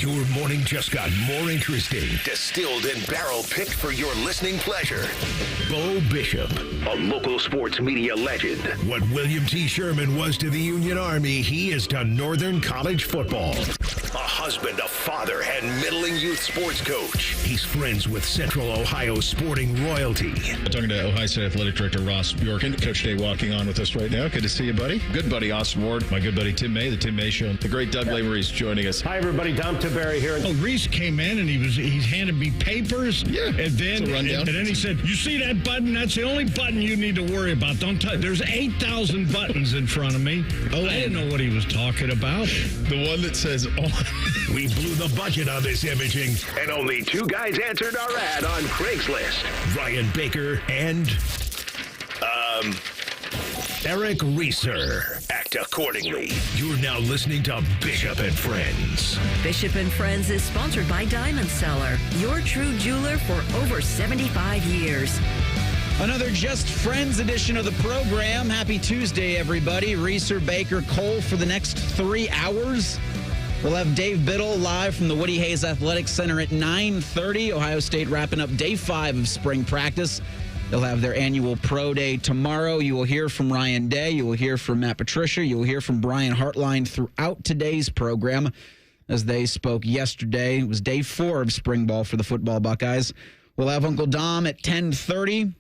Your morning just got more interesting. Distilled and barrel-picked for your listening pleasure. Bo Bishop, a local sports media legend. What William T. Sherman was to the Union Army, he is to Northern College football. A husband, a father, and middling youth sports coach. He's friends with Central Ohio sporting royalty. I'm talking to Ohio State Athletic Director Ross Bjorken. Coach Day walking on with us right now. Good to see you, buddy. Good buddy Austin Ward. My good buddy Tim May, the Tim May Show. The great Doug Lavery's joining us. Hi, everybody. Dom Tiberi here. Oh, Reese came in and he handed me papers. Yeah, and then rundown. And then he said, "You see that button? That's the only button you need to worry about. Don't touch. There's 8,000 buttons in front of me." Oh, I didn't know what he was talking about. The one that says on. We blew the budget on this imaging, and only two guys answered our ad on Craigslist. Ryan Baker and Eric Reeser. Act accordingly. You're now listening to Bishop and Friends. Bishop and Friends is sponsored by Diamond Seller, your true jeweler for over 75 years. Another Just Friends edition of the program. Happy Tuesday, everybody. Reeser, Baker, Cole for the next 3 hours. We'll have Dave Biddle live from the Woody Hayes Athletic Center at 9:30. Ohio State wrapping up day 5 of spring practice. They'll have their annual pro day tomorrow. You will hear from Ryan Day. You will hear from Matt Patricia. You will hear from Brian Hartline throughout today's program as they spoke yesterday. It was day 4 of spring ball for the football Buckeyes. We'll have Uncle Dom at 10:30.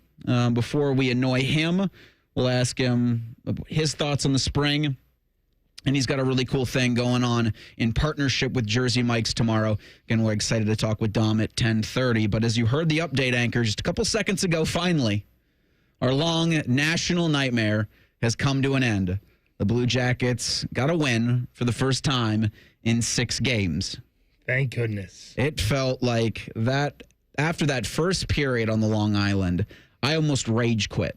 Before we annoy him, we'll ask him his thoughts on the spring. And he's got a really cool thing going on in partnership with Jersey Mike's tomorrow. Again, we're excited to talk with Dom at 10:30. But as you heard the update anchor just a couple seconds ago, finally, our long national nightmare has come to an end. The Blue Jackets got a win for the first time in 6 games. Thank goodness. It felt like that after that first period on the Long Island, I almost rage quit.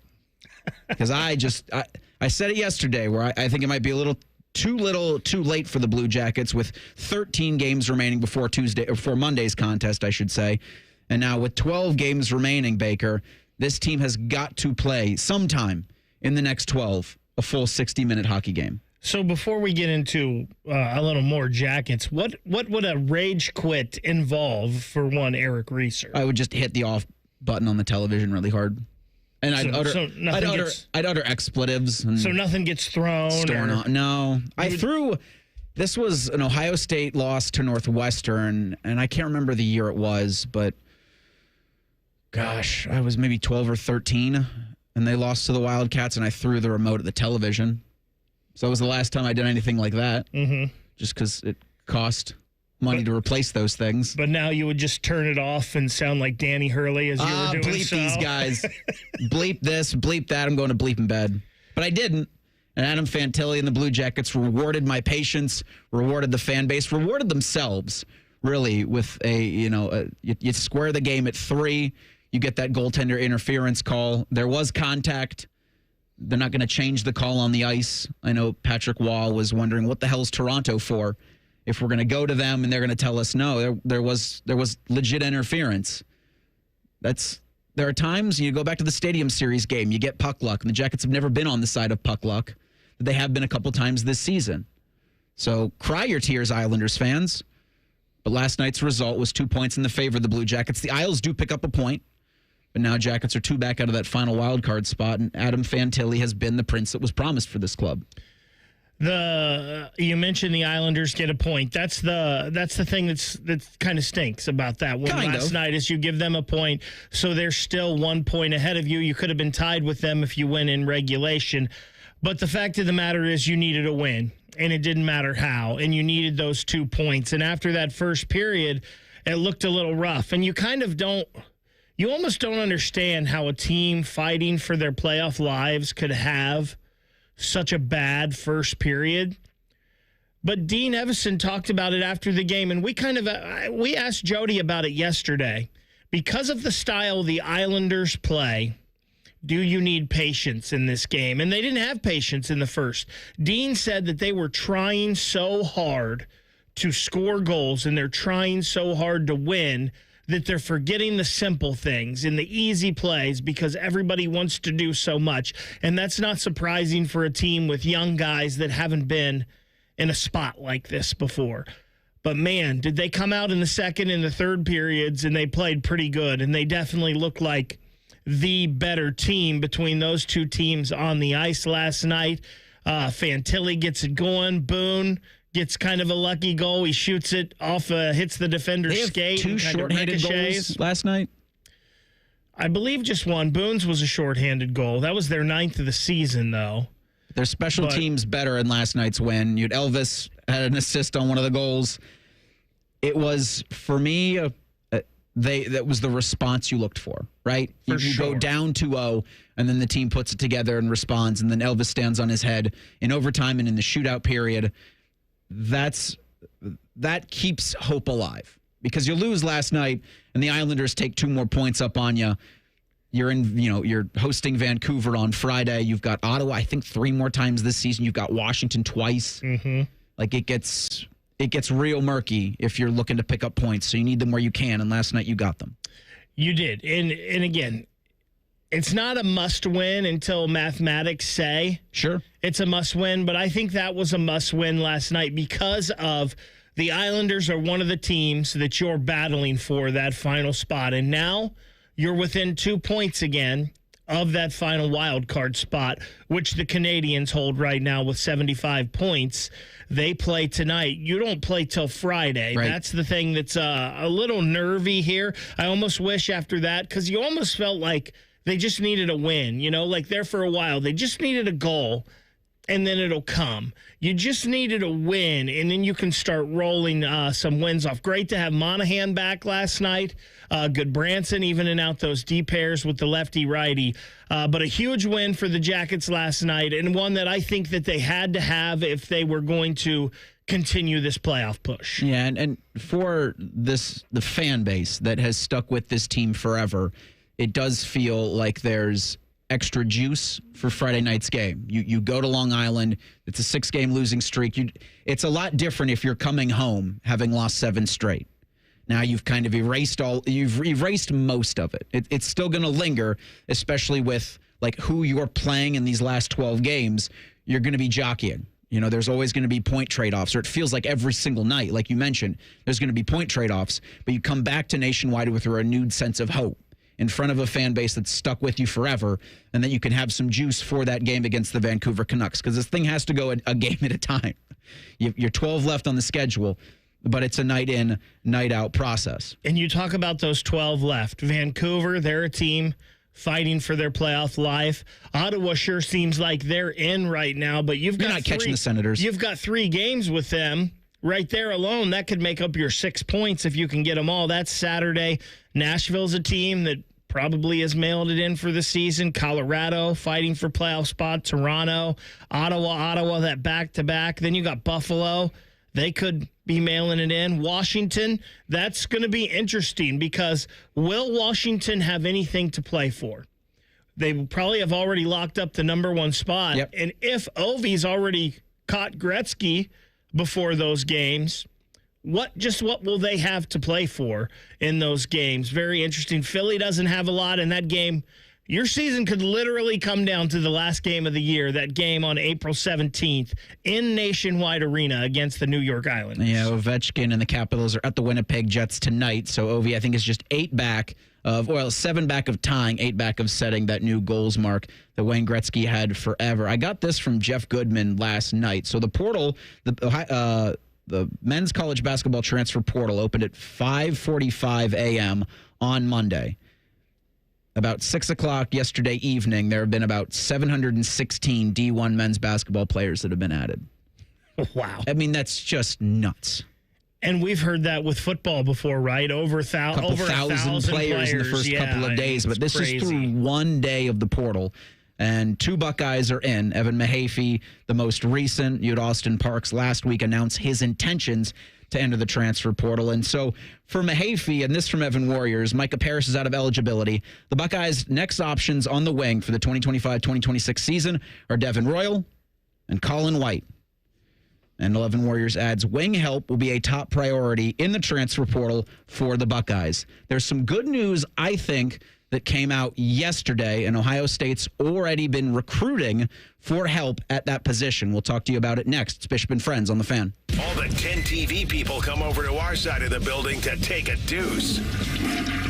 Because I said it yesterday where I think it might be a little too late for the Blue Jackets with 13 games remaining before Monday's contest, I should say. And now with 12 games remaining, Baker, this team has got to play sometime in the next 12 a full 60-minute hockey game. So before we get into a little more Jackets, what would a rage quit involve for one Eric Reeser? I would just hit the off button on the television really hard. And I'd utter expletives. And so nothing gets thrown? No. This was an Ohio State loss to Northwestern, and I can't remember the year it was, but gosh, I was maybe 12 or 13, and they lost to the Wildcats, and I threw the remote at the television. So that was the last time I did anything like that, just because it cost money to replace those things. But now you would just turn it off and sound like Danny Hurley as you were doing bleep so. These guys. Bleep this, bleep that. I'm going to bleep in bed. But I didn't. And Adam Fantilli and the Blue Jackets rewarded my patience, rewarded the fan base, rewarded themselves, really, with you square the game at 3. You get that goaltender interference call. There was contact. They're not going to change the call on the ice. I know Patrick Waugh was wondering, what the hell's Toronto for? If we're going to go to them and they're going to tell us no, there was legit interference. There are times you go back to the Stadium Series game, you get puck luck, and the Jackets have never been on the side of puck luck. They have been a couple times this season. So cry your tears, Islanders fans. But last night's result was 2 points in the favor of the Blue Jackets. The Isles do pick up a point, but now Jackets are 2 back out of that final wild card spot, and Adam Fantilli has been the prince that was promised for this club. You mentioned the Islanders get a point. That's the thing that kind of stinks about that one last night is you give them a point, so they're still 1 point ahead of you. You could have been tied with them if you win in regulation. But the fact of the matter is you needed a win, and it didn't matter how, and you needed those 2 points. And after that first period, it looked a little rough, and you almost don't understand how a team fighting for their playoff lives could have such a bad first period. But Dean Evison talked about it after the game, and we asked Jody about it yesterday. Because of the style the Islanders play, do you need patience in this game? And they didn't have patience in the first. Dean said that they were trying so hard to score goals, and they're trying so hard to win that they're forgetting the simple things and the easy plays because everybody wants to do so much. And that's not surprising for a team with young guys that haven't been in a spot like this before. But, man, did they come out in the second and the third periods, and they played pretty good. And they definitely looked like the better team between those two teams on the ice last night. Fantilli gets it going. Boone gets kind of a lucky goal. He shoots it off, hits the defender's skate. Two shorthanded goals last night? I believe just one. Boone's was a shorthanded goal. That was their 9th of the season, though. Their special teams better in last night's win. Elvis had an assist on one of the goals. It was, for me, that was the response you looked for, right? You go down 2-0, and then the team puts it together and responds, and then Elvis stands on his head in overtime and in the shootout period. That keeps hope alive, because you lose last night, and the Islanders take 2 more points up on you. You're hosting Vancouver on Friday. You've got Ottawa, I think, 3 more times this season. You've got Washington twice. Mm-hmm. Like, it gets real murky if you're looking to pick up points. So you need them where you can. And last night you got them. You did. And again, it's not a must win until mathematics say sure it's a must win. But I think that was a must win last night because of the Islanders are one of the teams that you're battling for that final spot. And now you're within 2 points again of that final wild card spot, which the Canadians hold right now with 75 points. They play tonight. You don't play till Friday. Right. That's the thing that's a little nervy here. I almost wish after that, because you almost felt like they just needed a win, like there for a while. They just needed a goal, and then it'll come. You just needed a win, and then you can start rolling some wins off. Great to have Monahan back last night. Good Branson evening out those D pairs with the lefty-righty. But a huge win for the Jackets last night, and one that I think that they had to have if they were going to continue this playoff push. Yeah, and for the fan base that has stuck with this team forever, it does feel like there's extra juice for Friday night's game. You go to Long Island. It's a 6-game losing streak. It's a lot different if you're coming home having lost 7 straight. Now you've kind of erased most of it. It's still going to linger, especially with like who you're playing in these last 12 games. You're going to be jockeying. There's always going to be point trade-offs, or it feels like every single night, like you mentioned, there's going to be point trade-offs, but you come back to Nationwide with a renewed sense of hope in front of a fan base that's stuck with you forever, and that you can have some juice for that game against the Vancouver Canucks, because this thing has to go a game at a time. You're 12 left on the schedule, but it's a night in, night out process. And you talk about those 12 left. Vancouver, they're a team fighting for their playoff life. Ottawa sure seems like they're in right now, but you're not catching the Senators. You've got 3 games with them. Right there alone, that could make up your 6 points if you can get them all. That's Saturday. Nashville's a team that probably has mailed it in for the season. Colorado fighting for playoff spot. Toronto, Ottawa, that back-to-back. Then you got Buffalo. They could be mailing it in. Washington, that's going to be interesting because will Washington have anything to play for? They probably have already locked up the number 1 spot. Yep. And if Ovi's already caught Gretzky before those games, what will they have to play for in those games? Very interesting. Philly doesn't have a lot in that game. Your season could literally come down to the last game of the year, that game on April 17th in Nationwide Arena against the New York Islanders. Yeah, Ovechkin and the Capitals are at the Winnipeg Jets tonight, so Ovi, I think, is just 7 back of tying, 8 back of setting that new goals mark that Wayne Gretzky had forever. I got this from Jeff Goodman last night. So the portal, the men's college basketball transfer portal opened at 5:45 a.m. on Monday. About 6 o'clock yesterday evening, there have been about 716 D1 men's basketball players that have been added. Wow. I mean, that's just nuts. And we've heard that with football before, right? Over 1,000 players in the first couple of days. But this is through 1 day of the portal. And 2 Buckeyes are in. Evan Mahaffey, the most recent. You had Austin Parks last week announce his intentions to enter the transfer portal. And so for Mahaffey, and this from Evan Warriors, Micah Parrish is out of eligibility. The Buckeyes' next options on the wing for the 2025-2026 season are Devin Royal and Colin White. And 11 Warriors adds, wing help will be a top priority in the transfer portal for the Buckeyes. There's some good news, I think, that came out yesterday, and Ohio State's already been recruiting for help at that position. We'll talk to you about it next. It's Bishop and Friends on The Fan. All the 10 TV people come over to our side of the building to take a deuce.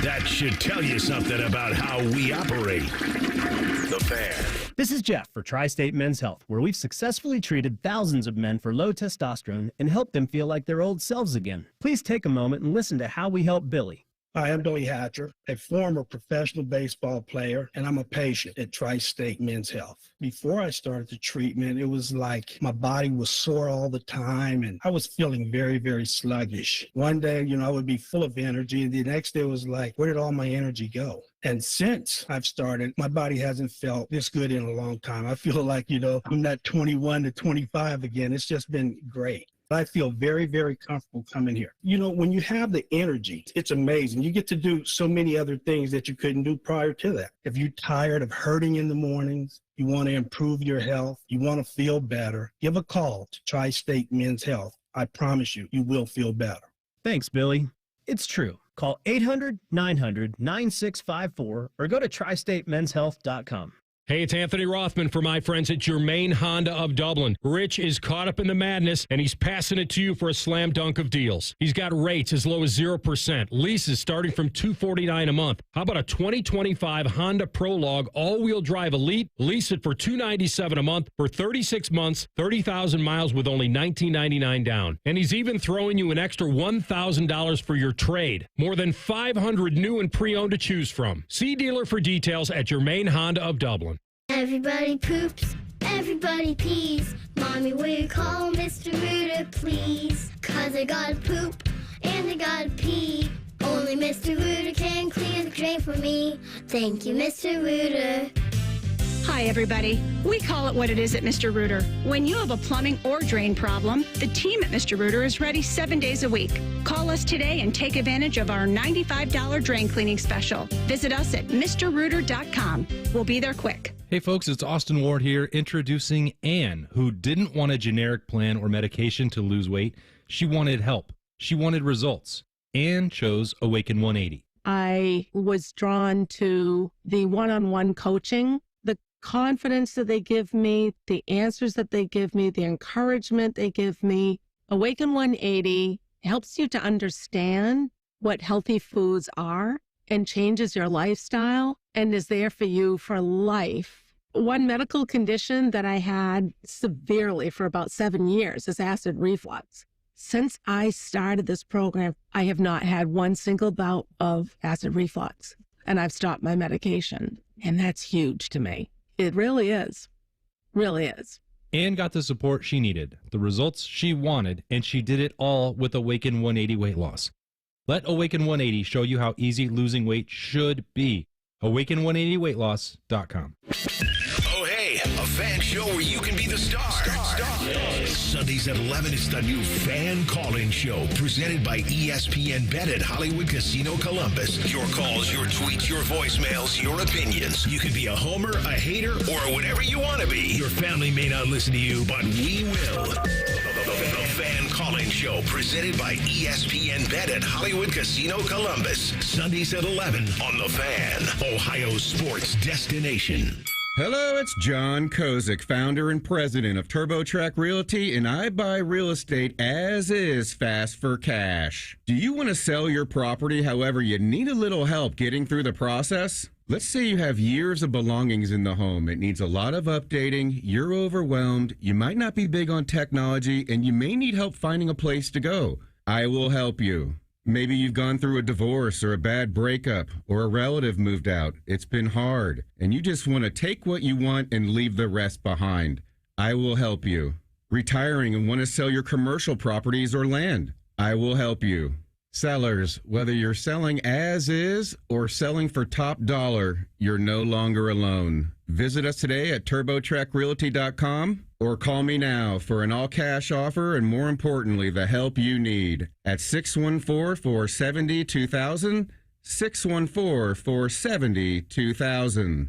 That should tell you something about how we operate. The Fan. This is Jeff for Tri-State Men's Health, where we've successfully treated thousands of men for low testosterone and helped them feel like their old selves again. Please take a moment and listen to how we help Billy. Hi, I'm Billy Hatcher, a former professional baseball player, and I'm a patient at Tri-State Men's Health. Before I started the treatment, it was like my body was sore all the time, and I was feeling very, very sluggish. One day, I would be full of energy, and the next day was like, where did all my energy go? And since I've started, my body hasn't felt this good in a long time. I feel like, I'm not 21 to 25 again. It's just been great. I feel very, very comfortable coming here. When you have the energy, it's amazing. You get to do so many other things that you couldn't do prior to that. If you're tired of hurting in the mornings, you want to improve your health, you want to feel better, give a call to Tri-State Men's Health. I promise you, you will feel better. Thanks, Billy. It's true. Call 800-900-9654 or go to tristatemenshealth.com. Hey, it's Anthony Rothman for my friends at Germain Honda of Dublin. Rich is caught up in the madness, and he's passing it to you for a slam dunk of deals. He's got rates as low as 0%, leases starting from $249 a month. How about a 2025 Honda Prologue all-wheel drive Elite? Lease it for $297 a month for 36 months, 30,000 miles with only $19.99 down. And he's even throwing you an extra $1,000 for your trade. More than 500 new and pre-owned to choose from. See dealer for details at Germain Honda of Dublin. Everybody poops, everybody pees. Mommy, will you call Mr. Rooter, please? 'Cause I gotta poop and I gotta pee. Only Mr. Rooter can clear the drain for me. Thank you, Mr. Rooter. Hi, everybody. We call it what it is at Mr. Rooter. When you have a plumbing or drain problem, the team at Mr. Rooter is ready 7 days a week. Call us today and take advantage of our $95 drain cleaning special. Visit us at MrRooter.com. We'll be there quick. Hey folks, it's Austin Ward here introducing Anne, who didn't want a generic plan or medication to lose weight. She wanted help. She wanted results. Anne chose Awaken 180. I was drawn to the one-on-one coaching, the confidence that they give me, the answers that they give me, the encouragement they give me. Awaken 180 helps you to understand what healthy foods are and changes your lifestyle and is there for you for life. One medical condition that I had severely for about 7 years is acid reflux. Since I started this program, I have not had one single bout of acid reflux, and I've stopped my medication, and that's huge to me. It really is. Really is. Anne got the support she needed, the results she wanted, and she did it all with Awaken 180 weight loss. Let Awaken 180 show you how easy losing weight should be. Awaken180weightloss.com. Oh, hey, a fan show where you can be the star. Sundays at 11, it's the new Fan Call-In Show presented by ESPN Bet at Hollywood Casino Columbus. Your calls, your tweets, your voicemails, your opinions. You can be a homer, a hater, or whatever you want to be. Your family may not listen to you, but we will. The Fan Call-In Show presented by ESPN Bet at Hollywood Casino Columbus. Sundays at 11 on The Fan, Ohio's sports destination. Hello, it's John Kozik, founder and president of TurboTrack Realty, and I buy real estate as is, fast for cash. Do you want to sell your property, however, you need a little help getting through the process? Let's say you have years of belongings in the home. It needs a lot of updating, you're overwhelmed, you might not be big on technology, and you may need help finding a place to go. I will help you. Maybe you've gone through a divorce or a bad breakup or a relative moved out. It's been hard, and you just want to take what you want and leave the rest behind. I will help you. Retiring and want to sell your commercial properties or land. I will help you. Sellers, whether you're selling as is or selling for top dollar, you're no longer alone. Visit us today at TurboTrackRealty.com or call me now for an all-cash offer and, more importantly, the help you need at 614-470-2000, 614-470-2000.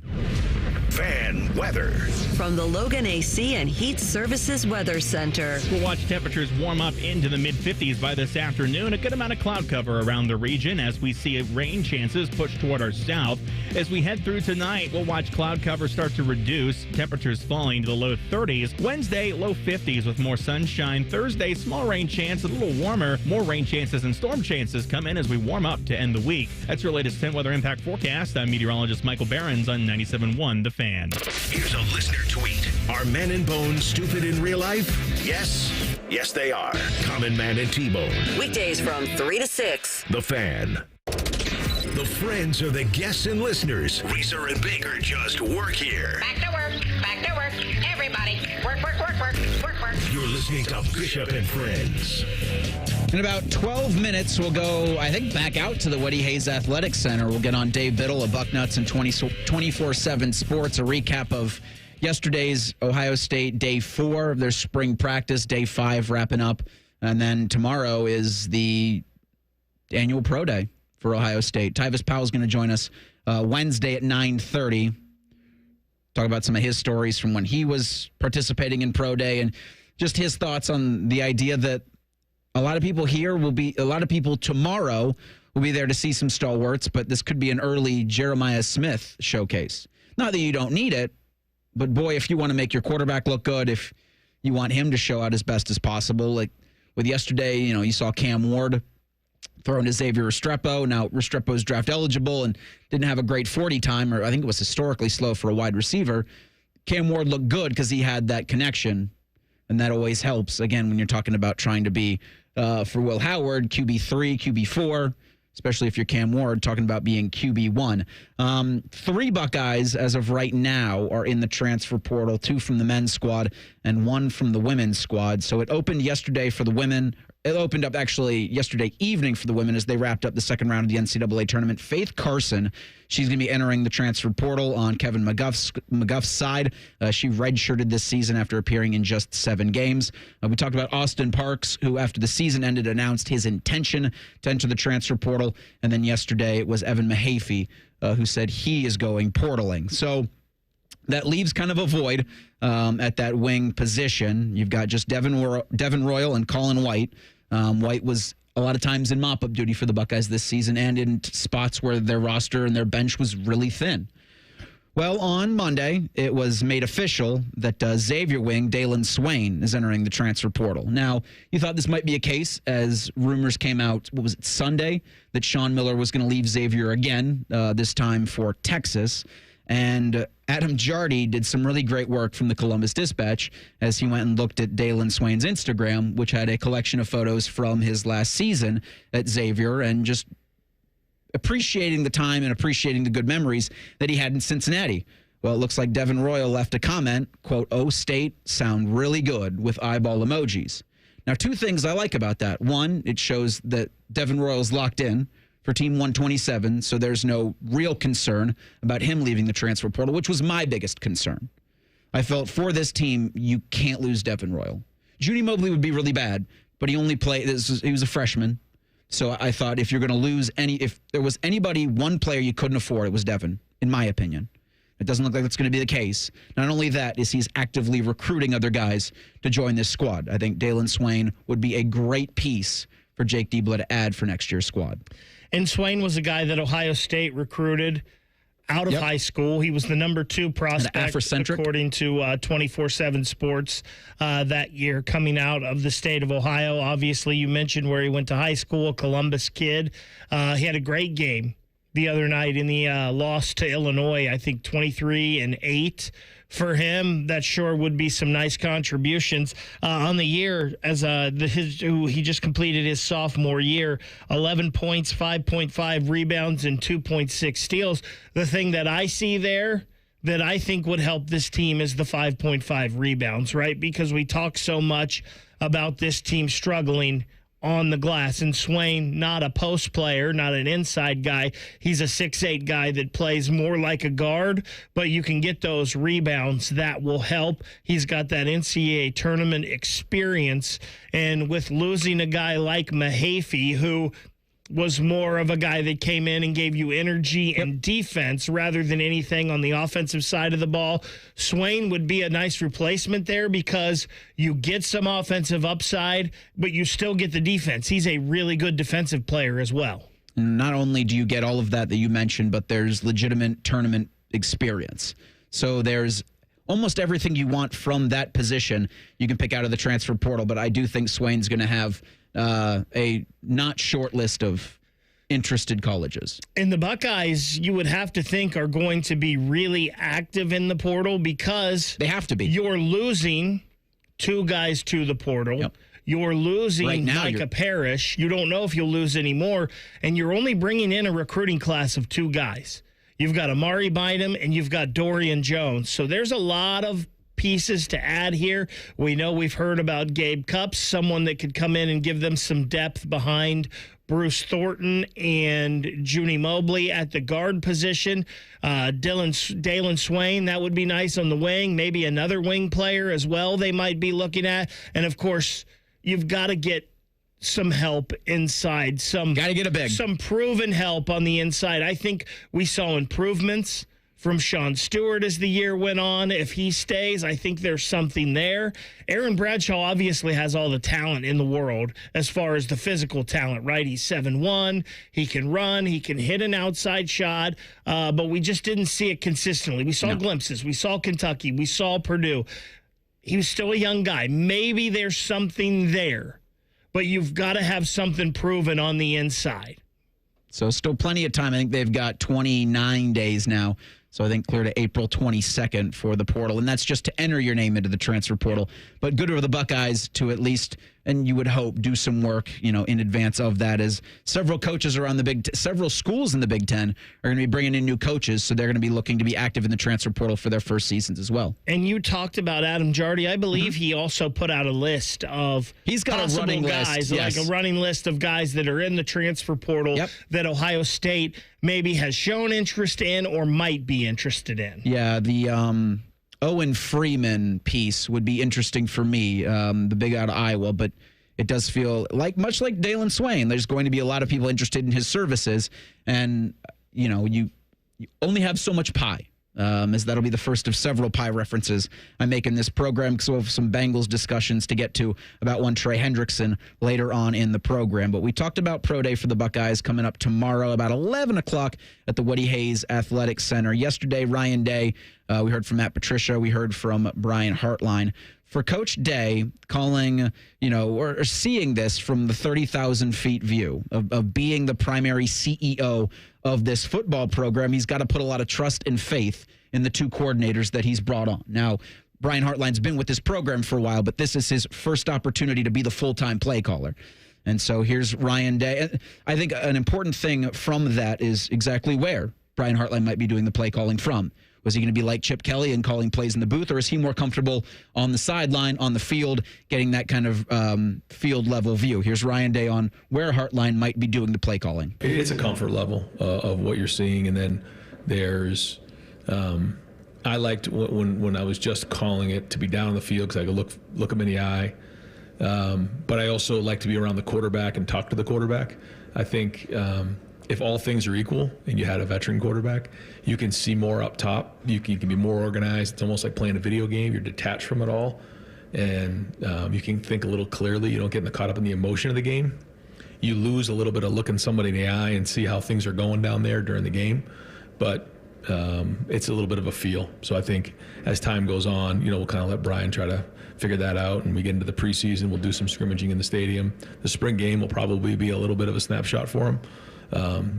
Fan weather. From the Logan AC and Heat Services Weather Center. We'll watch temperatures warm up into the mid-50s by this afternoon. A good amount of cloud cover around the region as we see rain chances push toward our south. As we head through tonight, we'll watch cloud cover start to reduce. Temperatures falling to the low 30s. Wednesday, low 50s with more sunshine. Thursday, small rain chance, a little warmer. More rain chances and storm chances come in as we warm up to end the week. That's your latest 10 weather impact forecast. I'm meteorologist Michael Behrens on 97.1 The Fan. Here's a listener tweet. Are Men and Bone stupid in real life? Yes. Yes, they are. Common Man and T-Bone. Weekdays from 3 to 6. The Fan. The friends are the guests and listeners. Reeser and Baker just work here. Back to work. Back to work. Everybody. Work, work, work, work, work, work. You're listening to Bishop and Friends. In about 12 minutes, we'll go, I think, back out to the Woody Hayes Athletic Center. We'll get on Dave Biddle of Bucknuts and 24/7 Sports, a recap of yesterday's Ohio State Day 4 of their spring practice, Day 5 wrapping up. And then tomorrow is the annual pro day for Ohio State. Tyvis Powell is going to join us Wednesday at 9:30. Talk about some of his stories from when he was participating in pro day and just his thoughts on the idea that a lot of people tomorrow will be there to see some stalwarts, but this could be an early Jeremiah Smith showcase. Not that you don't need it, but boy, if you want to make your quarterback look good, if you want him to show out as best as possible, like with yesterday, you saw Cam Ward throwing to Xavier Restrepo. Now, Restrepo's draft eligible and didn't have a great 40 time, or I think it was historically slow for a wide receiver. Cam Ward looked good because he had that connection, and that always helps, again, when you're talking about trying to be, for Will Howard, QB3, QB4, especially if you're Cam Ward, talking about being QB1. 3 Buckeyes, as of right now, are in the transfer portal, 2 from the men's squad and 1 from the women's squad. So it opened yesterday for the women. It opened up actually yesterday evening for the women as they wrapped up the second round of the NCAA tournament. Faith Carson, she's going to be entering the transfer portal on Kevin McGuff's side. She redshirted this season after appearing in just 7 games. We talked about Austin Parks, who after the season ended announced his intention to enter the transfer portal. And then yesterday it was Evan Mahaffey who said he is going portaling. So that leaves kind of a void at that wing position. You've got just Devin Royal and Colin White. White was a lot of times in mop-up duty for the Buckeyes this season and in spots where their roster and their bench was really thin. Well, on Monday, it was made official that Xavier wing Dalen Swain is entering the transfer portal. Now, you thought this might be a case as rumors came out, Sunday, that Sean Miller was going to leave Xavier again, this time for Texas. And Adam Jardy did some really great work from the Columbus Dispatch as he went and looked at Dalen Swain's Instagram, which had a collection of photos from his last season at Xavier and just appreciating the time and appreciating the good memories that he had in Cincinnati. Well, it looks like Devin Royal left a comment, quote, "Oh, State sound really good," with eyeball emojis. Now, 2 things I like about that. One, it shows that Devin Royal's locked in for Team 127, so there's no real concern about him leaving the transfer portal, which was my biggest concern. I felt for this team, you can't lose Devin Royal. Judy Mobley would be really bad, but he only played, he was a freshman. So I thought if you're going to lose if there was one player you couldn't afford, it was Devin, in my opinion. It doesn't look like that's going to be the case. Not only that, is he's actively recruiting other guys to join this squad. I think Dalen Swain would be a great piece for Jake Diebler to add for next year's squad. And Swain was a guy that Ohio State recruited out of high school. He was the number 2 prospect, according to 24/7 Sports that year, coming out of the state of Ohio. Obviously, you mentioned where he went to high school, Columbus kid. He had a great game the other night in the loss to Illinois, I think 23-8. For him, that sure would be some nice contributions on the year as he just completed his sophomore year. 11 points, 5.5 rebounds, and 2.6 steals. The thing that I see there that I think would help this team is the 5.5 rebounds, right? Because we talk so much about this team struggling on the glass. And Swain, not a post player, not an inside guy. He's a 6'8" guy that plays more like a guard, but you can get those rebounds. That will help. He's got that NCAA tournament experience. And with losing a guy like Mahaffey, who was more of a guy that came in and gave you energy and defense rather than anything on the offensive side of the ball. Swain would be a nice replacement there because you get some offensive upside, but you still get the defense. He's a really good defensive player as well. Not only do you get all of that you mentioned, but there's legitimate tournament experience. So there's almost everything you want from that position you can pick out of the transfer portal, but I do think Swain's going to have a not short list of interested colleges. And the Buckeyes, you would have to think, are going to be really active in the portal because they have to be. You're losing 2 guys to the portal. Yep. You're losing right now, Micah Parrish. You don't know if you'll lose any more, and you're only bringing in a recruiting class of 2 guys. You've got Amari Bynum and you've got Dorian Jones. So there's a lot of pieces to add here. We know we've heard about Gabe Cupps, someone that could come in and give them some depth behind Bruce Thornton and Junie Mobley at the guard position. Dalen Swain, that would be nice on the wing. Maybe another wing player as well they might be looking at. And, of course, you've got to get some help inside. Got to get a big. Some proven help on the inside. I think we saw improvements from Sean Stewart as the year went on. If he stays, I think there's something there. Aaron Bradshaw obviously has all the talent in the world as far as the physical talent, right? He's 7'1". He can run. He can hit an outside shot, but we just didn't see it consistently. We saw glimpses. We saw Kentucky. We saw Purdue. He was still a young guy. Maybe there's something there, but you've got to have something proven on the inside. So still plenty of time. I think they've got 29 days now. So I think clear to April 22nd for the portal. And that's just to enter your name into the transfer portal. But good for the Buckeyes to at least, and you would hope, do some work, in advance of that, as several coaches around several schools in the Big Ten are going to be bringing in new coaches. So they're going to be looking to be active in the transfer portal for their first seasons as well. And you talked about Adam Jardy. I believe he also put out a list of He's got a running guys, list. Yes. like a running list of guys that are in the transfer portal that Ohio State maybe has shown interest in or might be interested in. Yeah, the Owen Freeman piece would be interesting for me, the big out of Iowa, but it does feel much like Dalen Swain, there's going to be a lot of people interested in his services, and you only have so much pie. As that'll be the first of several pie references I make in this program, because we'll have some Bengals discussions to get to about one Trey Hendrickson later on in the program. But we talked about Pro Day for the Buckeyes coming up tomorrow about 11 o'clock at the Woody Hayes Athletic Center. Yesterday, Ryan Day, we heard from Matt Patricia, we heard from Brian Hartline. For Coach Day calling, or seeing this from the 30,000 feet view of being the primary CEO of this football program, he's got to put a lot of trust and faith in the 2 coordinators that he's brought on. Now, Brian Hartline's been with this program for a while, but this is his first opportunity to be the full-time play caller. And so here's Ryan Day. I think an important thing from that is exactly where Brian Hartline might be doing the play calling from. Was he going to be like Chip Kelly and calling plays in the booth, or is he more comfortable on the sideline, on the field, getting that kind of field-level view? Here's Ryan Day on where Hartline might be doing the play calling. It's a comfort level of what you're seeing, and then there's I liked when I was just calling it to be down on the field because I could look him in the eye, but I also like to be around the quarterback and talk to the quarterback. I think if all things are equal and you had a veteran quarterback, you can see more up top. You can be more organized. It's almost like playing a video game. You're detached from it all, and you can think a little clearly. You don't get caught up in the emotion of the game. You lose a little bit of looking somebody in the eye and see how things are going down there during the game, but it's a little bit of a feel. So I think as time goes on, we'll kind of let Brian try to figure that out, and we get into the preseason. We'll do some scrimmaging in the stadium. The spring game will probably be a little bit of a snapshot for him.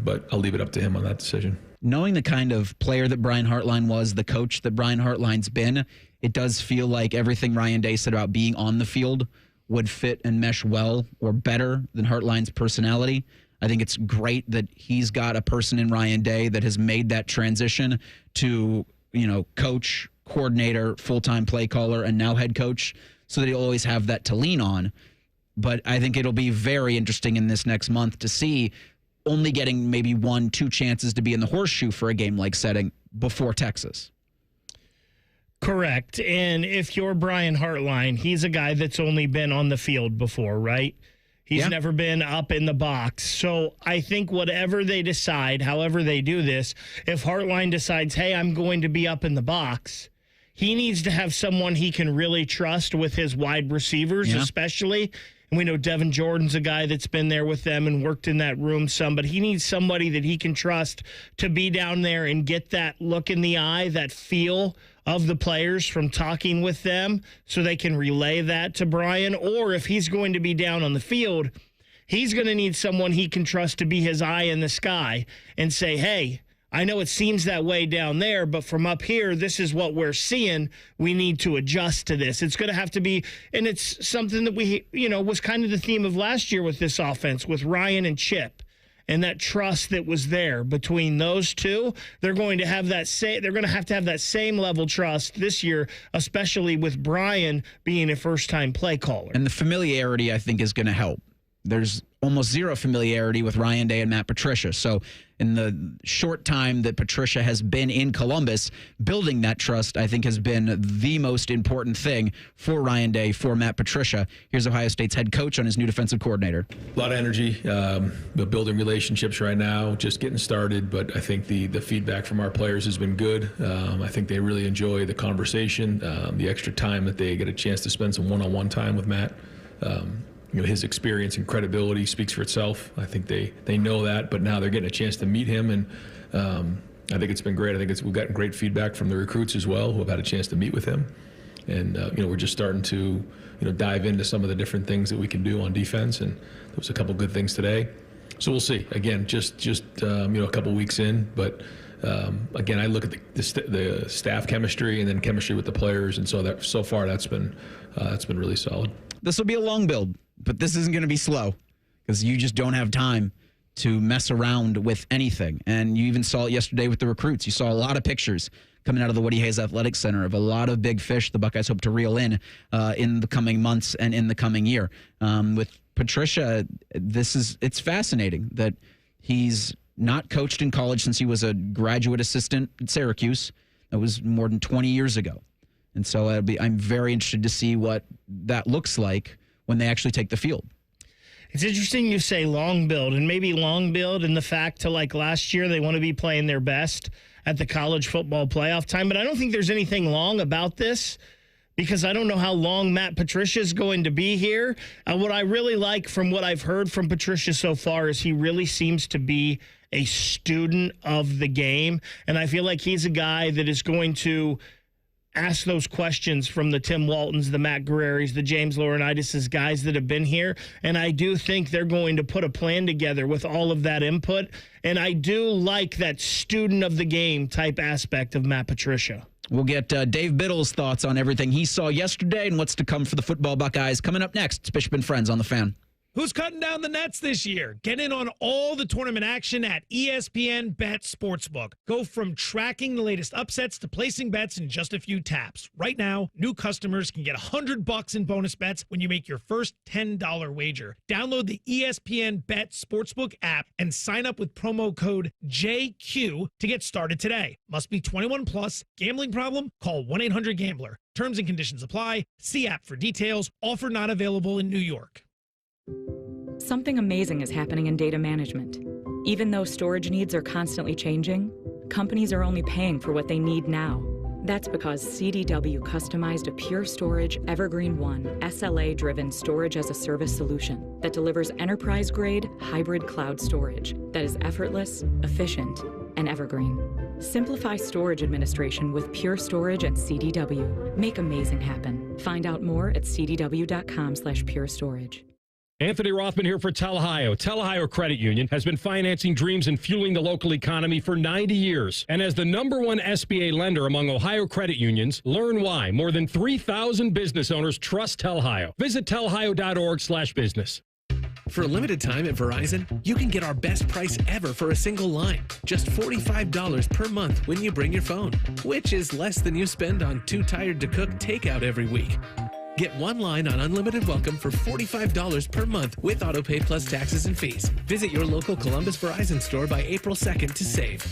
But I'll leave it up to him on that decision. Knowing the kind of player that Brian Hartline was, the coach that Brian Hartline's been, it does feel like everything Ryan Day said about being on the field would fit and mesh well or better than Hartline's personality. I think it's great that he's got a person in Ryan Day that has made that transition to, coach, coordinator, full-time play caller, and now head coach, so that he'll always have that to lean on. But I think it'll be very interesting in this next month to see only getting maybe 1-2 chances to be in the horseshoe for a game-like setting before Texas. Correct. And if you're Brian Hartline, he's a guy that's only been on the field before, right? He's never been up in the box. So I think whatever they decide, however they do this, if Hartline decides, hey, I'm going to be up in the box, he needs to have someone he can really trust with his wide receivers, especially. And we know Devin Jordan's a guy that's been there with them and worked in that room some, but he needs somebody that he can trust to be down there and get that look in the eye, that feel of the players from talking with them so they can relay that to Brian. Or if he's going to be down on the field, he's going to need someone he can trust to be his eye in the sky and say, hey, I know it seems that way down there, but from up here, this is what we're seeing. We need to adjust to this. It's going to have to be, and it's something that we, was kind of the theme of last year with this offense, with Ryan and Chip, and that trust that was there between those two. They're going to have that they're going to have that same level trust this year, especially with Brian being a first-time play caller. And the familiarity, I think, is going to help. There's almost zero familiarity with Ryan Day and Matt Patricia. So in the short time that Patricia has been in Columbus, building that trust, I think, has been the most important thing for Ryan Day, for Matt Patricia. Here's Ohio State's head coach on his new defensive coordinator. A lot of energy, building relationships right now, just getting started. But I think the feedback from our players has been good. I think they really enjoy the conversation, the extra time that they get a chance to spend some one-on-one time with Matt. His experience and credibility speaks for itself. I think they know that, but now they're getting a chance to meet him, and I think it's been great. I think we've gotten great feedback from the recruits as well, who have had a chance to meet with him, and we're just starting to dive into some of the different things that we can do on defense, and there was a couple good things today. So we'll see. Again, just a couple weeks in, but again, I look at the staff chemistry and then chemistry with the players, and so far that's been really solid. This will be a long build, but this isn't going to be slow because you just don't have time to mess around with anything. And you even saw it yesterday with the recruits. You saw a lot of pictures coming out of the Woody Hayes Athletic Center of a lot of big fish the Buckeyes hope to reel in the coming months and in the coming year. With Patricia, it's fascinating that he's not coached in college since he was a graduate assistant at Syracuse. That was more than 20 years ago. And so I'm very interested to see what that looks like when they actually take the field. It's interesting you say long build, and maybe long build in the fact to like last year they want to be playing their best at the college football playoff time. But I don't think there's anything long about this because I don't know how long Matt Patricia is going to be here. What I really like from what I've heard from Patricia so far is he really seems to be a student of the game. And I feel like he's a guy that is going to ask those questions from the Tim Waltons, the Matt Guerreris, the James Laurinaitis, guys that have been here. And I do think they're going to put a plan together with all of that input. And I do like that student of the game type aspect of Matt Patricia. We'll get Dave Biddle's thoughts on everything he saw yesterday and what's to come for the football Buckeyes coming up next. It's Bishop and Friends on The Fan. Who's cutting down the nets this year? Get in on all the tournament action at ESPN Bet Sportsbook. Go from tracking the latest upsets to placing bets in just a few taps. Right now, new customers can get $100 in bonus bets when you make your first $10 wager. Download the ESPN Bet Sportsbook app and sign up with promo code JQ to get started today. Must be 21 plus. Gambling problem? Call 1-800-GAMBLER. Terms and conditions apply. See app for details. Offer not available in New York. Something amazing is happening in data management. Even though storage needs are constantly changing, companies are only paying for what they need now. That's because CDW customized a Pure Storage Evergreen One SLA-driven storage as a service solution that delivers enterprise-grade hybrid cloud storage that is effortless, efficient, and evergreen. Simplify storage administration with Pure Storage and CDW. Make amazing happen. Find out more at cdw.com/purestorage. Anthony Rothman here for Tel Ohio. Tel Ohio Credit Union has been financing dreams and fueling the local economy for 90 years. And as the #1 SBA lender among Ohio credit unions, learn why more than 3,000 business owners trust Tel Ohio. Visit telohio.org/business. For a limited time at Verizon, you can get our best price ever for a single line. Just $45 per month when you bring your phone, which is less than you spend on Too Tired to Cook takeout every week. Get one line on Unlimited Welcome for $45 per month with AutoPay plus taxes and fees. Visit your local Columbus Verizon store by April 2nd to save.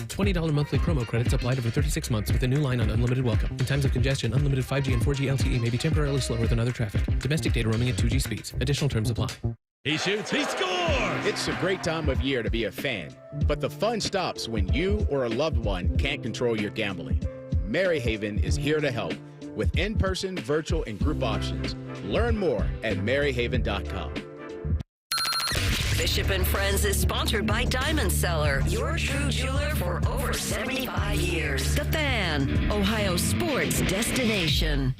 $20 monthly promo credits applied over 36 months with a new line on Unlimited Welcome. In times of congestion, unlimited 5G and 4G LTE may be temporarily slower than other traffic. Domestic data roaming at 2G speeds. Additional terms apply. He shoots. He scores. It's a great time of year to be a fan, but the fun stops when you or a loved one can't control your gambling. Maryhaven is here to help with in-person, virtual, and group options. Learn more at maryhaven.com. Bishop and Friends is sponsored by Diamond Seller, your true jeweler for over 75 years. The Fan, Ohio sports destination.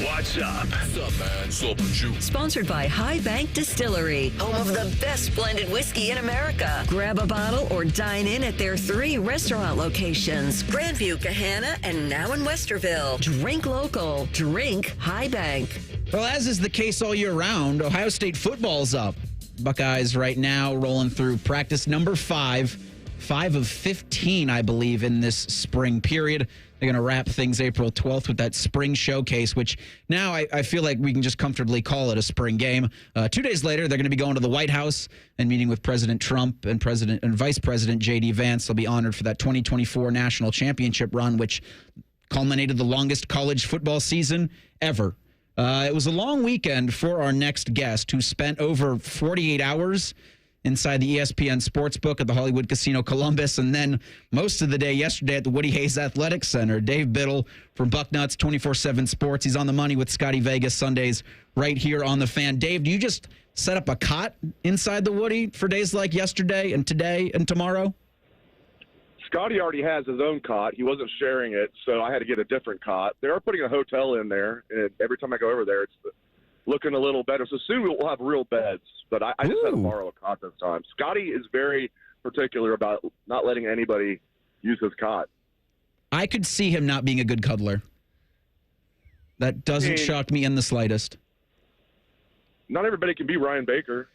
What's up? What's up, man? What's up with you? Sponsored by High Bank Distillery, home of the best blended whiskey in America. Grab a bottle or dine in at their 3 restaurant locations, Grandview, Gahanna, and now in Westerville. Drink local. Drink High Bank. Well, as is the case all year round, Ohio State football's up. Buckeyes right now rolling through practice number 5 of 15, I believe, in this spring period. They're going to wrap things April 12th with that spring showcase, which now I feel like we can just comfortably call it a spring game. 2 days later, they're going to be going to the White House and meeting with President Trump and Vice President J.D. Vance. They'll be honored for that 2024 national championship run, which culminated the longest college football season ever. It was a long weekend for our next guest, who spent over 48 hours inside the ESPN Sportsbook at the Hollywood Casino Columbus, and then most of the day yesterday at the Woody Hayes Athletic Center. Dave Biddle from Bucknuts 24/7 Sports. He's on the money with Scotty Vegas Sundays right here on The Fan. Dave, do you just set up a cot inside the Woody for days like yesterday and today and tomorrow? Scotty already has his own cot. He wasn't sharing it, so I had to get a different cot. They are putting a hotel in there, and every time I go over there, it's looking a little better. So soon we'll have real beds, but I just had to borrow a cot this time. Scotty is very particular about not letting anybody use his cot. I could see him not being a good cuddler. That doesn't shock me in the slightest. Not everybody can be Ryan Baker.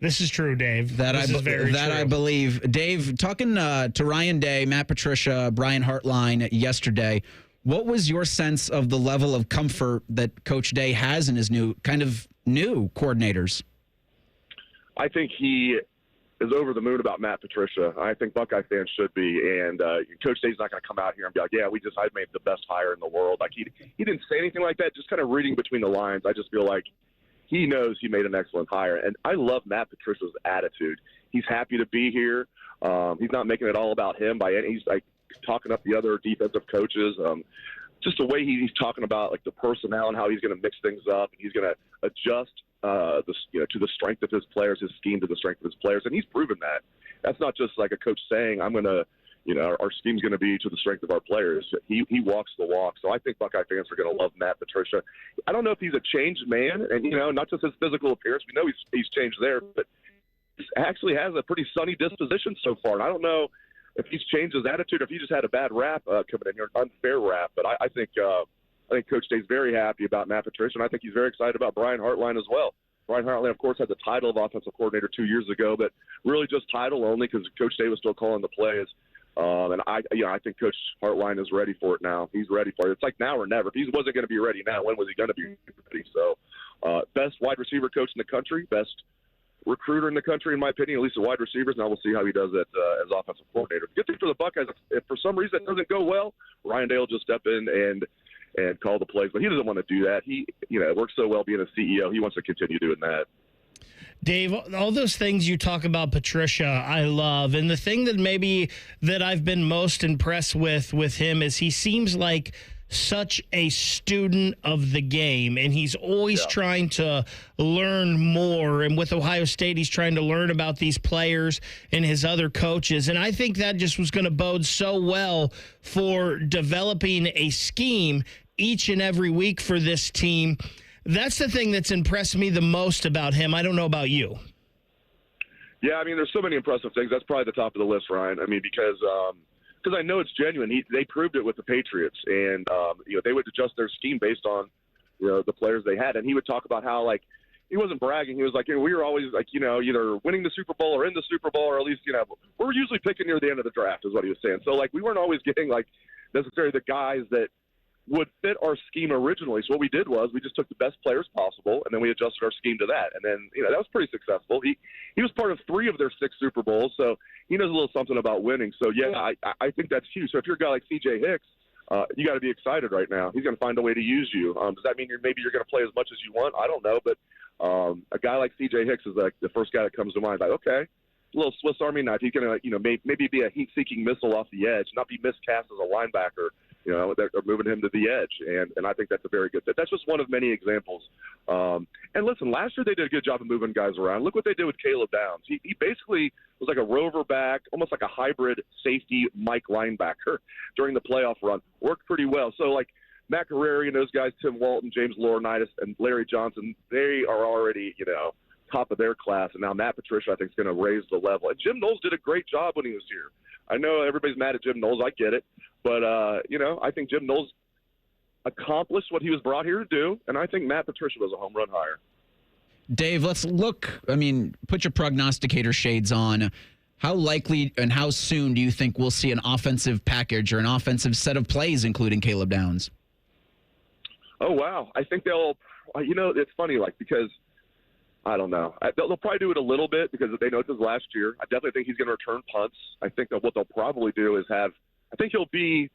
This is true, Dave. I believe. Dave, talking to Ryan Day, Matt Patricia, Brian Hartline yesterday, what was your sense of the level of comfort that Coach Day has in his new coordinators? I think he is over the moon about Matt Patricia. I think Buckeye fans should be. And Coach Day's not going to come out here and be like, yeah, I made the best hire in the world. Like he didn't say anything like that. Just kind of reading between the lines, I just feel like he knows he made an excellent hire. And I love Matt Patricia's attitude. He's happy to be here. He's not making it all about him he's like talking up the other defensive coaches. Just the way he's talking about like the personnel and how he's going to mix things up. And he's going to adjust to the strength of his players, his scheme to the strength of his players. And he's proven that. That's not just like a coach saying, I'm going to, our scheme's going to be to the strength of our players. He walks the walk. So I think Buckeye fans are going to love Matt Patricia. I don't know if he's a changed man, and, not just his physical appearance. We know he's changed there, but he actually has a pretty sunny disposition so far. And I don't know if he's changed his attitude or if he just had a bad rap coming in here, an unfair rap. But I think Coach Day's very happy about Matt Patricia, and I think he's very excited about Brian Hartline as well. Brian Hartline, of course, had the title of offensive coordinator 2 years ago, but really just title only because Coach Day was still calling the plays. And I think Coach Hartline is ready for it now. He's ready for it. It's like now or never. If he wasn't going to be ready now, when was he going to be ready? So, best wide receiver coach in the country, best recruiter in the country, in my opinion, at least the wide receivers. Now we'll see how he does it as offensive coordinator. Good thing for the Buckeyes, if for some reason it doesn't go well, Ryan Day will just step in and call the plays. But he doesn't want to do that. He, works so well being a CEO. He wants to continue doing that. Dave, all those things you talk about Patricia, I love. And the thing that I've been most impressed with him is he seems like such a student of the game, and he's always trying to learn more. And with Ohio State, he's trying to learn about these players and his other coaches. And I think that just was going to bode so well for developing a scheme each and every week for this team. That's the thing that's impressed me the most about him. I don't know about you. Yeah, there's so many impressive things. That's probably the top of the list, Ryan. Because I know it's genuine. They proved it with the Patriots, and they would adjust their scheme based on the players they had. And he would talk about how he wasn't bragging. He was like, we were always either winning the Super Bowl or in the Super Bowl, or at least we're usually picking near the end of the draft, is what he was saying. So we weren't always getting necessarily the guys that would fit our scheme originally. So what we did was we just took the best players possible, and then we adjusted our scheme to that. And then, that was pretty successful. He was part of 3 of their 6 Super Bowls, so he knows a little something about winning. So, yeah, I think that's huge. So if you're a guy like C.J. Hicks, you got to be excited right now. He's going to find a way to use you. Does that mean maybe you're going to play as much as you want? I don't know, but A guy like C.J. Hicks is like the first guy that comes to mind. Like, okay, a little Swiss Army knife. He's going to, maybe be a heat-seeking missile off the edge, not be miscast as a linebacker. They're moving him to the edge, and I think that's a very good fit. That's just one of many examples. And listen, last year they did a good job of moving guys around. Look what they did with Caleb Downs. He basically was like a rover back, almost like a hybrid safety Mike linebacker during the playoff run. Worked pretty well. So, like, Matt Guerreri and those guys, Tim Walton, James Laurinaitis, and Larry Johnson, they are already, top of their class. And now Matt Patricia, I think, is going to raise the level. And Jim Knowles did a great job when he was here. I know everybody's mad at Jim Knowles. I get it. But, I think Jim Knowles accomplished what he was brought here to do. And I think Matt Patricia was a home run hire. Dave, let's look. Put your prognosticator shades on. How likely and how soon do you think we'll see an offensive package or an offensive set of plays, including Caleb Downs? Oh, wow. I think they'll, it's funny, because I don't know. They'll probably do it a little bit because they know it's his last year. I definitely think he's going to return punts. I think that what they'll probably do is I think he'll be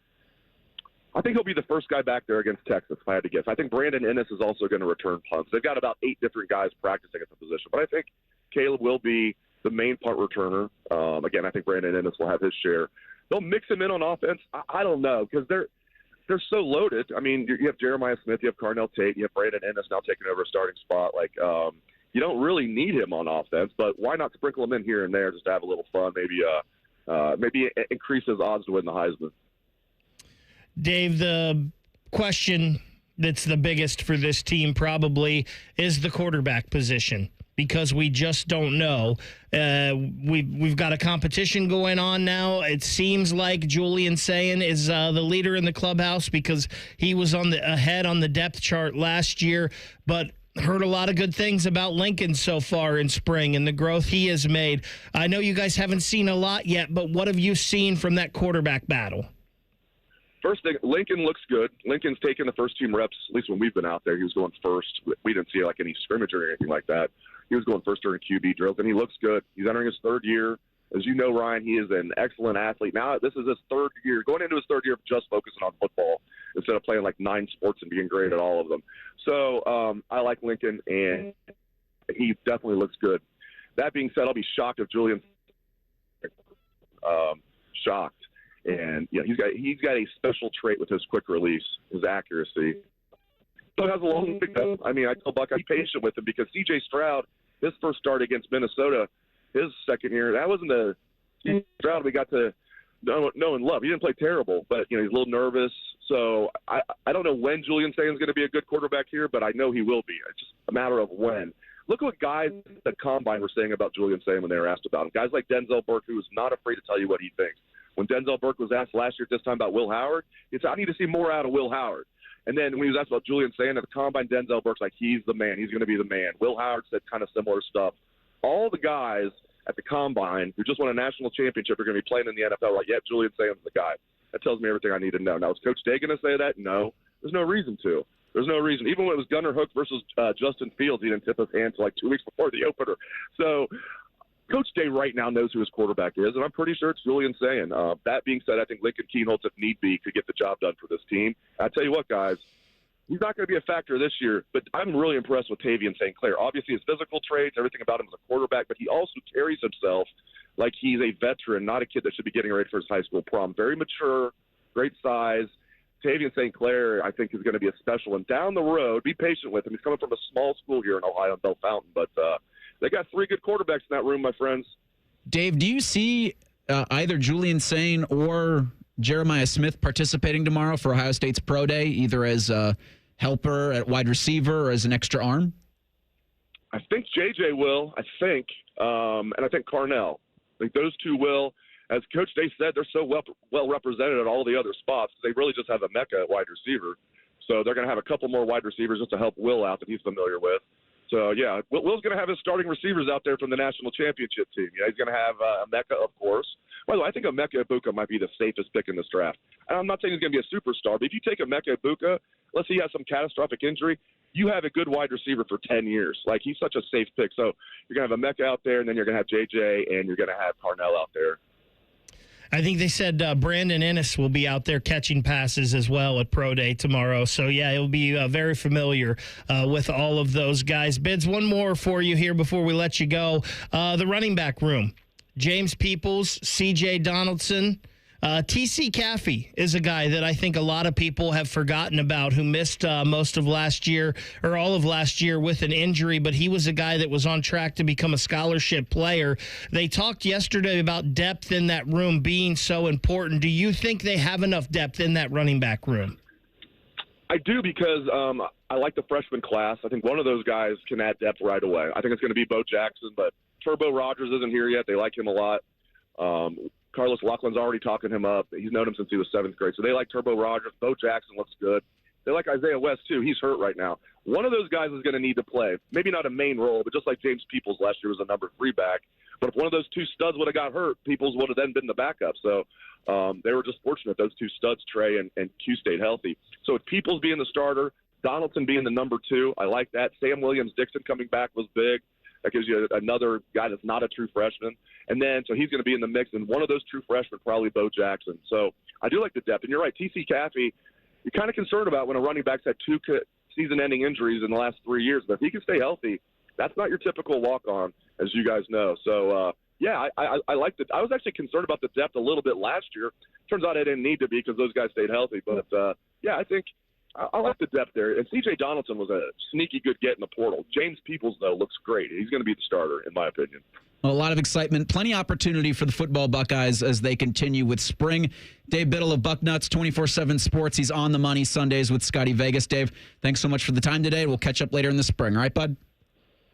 the first guy back there against Texas, if I had to guess. I think Brandon Ennis is also going to return punts. They've got about 8 different guys practicing at the position. But I think Caleb will be the main punt returner. Again, I think Brandon Ennis will have his share. They'll mix him in on offense. I don't know, because they're so loaded. You have Jeremiah Smith, you have Carnell Tate, you have Brandon Ennis now taking over a starting spot. You don't really need him on offense, but why not sprinkle him in here and there just to have a little fun, maybe increase his odds to win the Heisman. Dave, the question that's the biggest for this team probably is the quarterback position, because we just don't know. We've got a competition going on now. It seems like Julian Sayin is the leader in the clubhouse because he was ahead on the depth chart last year, but heard a lot of good things about Lincoln so far in spring and the growth he has made. I know you guys haven't seen a lot yet, but what have you seen from that quarterback battle? First thing, Lincoln looks good. Lincoln's taken the first team reps, at least when we've been out there. He was going first. We didn't see any scrimmage or anything like that. He was going first during QB drills, and he looks good. He's entering his third year. As you know, Ryan, he is an excellent athlete. Now, this is his third year, going into his third year of just focusing on football instead of playing 9 sports and being great at all of them. So I like Lincoln, and he definitely looks good. That being said, I'll be shocked if Julian shocked. And he's got a special trait with his quick release, his accuracy. So it has a long pickup. I tell Buckeye, be patient with him, because C.J. Stroud, his first start against Minnesota, his second year, that wasn't the Stroud we got to know and love. He didn't play terrible, but he's a little nervous. So I don't know when Julian Sayin's going to be a good quarterback here, but I know he will be. It's just a matter of when. Look what guys at the Combine were saying about Julian Sayin when they were asked about him. Guys like Denzel Burke, who is not afraid to tell you what he thinks. When Denzel Burke was asked last year at this time about Will Howard, he said, I need to see more out of Will Howard. And then when he was asked about Julian Sayin at the Combine, Denzel Burke's like, he's the man. He's going to be the man. Will Howard said kind of similar stuff. All the guys at the Combine who just won a national championship are going to be playing in the NFL. Like, yeah, Julian Sayin's the guy. That tells me everything I need to know. Now, is Coach Day going to say that? No. There's no reason to. There's no reason. Even when it was Gunnar Hook versus Justin Fields, he didn't tip his hand until 2 weeks before the opener. So Coach Day right now knows who his quarterback is, and I'm pretty sure it's Julian Sayin. That being said, I think Lincoln Keenholz, if need be, could get the job done for this team. I tell you what, guys, he's not going to be a factor this year, but I'm really impressed with Tavian St. Clair. Obviously, his physical traits, everything about him as a quarterback, but he also carries himself like he's a veteran, not a kid that should be getting ready for his high school prom. Very mature, great size. Tavian St. Clair, I think, is going to be a special. And down the road, be patient with him. He's coming from a small school here in Ohio, in Bell Fountain, but they got 3 good quarterbacks in that room, my friends. Dave, do you see either Julian Sayin or Jeremiah Smith participating tomorrow for Ohio State's Pro Day, either as a helper at wide receiver or as an extra arm? I think JJ will, and I think Carnell. I think those two will. As Coach Day said, they're so well represented at all the other spots. They really just have a mecca at wide receiver. So they're going to have a couple more wide receivers just to help Will out that he's familiar with. So, yeah, Will's going to have his starting receivers out there from the national championship team. He's going to have Emeka, of course. By the way, I think Emeka Egbuka might be the safest pick in this draft. And I'm not saying he's going to be a superstar, but if you take Emeka Egbuka, let's say he has some catastrophic injury, you have a good wide receiver for 10 years. Like, he's such a safe pick. So you're going to have Emeka out there, and then you're going to have JJ, and you're going to have Carnell out there. I think they said Brandon Ennis will be out there catching passes as well at Pro Day tomorrow. So, yeah, he'll be very familiar with all of those guys. Bids, one more for you here before we let you go. The running back room. James Peoples, C.J. Donaldson. T.C. Caffey is a guy that I think a lot of people have forgotten about, who missed most of last year or all of last year with an injury, but he was a guy that was on track to become a scholarship player. They talked yesterday about depth in that room being so important. Do you think they have enough depth in that running back room? I do, because I like the freshman class. I think one of those guys can add depth right away. I think it's going to be Bo Jackson, but Turbo Rogers isn't here yet. They like him a lot. Carlos Laughlin's already talking him up. He's known him since he was 7th grade. So they like Turbo Rogers. Bo Jackson looks good. They like Isaiah West, too. He's hurt right now. One of those guys is going to need to play. Maybe not a main role, but just like James Peoples last year was a number 3 back. But if one of those 2 studs would have got hurt, Peoples would have then been the backup. So they were just fortunate, those 2 studs, Trey and Q, stayed healthy. So with Peoples being the starter, Donaldson being the number 2, I like that. Sam Williams-Dixon coming back was big. That gives you another guy that's not a true freshman. And then, so he's going to be in the mix. And one of those true freshmen, probably Bo Jackson. So I do like the depth. And you're right, T.C. Caffey, you're kind of concerned about when a running back's had 2 season-ending injuries in the last 3 years. But if he can stay healthy, that's not your typical walk-on, as you guys know. So, yeah, I liked it. I was actually concerned about the depth a little bit last year. Turns out I didn't need to be because those guys stayed healthy. But, yeah, I think I like the depth there. And C.J. Donaldson was a sneaky good get in the portal. James Peoples, though, looks great. He's going to be the starter, in my opinion. A lot of excitement, plenty of opportunity for the football Buckeyes as they continue with spring. Dave Biddle of Bucknuts 24/7 Sports. He's on the money Sundays with Scotty Vegas. Dave, thanks so much for the time today. We'll catch up later in the spring. All right, bud?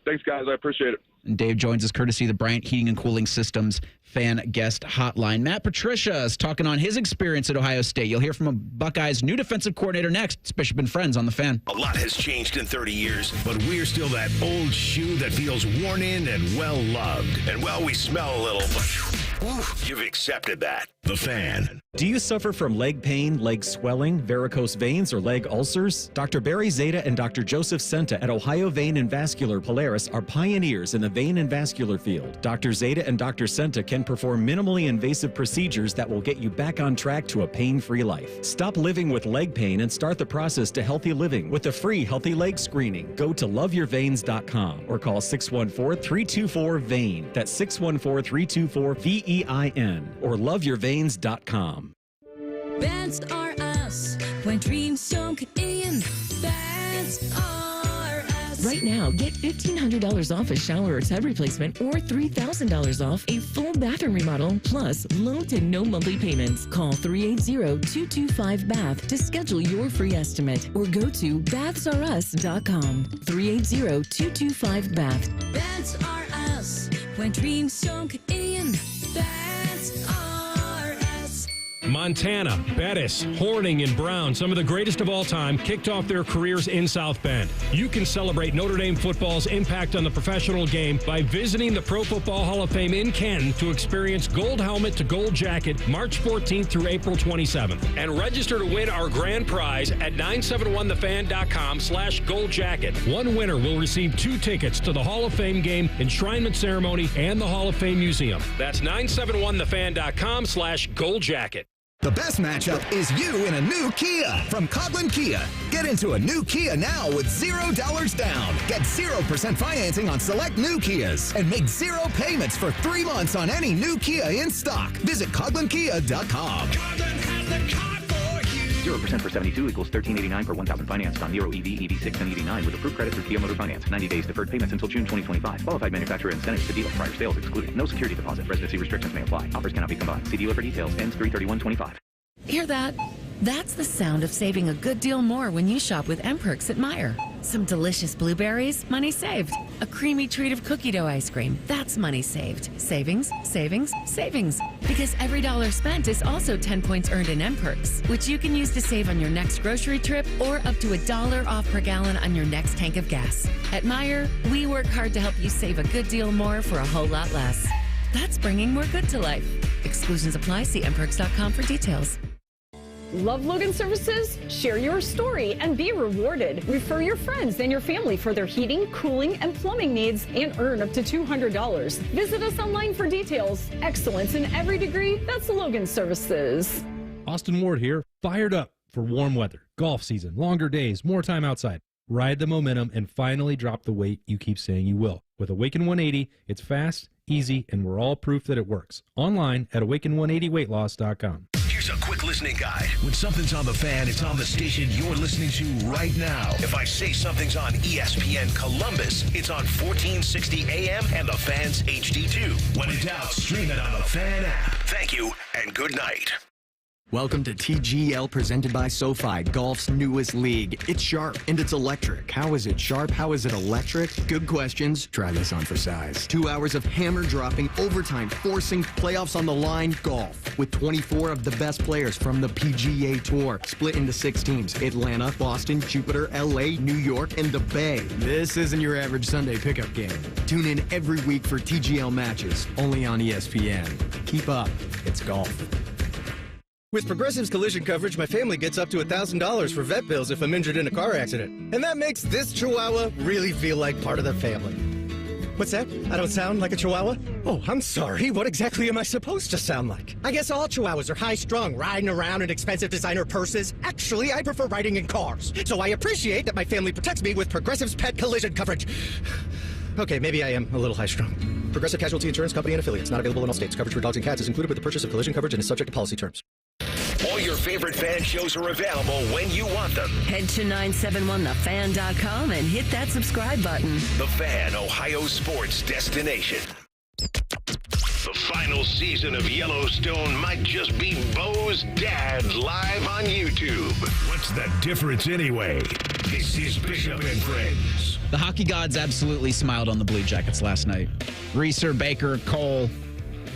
Thanks, guys. I appreciate it. And Dave joins us courtesy of the Bryant Heating and Cooling Systems fan guest hotline. Matt Patricia is talking on his experience at Ohio State. You'll hear from a Buckeyes new defensive coordinator next. It's Bishop and Friends on the Fan. A lot has changed in 30 years, but we're still that old shoe that feels worn in and well loved. And well, we smell a little, but you've accepted that. The Fan. Do you suffer from leg pain, leg swelling, varicose veins, or leg ulcers? Dr. Barry Zeta and Dr. Joseph Senta at Ohio Vein and Vascular Polaris are pioneers in the vein and vascular field. Dr. Zeta and Dr. Senta can perform minimally invasive procedures that will get you back on track to a pain-free life. Stop living with leg pain and start the process to healthy living with a free healthy leg screening. Go to loveyourveins.com or call 614-324-VEIN. That's 614-324-VEIN or loveyourveins.com. Beds are us when dreams don't get in. Beds are us. Right now, get $1,500 off a shower or tub replacement or $3,000 off a full bathroom remodel, plus low to no monthly payments. Call 380-225-BATH to schedule your free estimate or go to bathsareus.com. 380-225-BATH. Beds are us when dreams don't get in. Beds are us. Montana, Bettis, Horning, and Brown, some of the greatest of all time, kicked off their careers in South Bend. You can celebrate Notre Dame football's impact on the professional game by visiting the Pro Football Hall of Fame in Canton to experience Gold Helmet to Gold Jacket March 14th through April 27th. And register to win our grand prize at 971thefan.com/goldjacket. One winner will receive 2 tickets to the Hall of Fame game, enshrinement ceremony, and the Hall of Fame Museum. That's 971thefan.com/goldjacket. The best matchup is you in a new Kia from Coughlin Kia. Get into a new Kia now with $0 down. Get 0% financing on select new Kias and make 0 payments for 3 months on any new Kia in stock. Visit CoughlinKia.com. 0% for 72 equals $13.89 per 1,000 financed on Nero EV, EV6, and EV9 with approved credit through Kia Motor Finance. 90 days deferred payments until June 2025. Qualified manufacturer incentives to dealer. Prior sales excluded. No security deposit. Residency restrictions may apply. Offers cannot be combined. See dealer for details. Ends 3/31/25. Hear that? That's the sound of saving a good deal more when you shop with M-Perks at Meijer. Some delicious blueberries, money saved. A creamy treat of cookie dough ice cream, that's money saved. Savings, savings, savings. Because every dollar spent is also 10 points earned in M-Perks, which you can use to save on your next grocery trip or up to $1 off per gallon on your next tank of gas. At Meijer, we work hard to help you save a good deal more for a whole lot less. That's bringing more good to life. Exclusions apply. See mperks.com for details. Love Logan Services? Share your story and be rewarded. Refer your friends and your family for their heating, cooling, and plumbing needs and earn up to $200. Visit us online for details. Excellence in every degree. That's Logan Services. Austin Ward here, fired up for warm weather, golf season, longer days, more time outside. Ride the momentum and finally drop the weight you keep saying you will. With Awaken 180, it's fast, easy, and we're all proof that it works. Online at awaken180weightloss.com. Here's a quick listening guide. When something's on the fan, it's on the station you're listening to right now. If I say something's on ESPN Columbus, it's on 1460 AM and the Fan's HD2. When in doubt, stream it on the Fan app. Thank you and good night. Welcome to TGL presented by SoFi, golf's newest league. It's sharp and it's electric. How is it sharp? How is it electric? Good questions. Try this on for size. 2 hours of hammer dropping, overtime, forcing, playoffs on the line, golf. With 24 of the best players from the PGA Tour, split into 6 teams. Atlanta, Boston, Jupiter, LA, New York, and the Bay. This isn't your average Sunday pickup game. Tune in every week for TGL matches, only on ESPN. Keep up. It's golf. With Progressive's collision coverage, my family gets up to $1,000 for vet bills if I'm injured in a car accident. And that makes this Chihuahua really feel like part of the family. What's that? I don't sound like a Chihuahua? Oh, I'm sorry. What exactly am I supposed to sound like? I guess all Chihuahuas are high-strung, riding around in expensive designer purses. Actually, I prefer riding in cars. So I appreciate that my family protects me with Progressive's pet collision coverage. Okay, maybe I am a little high-strung. Progressive Casualty Insurance Company and affiliates. Not available in all states. Coverage for dogs and cats is included with the purchase of collision coverage and is subject to policy terms. All your favorite fan shows are available when you want them. Head to 971thefan.com and hit that subscribe button. The Fan, Ohio sports destination. The final season of Yellowstone might just be Bo's dad live on YouTube. What's the difference anyway? This is Bishop and Friends. The hockey gods absolutely smiled on the Blue Jackets last night. Reeser, Baker, Cole,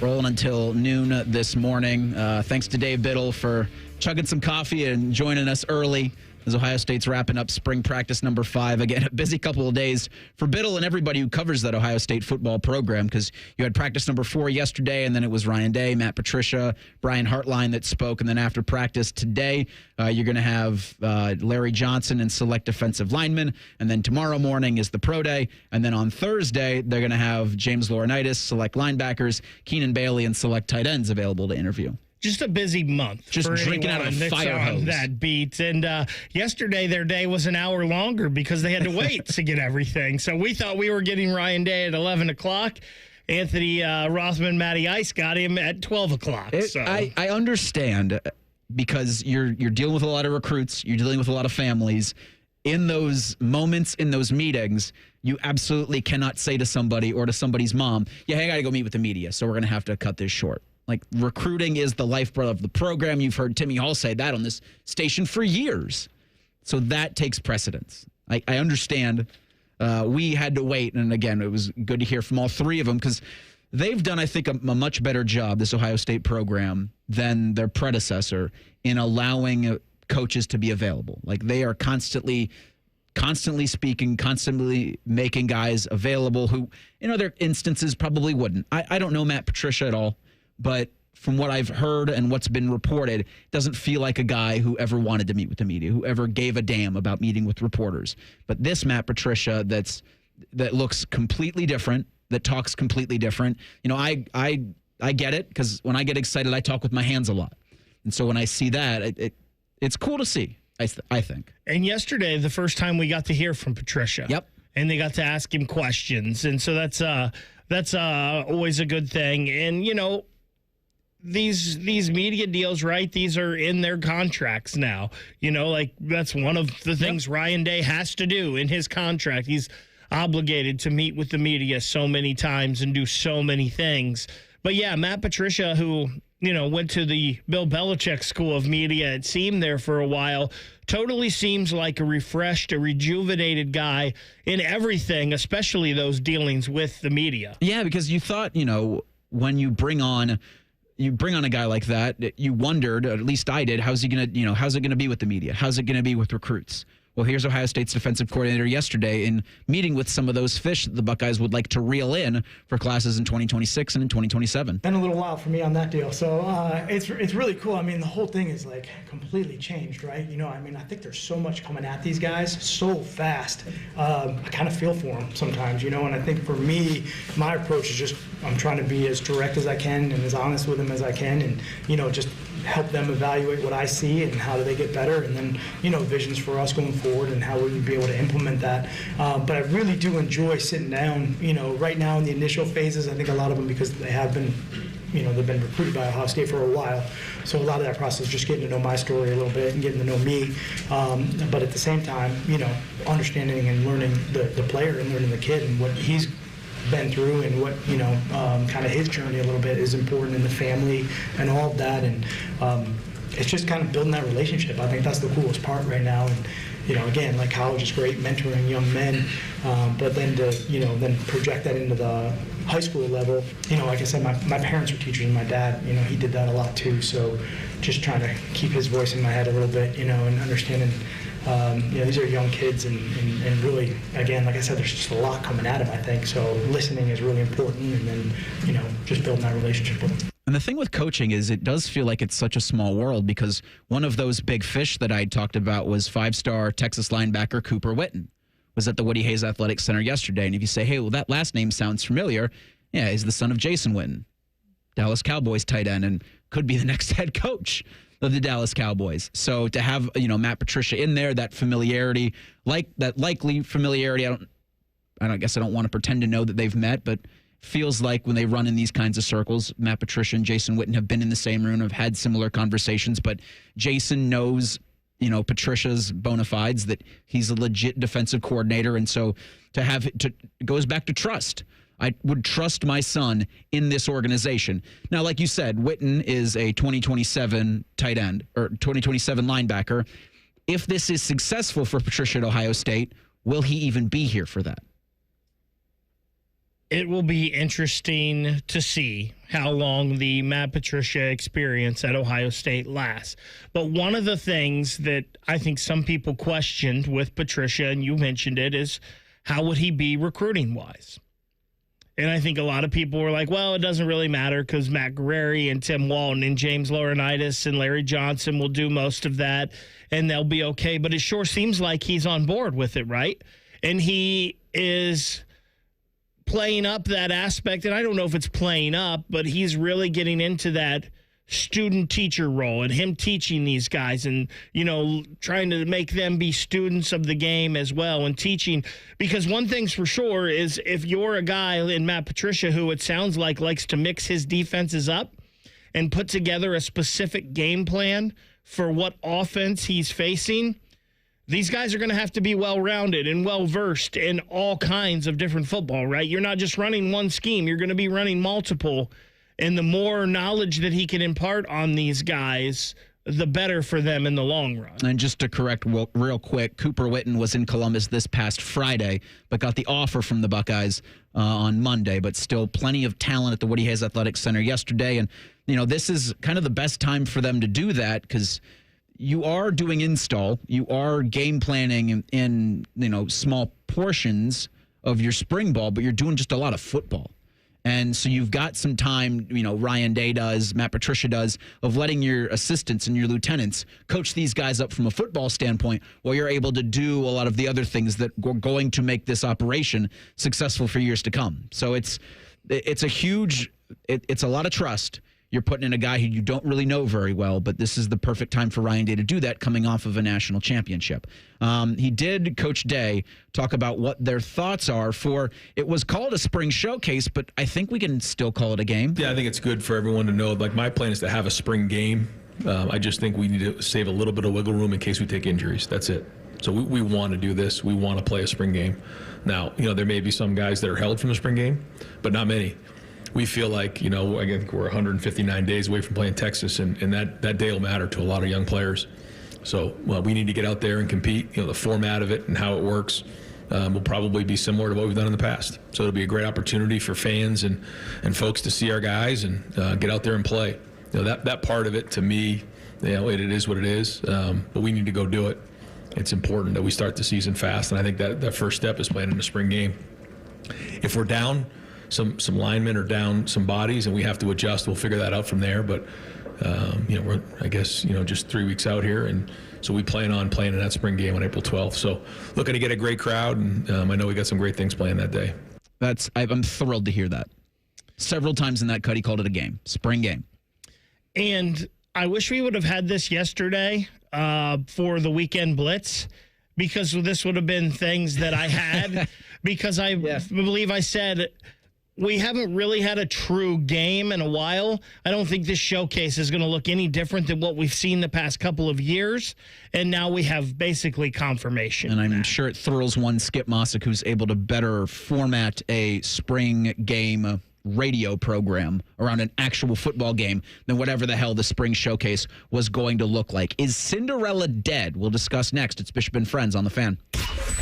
rolling until noon this morning. Thanks to Dave Biddle for chugging some coffee and joining us early as Ohio State's wrapping up spring practice number 5. Again, a busy couple of days for Biddle and everybody who covers that Ohio State football program, because you had practice number 4 yesterday, and then it was Ryan Day, Matt Patricia, Brian Hartline that spoke, and then after practice today, you're going to have Larry Johnson and select defensive linemen, and then tomorrow morning is the pro day, and then on Thursday, they're going to have James Laurinaitis, select linebackers, Keenan Bailey, and select tight ends available to interview. Just a busy month. Just drinking out of a fire hose. That beat. And yesterday, their day was an hour longer because they had to wait to get everything. So we thought we were getting Ryan Day at 11 o'clock. Anthony Rothman, Matty Ice got him at 12 o'clock. I understand, because you're dealing with a lot of recruits. You're dealing with a lot of families. In those moments, in those meetings, you absolutely cannot say to somebody or to somebody's mom, yeah, hey, I got to go meet with the media, so we're going to have to cut this short. Like, recruiting is the lifeblood of the program. You've heard Timmy Hall say that on this station for years. So that takes precedence. I understand we had to wait. And again, it was good to hear from all 3 of them, because they've done, I think, a much better job, this Ohio State program, than their predecessor in allowing coaches to be available. Like, they are constantly speaking, constantly making guys available who, in other instances, probably wouldn't. I don't know Matt Patricia at all. But from what I've heard and what's been reported, it doesn't feel like a guy who ever wanted to meet with the media, who ever gave a damn about meeting with reporters. But this Matt Patricia that looks completely different, that talks completely different. You know, I get it, because when I get excited, I talk with my hands a lot. And so when I see that, it's cool to see, I think. And yesterday, the first time we got to hear from Patricia. Yep. And they got to ask him questions. And so that's always a good thing. And, you know, these media deals, right? These are in their contracts now. You know, like, that's one of the things Ryan Day has to do in his contract. He's obligated to meet with the media so many times and do so many things. But yeah, Matt Patricia, who, you know, went to the Bill Belichick School of Media, it seemed there for a while, totally seems like a refreshed, a rejuvenated guy in everything, especially those dealings with the media. Yeah, because you thought, you know, when you bring on a guy like that, you wondered, or at least I did, how's it going to be with the media? How's it going to be with recruits? Well, here's Ohio State's defensive coordinator yesterday in meeting with some of those fish that the Buckeyes would like to reel in for classes in 2026 and in 2027. Been a little while for me on that deal. So it's really cool. I mean, the whole thing is like completely changed, right? You know, I mean, I think there's so much coming at these guys so fast. I kind of feel for them sometimes, you know, and I think for me, my approach is just I'm trying to be as direct as I can and as honest with them as I can and, you know, just help them evaluate what I see and how do they get better, and then, you know, visions for us going forward and how we would be able to implement that. But I really do enjoy sitting down, you know, right now in the initial phases. I think a lot of them, because they have been, you know, they've been recruited by Ohio State for a while. So a lot of that process is just getting to know my story a little bit and getting to know me. But at the same time, you know, understanding and learning the player and learning the kid and what he's been through and what, you know, kind of his journey a little bit is important in the family and all of that. And it's just kind of building that relationship. I think that's the coolest part right now. And, you know, again, like college is great, mentoring young men, but then to, you know, then project that into the high school level. You know, like I said, my parents were teachers and my dad, you know, he did that a lot too. So just trying to keep his voice in my head a little bit, you know, and understanding, you know, these are young kids and really, again, like I said, there's just a lot coming at them, I think. So listening is really important, and then, you know, just building that relationship with them. And the thing with coaching is it does feel like it's such a small world, because one of those big fish that I talked about was 5-star Texas linebacker Cooper Witten was at the Woody Hayes Athletic Center yesterday. And if you say, hey, well, that last name sounds familiar, yeah, he's the son of Jason Witten, Dallas Cowboys tight end, and could be the next head coach of the Dallas Cowboys. So to have, you know, Matt Patricia in there, that familiarity, like that likely familiarity, I guess I don't want to pretend to know that they've met, but feels like when they run in these kinds of circles, Matt Patricia and Jason Witten have been in the same room, have had similar conversations, but Jason knows, you know, Patricia's bona fides, that he's a legit defensive coordinator. And so it goes back to trust. I would trust my son in this organization. Now, like you said, Witten is a 2027 tight end or 2027 linebacker. If this is successful for Patricia at Ohio State, will he even be here for that? It will be interesting to see how long the Matt Patricia experience at Ohio State lasts. But one of the things that I think some people questioned with Patricia, and you mentioned it, is how would he be recruiting-wise? And I think a lot of people were like, well, it doesn't really matter because Matt Guerreri and Tim Walton and James Laurinaitis and Larry Johnson will do most of that, and they'll be okay. But it sure seems like he's on board with it, right? And he is playing up that aspect, and I don't know if it's playing up, but he's really getting into that student-teacher role and him teaching these guys and, you know, trying to make them be students of the game as well and teaching. Because one thing's for sure is if you're a guy in Matt Patricia who it sounds like likes to mix his defenses up and put together a specific game plan for what offense he's facing, these guys are going to have to be well-rounded and well-versed in all kinds of different football, right? You're not just running one scheme. You're going to be running multiple. And the more knowledge that he can impart on these guys, the better for them in the long run. And just to correct real quick, Cooper Witten was in Columbus this past Friday, but got the offer from the Buckeyes on Monday. But still plenty of talent at the Woody Hayes Athletic Center yesterday. And, you know, this is kind of the best time for them to do that because you are doing install. You are game planning in you know, small portions of your spring ball, but you're doing just a lot of football. And so you've got some time, you know, Ryan Day does, Matt Patricia does, of letting your assistants and your lieutenants coach these guys up from a football standpoint while you're able to do a lot of the other things that are going to make this operation successful for years to come. So it's a lot of trust. You're putting in a guy who you don't really know very well, but this is the perfect time for Ryan Day to do that coming off of a national championship. He did, Coach Day, talk about what their thoughts are for, it was called a spring showcase, but I think we can still call it a game. Yeah, I think it's good for everyone to know, like my plan is to have a spring game. I just think we need to save a little bit of wiggle room in case we take injuries. That's it. So we want to do this. We want to play a spring game. Now, you know, there may be some guys that are held from the spring game, but not many. We feel like, you know, I think we're 159 days away from playing Texas, and that day will matter to a lot of young players. So we need to get out there and compete. You know, the format of it and how it works will probably be similar to what we've done in the past. So it'll be a great opportunity for fans and folks to see our guys and get out there and play. You know, that part of it, to me, you know, it is what it is, but we need to go do it. it's important that we start the season fast, and I think that first step is playing in the spring game. If we're down some linemen or down some bodies and we have to adjust, we'll figure that out from there. But we're, I guess, just 3 weeks out here, and so we plan on playing in that spring game on April 12th. So looking to get a great crowd, and I know we got some great things playing that day. I'm thrilled to hear that. Several times in that cut, he called it a game, spring game. And I wish we would have had this yesterday for the weekend blitz, because this would have been things that I had, because I believe I said we haven't really had a true game in a while. I don't think this showcase is going to look any different than what we've seen the past couple of years. And now we have basically confirmation. And I'm sure it thrills one Skip Mossick, who's able to better format a spring game radio program around an actual football game than whatever the hell the spring showcase was going to look like. Is Cinderella dead? We'll discuss next. It's Bishop and Friends on The Fan.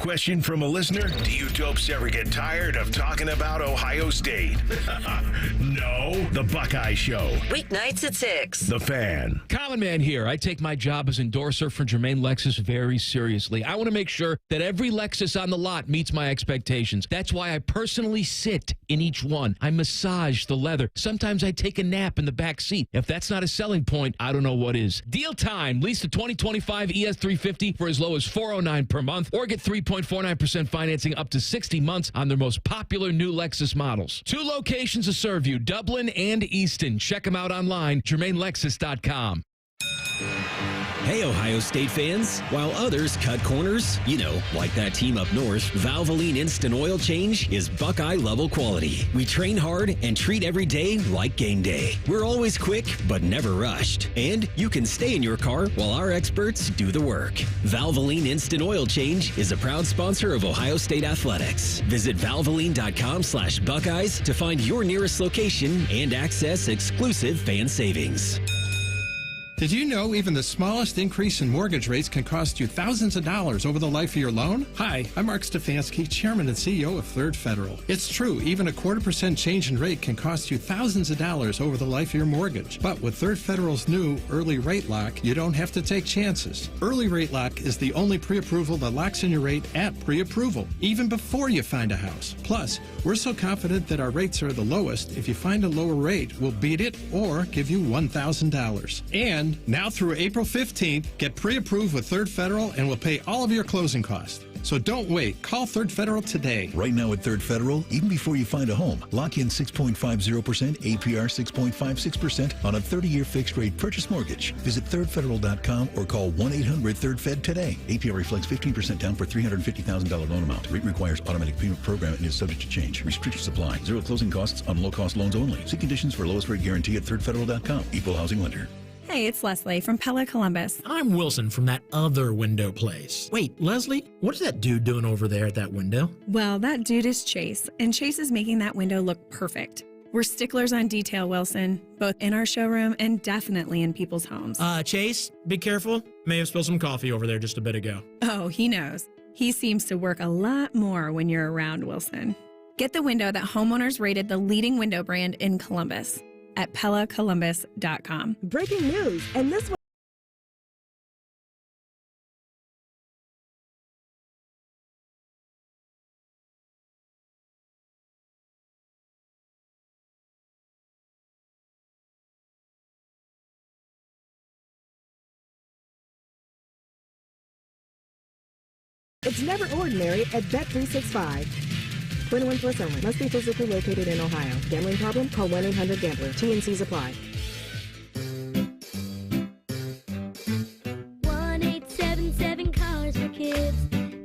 Question from a listener: do you dopes ever get tired of talking about Ohio State? No. The Buckeye Show. Weeknights at 6. The Fan. Common Man here. I take my job as endorser for Germain Lexus very seriously. I want to make sure that every Lexus on the lot meets my expectations. That's why I personally sit in each one. I massage the leather. Sometimes I take a nap in the back seat. If that's not a selling point, I don't know what is. Deal time. Lease the 2025 ES350 for as low as $409 per month, or get 3.49% financing up to 60 months on their most popular new Lexus models. 2 locations to serve you, Dublin and Easton. Check them out online, GermainLexus.com. Hey, Ohio State fans. While others cut corners, like that team up north, Valvoline Instant Oil Change is Buckeye-level quality. We train hard and treat every day like game day. We're always quick, but never rushed. And you can stay in your car while our experts do the work. Valvoline Instant Oil Change is a proud sponsor of Ohio State Athletics. Visit Valvoline.com/Buckeyes to find your nearest location and access exclusive fan savings. Did you know even the smallest increase in mortgage rates can cost you thousands of dollars over the life of your loan? Hi, I'm Mark Stefanski, Chairman and CEO of Third Federal. It's true, even a 0.25% change in rate can cost you thousands of dollars over the life of your mortgage. But with Third Federal's new Early Rate Lock, you don't have to take chances. Early Rate Lock is the only pre-approval that locks in your rate at pre-approval, even before you find a house. Plus, we're so confident that our rates are the lowest, if you find a lower rate, we'll beat it or give you $1,000. And now through April 15th, get pre-approved with Third Federal and we'll pay all of your closing costs. So don't wait. Call Third Federal today. Right now at Third Federal, even before you find a home, lock in 6.50%, APR 6.56% on a 30-year fixed-rate purchase mortgage. Visit thirdfederal.com or call 1-800-3RD-FED today. APR reflects 15% down for $350,000 loan amount. Rate requires automatic payment program and is subject to change. Restrictions apply. Zero closing costs on low-cost loans only. See conditions for lowest rate guarantee at thirdfederal.com. Equal housing lender. Hey, it's Leslie from Pella Columbus. I'm Wilson from that other window place. Wait, Leslie, what is that dude doing over there at that window? Well, that dude is Chase, and Chase is making that window look perfect. We're sticklers on detail, Wilson, both in our showroom and definitely in people's homes. Chase, be careful. May have spilled some coffee over there just a bit ago. Oh, he knows. He seems to work a lot more when you're around, Wilson. Get the window that homeowners rated the leading window brand in Columbus at PellaColumbus.com. Breaking news, and this one. It's never ordinary at Bet365. 21 plus only. Must be physically located in Ohio. Gambling problem? Call 1-800-GAMBLER. T&Cs apply. 1877 Cars for Kids.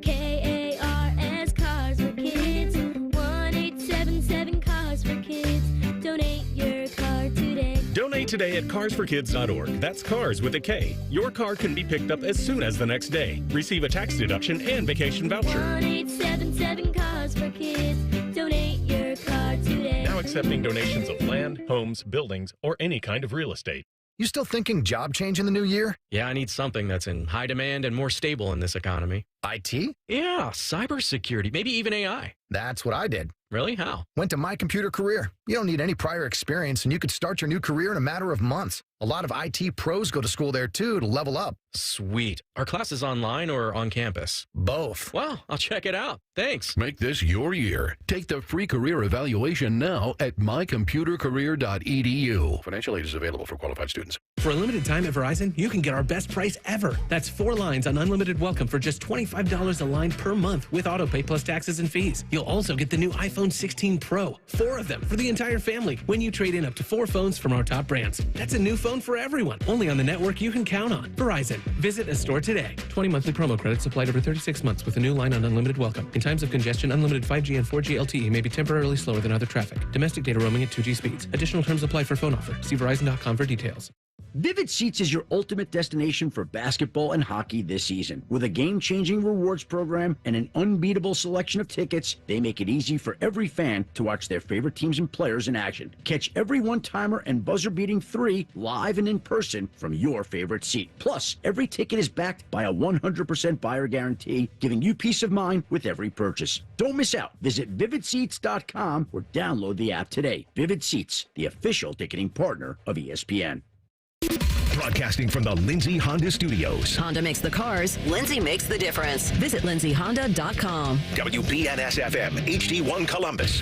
KARS Cars for Kids. 1877 Cars for Kids. Donate your car today. Donate today at carsforkids.org. That's cars with a K. Your car can be picked up as soon as the next day. Receive a tax deduction and vacation voucher. 1877 Cars for Kids. Donate your car today. Now accepting donations of land, homes, buildings, or any kind of real estate. You still thinking job change in the new year? Yeah, I need something that's in high demand and more stable in this economy. IT? Yeah, cybersecurity, maybe even AI. That's what I did. Really? How? Went to My Computer Career. You don't need any prior experience, and you could start your new career in a matter of months. A lot of IT pros go to school there, too, to level up. Sweet. Are classes online or on campus? Both. Well, I'll check it out. Thanks. Make this your year. Take the free career evaluation now at mycomputercareer.edu. Financial aid is available for qualified students. For a limited time at Verizon, you can get our best price ever. That's 4 lines on unlimited welcome for just $25 a line per month with autopay plus taxes and fees. You'll also get the new iPhone 16 Pro, 4 of them for the entire family when you trade in up to 4 phones from our top brands. That's a new phone for everyone, only on the network you can count on. Verizon. Visit a store today. 20 monthly promo credits applied over 36 months with a new line on unlimited welcome. In times of congestion, unlimited 5G and 4G LTE may be temporarily slower than other traffic. Domestic data roaming at 2G speeds. Additional terms apply for phone offer. See Verizon.com for details. Vivid Seats is your ultimate destination for basketball and hockey this season. With a game-changing rewards program and an unbeatable selection of tickets, they make it easy for every fan to watch their favorite teams and players in action. Catch every one-timer and buzzer-beating 3 live and in person from your favorite seat. Plus, every ticket is backed by a 100% buyer guarantee, giving you peace of mind with every purchase. Don't miss out. Visit vividseats.com or download the app today. Vivid Seats, the official ticketing partner of ESPN. Broadcasting from the Lindsay Honda Studios. Honda makes the cars. Lindsay makes the difference. Visit lindsayhonda.com. WBNS-FM, HD1 Columbus.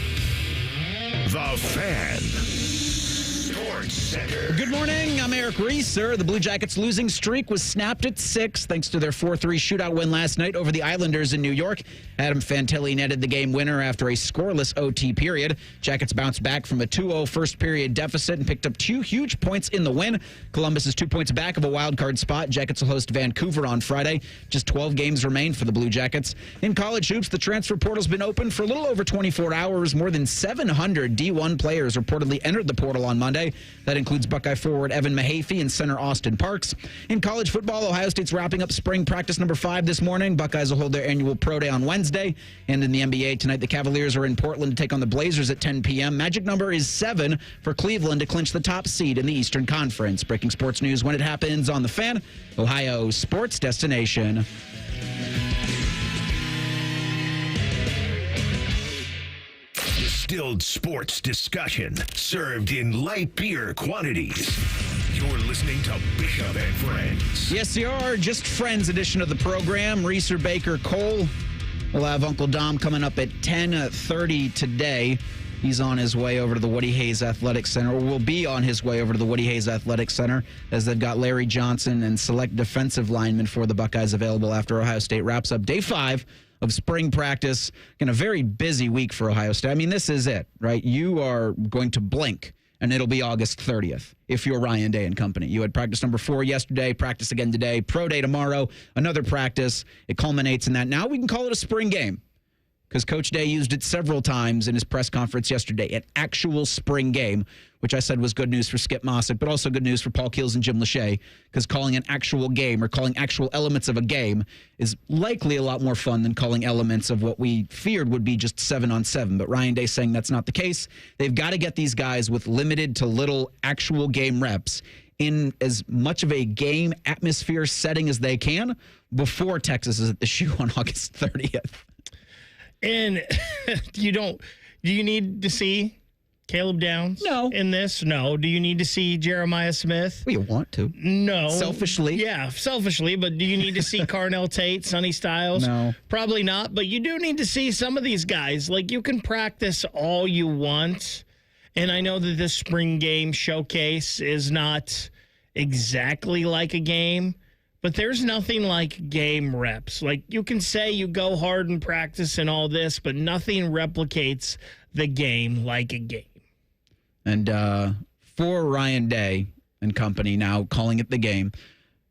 The Fan. Sports Center. Good morning. I'm Eric Reeser. The Blue Jackets' losing streak was snapped at 6 thanks to their 4-3 shootout win last night over the Islanders in New York. Adam Fantilli netted the game winner after a scoreless OT period. Jackets bounced back from a 2-0 first period deficit and picked up 2 huge points in the win. Columbus is 2 points back of a wild card spot. Jackets will host Vancouver on Friday. Just 12 games remain for the Blue Jackets. In college hoops, the transfer portal's been open for a little over 24 hours. More than 700 D1 players reportedly entered the portal on Monday. That includes Buckeye forward Evan Mahaffey and center Austin Parks. In college football, Ohio State's wrapping up spring practice number 5 this morning. Buckeyes will hold their annual pro day on Wednesday. And in the NBA tonight, the Cavaliers are in Portland to take on the Blazers at 10 p.m. Magic number is 7 for Cleveland to clinch the top seed in the Eastern Conference. Breaking sports news when it happens on The Fan, Ohio sports destination. Distilled sports discussion served in light beer quantities. You're listening to Bishop and Friends. Yes, you are. Just Friends edition of the program. Reeser, Baker, Cole. We'll have Uncle Dom coming up at 10:30 today. He's on his way over to the Woody Hayes Athletic Center, or will be on his way over to the Woody Hayes Athletic Center, as they've got Larry Johnson and select defensive linemen for the Buckeyes available after Ohio State wraps up day 5 of spring practice. And a very busy week for Ohio State. I mean, this is it, right? You are going to blink, and it'll be August 30th if you're Ryan Day and company. You had practice number 4 yesterday, practice again today, pro day tomorrow, another practice. It culminates in that. Now we can call it a spring game, because Coach Day used it several times in his press conference yesterday, an actual spring game, which I said was good news for Skip Mossick, but also good news for Paul Keels and Jim Lachey, because calling an actual game or calling actual elements of a game is likely a lot more fun than calling elements of what we feared would be just 7-on-7. But Ryan Day saying that's not the case. They've got to get these guys with limited to little actual game reps in as much of a game atmosphere setting as they can before Texas is at the shoe on August 30th. And do you need to see Caleb Downs in this? No. Do you need to see Jeremiah Smith? Well, you want to. No. Selfishly? Yeah, selfishly. But do you need to see Carnell Tate, Sonny Styles? No. Probably not. But you do need to see some of these guys. Like, you can practice all you want. And I know that this spring game showcase is not exactly like a game. But there's nothing like game reps. Like, you can say you go hard in practice and all this, but nothing replicates the game like a game. And for Ryan Day and company now calling it the game,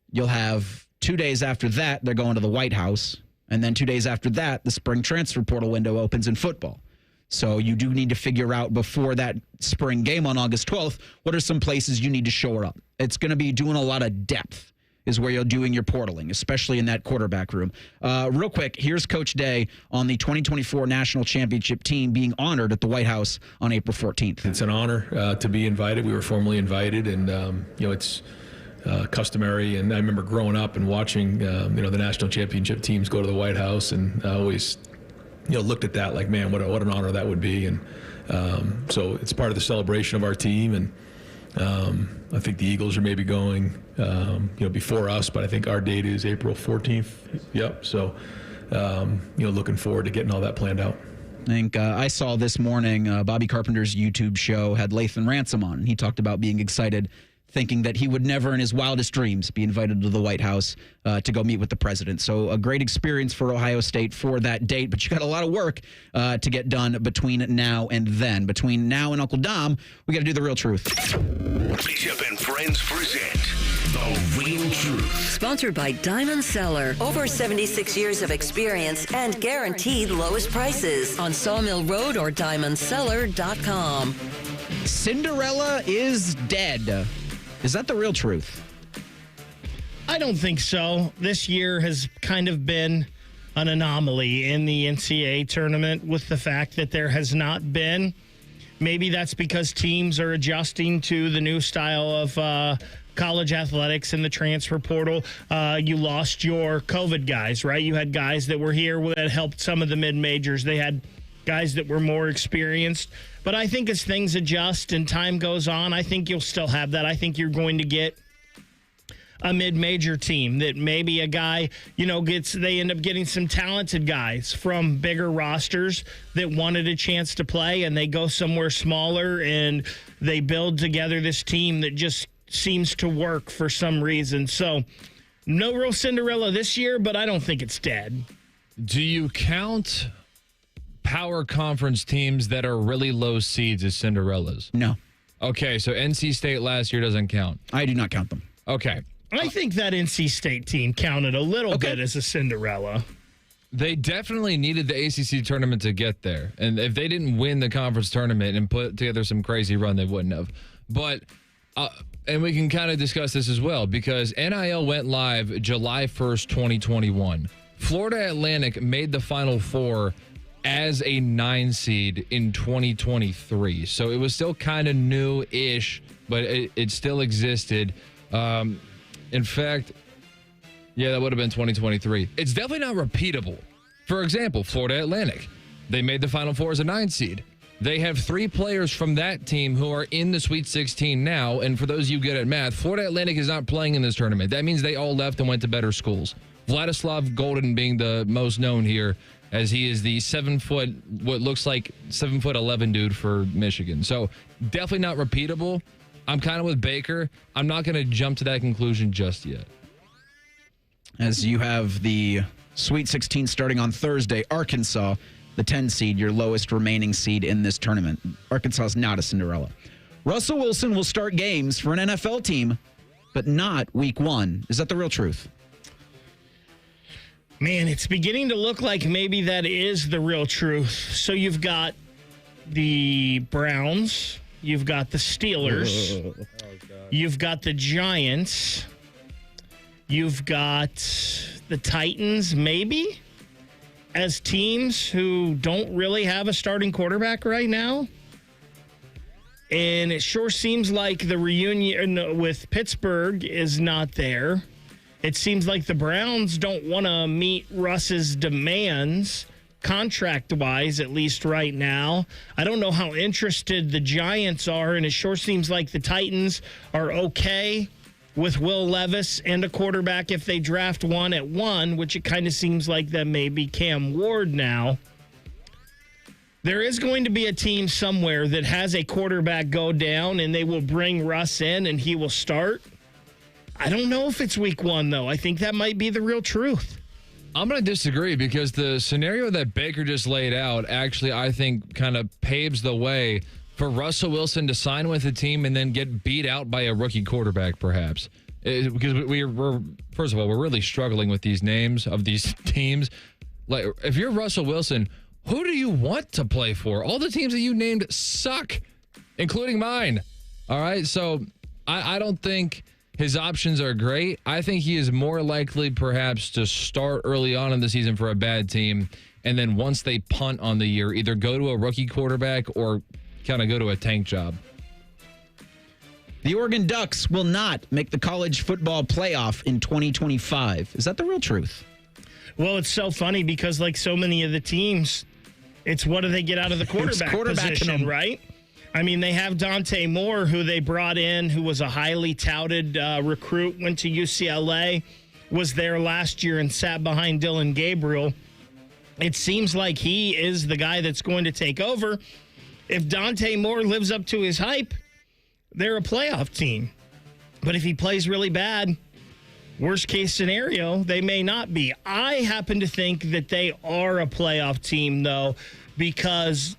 you'll have 2 days after that, they're going to the White House. And then 2 days after that, the spring transfer portal window opens in football. So you do need to figure out before that spring game on August 12th, what are some places you need to shore up. It's going to be doing a lot of depth is where you're doing your portaling, especially in that quarterback room. Real quick, here's Coach Day on the 2024 National Championship team being honored at the White House on April 14th. It's an honor to be invited. We were formally invited, and it's customary. And I remember growing up and watching the National Championship teams go to the White House, and I always looked at that like, man, what an honor that would be. And so it's part of the celebration of our team, and I think the Eagles are maybe going, before us, but I think our date is April 14th. Yep. So, looking forward to getting all that planned out. I think I saw this morning Bobby Carpenter's YouTube show had Lathan Ransom on, and he talked about being excited, thinking that he would never in his wildest dreams be invited to the White House to go meet with the president. So a great experience for Ohio State for that date, but you got a lot of work to get done between now and then. Between now and Uncle Dom, we got to do the real truth. Bishop and Friends present The Real Truth. Sponsored by Diamond Cellar. Over 76 years of experience and guaranteed lowest prices on Sawmill Road or diamondcellar.com. Cinderella is dead. Is that the real truth? I don't think so. This year has kind of been an anomaly in the NCAA tournament with the fact that there has not been. Maybe that's because teams are adjusting to the new style of college athletics and the transfer portal. You lost your COVID guys, right? You had guys that were here that helped some of the mid-majors. They had guys that were more experienced. But I think as things adjust and time goes on, I think you'll still have that. I think you're going to get a mid-major team that maybe a guy, they end up getting some talented guys from bigger rosters that wanted a chance to play, and they go somewhere smaller and they build together this team that just seems to work for some reason. So no real Cinderella this year, but I don't think it's dead. Do you count power conference teams that are really low seeds as Cinderellas? No. Okay, so NC State last year doesn't count. I do not count them. Okay. I think that NC State team counted a little bit as a Cinderella. They definitely needed the ACC tournament to get there. And if they didn't win the conference tournament and put together some crazy run, they wouldn't have. But, and we can kind of discuss this as well, because NIL went live July 1st, 2021. Florida Atlantic made the Final Four as a 9 seed in 2023. So it was still kind of new-ish, but it still existed. In fact, yeah, that would have been 2023. It's definitely not repeatable. For example, Florida Atlantic, they made the Final Four as a 9 seed. They have 3 players from that team who are in the Sweet 16 now. And for those of you good at math, Florida Atlantic is not playing in this tournament. That means they all left and went to better schools. Vladislav Golden being the most known here, as he is the what looks like 7'11" dude for Michigan. So definitely not repeatable. I'm kind of with Baker. I'm not going to jump to that conclusion just yet. As you have the Sweet 16 starting on Thursday, Arkansas, the 10 seed, your lowest remaining seed in this tournament. Arkansas is not a Cinderella. Russell Wilson will start games for an NFL team, but not week 1. Is that the real truth? Man, it's beginning to look like maybe that is the real truth. So you've got the Browns, you've got the Steelers, you've got the Giants, you've got the Titans, maybe, as teams who don't really have a starting quarterback right now. And it sure seems like the reunion with Pittsburgh is not there. It seems like the Browns don't want to meet Russ's demands, contract-wise, at least right now. I don't know how interested the Giants are, and it sure seems like the Titans are okay with Will Levis and a quarterback if they draft one at 1, which it kind of seems like that may be Cam Ward now. There is going to be a team somewhere that has a quarterback go down, and they will bring Russ in, and he will start. I don't know if it's week 1, though. I think that might be the real truth. I'm going to disagree, because the scenario that Baker just laid out actually, I think, kind of paves the way for Russell Wilson to sign with a team and then get beat out by a rookie quarterback, perhaps. Because we're first of all, we're really struggling with these names of these teams. Like, if you're Russell Wilson, who do you want to play for? All the teams that you named suck, including mine. All right, so I don't think his options are great. I think he is more likely perhaps to start early on in the season for a bad team, and then once they punt on the year, either go to a rookie quarterback or kind of go to a tank job. The Oregon Ducks will not make the college football playoff in 2025. Is that the real truth? Well, it's so funny because like so many of the teams, it's what do they get out of the quarterback position, right? I mean, they have Dante Moore, who they brought in, who was a highly touted recruit, went to UCLA, was there last year and sat behind Dylan Gabriel. It seems like he is the guy that's going to take over. If Dante Moore lives up to his hype, they're a playoff team. But if he plays really bad, worst case scenario, they may not be. I happen to think that they are a playoff team, though, because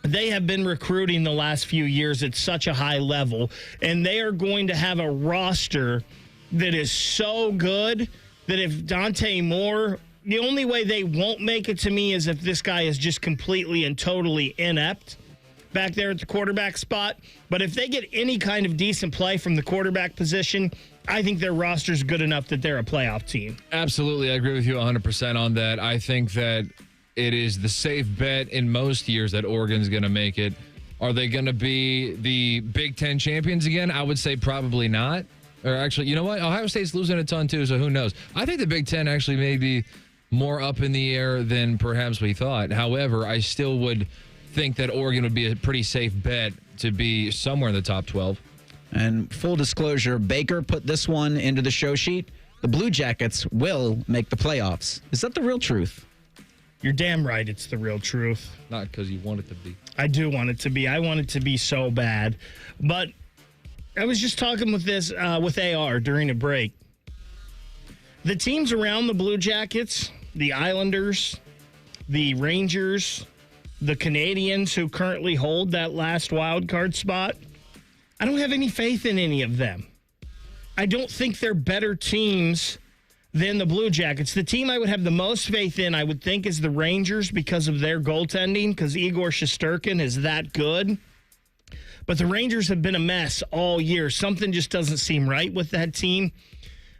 they have been recruiting the last few years at such a high level, and they are going to have a roster that is so good that if Dante Moore, the only way they won't make it to me is if this guy is just completely and totally inept back there at the quarterback spot. But if they get any kind of decent play from the quarterback position, I think their roster is good enough that they're a playoff team. Absolutely. I agree with you 100% on that. I think that it is the safe bet in most years that Oregon's going to make it. Are they going to be the Big Ten champions again? I would say probably not. Or actually, you know what? Ohio State's losing a ton too, so who knows? I think the Big Ten actually may be more up in the air than perhaps we thought. However, I still would think that Oregon would be a pretty safe bet to be somewhere in the top 12. And full disclosure, Baker put this one into the show sheet. The Blue Jackets will make the playoffs. Is that the real truth? You're damn right it's the real truth. Not because you want it to be. I do want it to be. I want it to be so bad. But I was just talking with with AR during a break. The teams around the Blue Jackets, the Islanders, the Rangers, the Canadians who currently hold that last wild card spot, I don't have any faith in any of them. I don't think they're better teams than the Blue Jackets. The team I would have the most faith in, I would think, is the Rangers because of their goaltending, because Igor Shesterkin is that good. But the Rangers have been a mess all year. Something just doesn't seem right with that team.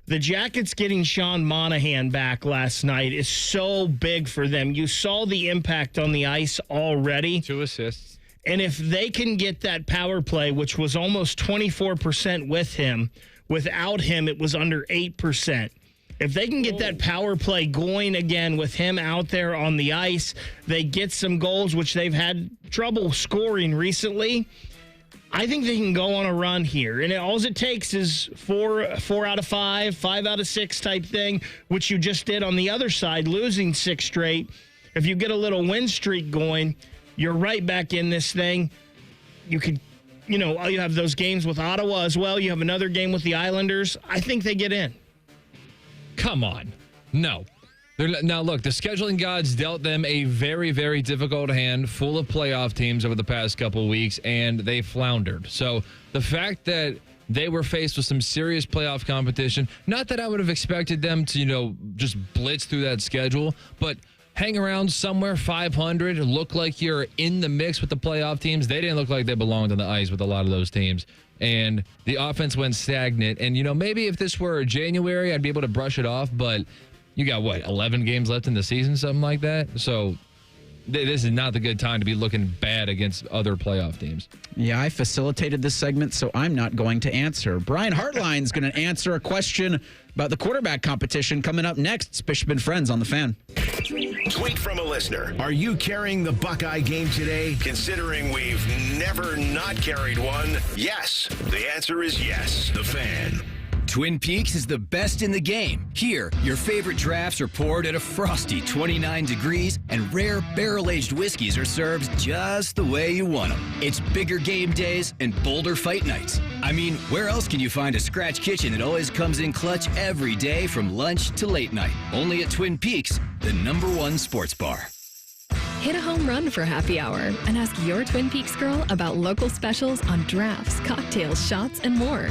The Jackets getting Sean Monahan back last night is so big for them. You saw the impact on the ice already. 2 assists. And if they can get that power play, which was almost 24% with him, without him, it was under 8%. If they can get that power play going again with him out there on the ice, they get some goals, which they've had trouble scoring recently. I think they can go on a run here. And all it takes is four out of 5, 5 out of 6 type thing, which you just did on the other side, losing 6 straight. If you get a little win streak going, you're right back in this thing. You could, you have those games with Ottawa as well. You have another game with the Islanders. I think they get in. Come on. No. Now, look, the scheduling gods dealt them a very, very difficult hand full of playoff teams over the past couple weeks, and they floundered. So the fact that they were faced with some serious playoff competition, not that I would have expected them to, just blitz through that schedule, but hang around somewhere 500, look like you're in the mix with the playoff teams. They didn't look like they belonged on the ice with a lot of those teams. And the offense went stagnant. And, maybe if this were January, I'd be able to brush it off, but you got, 11 games left in the season, something like that? So this is not the good time to be looking bad against other playoff teams. Yeah, I facilitated this segment, so I'm not going to answer. Brian Hartline's going to answer a question about the quarterback competition coming up next. It's Bishop and Friends on The Fan. Tweet from a listener. Are you carrying the Buckeye game today? Considering we've never not carried one, yes. The answer is yes. The Fan. Twin Peaks is the best in the game. Here, your favorite drafts are poured at a frosty 29 degrees, and rare barrel-aged whiskeys are served just the way you want them. It's bigger game days and bolder fight nights. I mean, where else can you find a scratch kitchen that always comes in clutch every day from lunch to late night? Only at Twin Peaks, the #1 sports bar. Hit a home run for happy hour and ask your Twin Peaks girl about local specials on drafts, cocktails, shots, and more.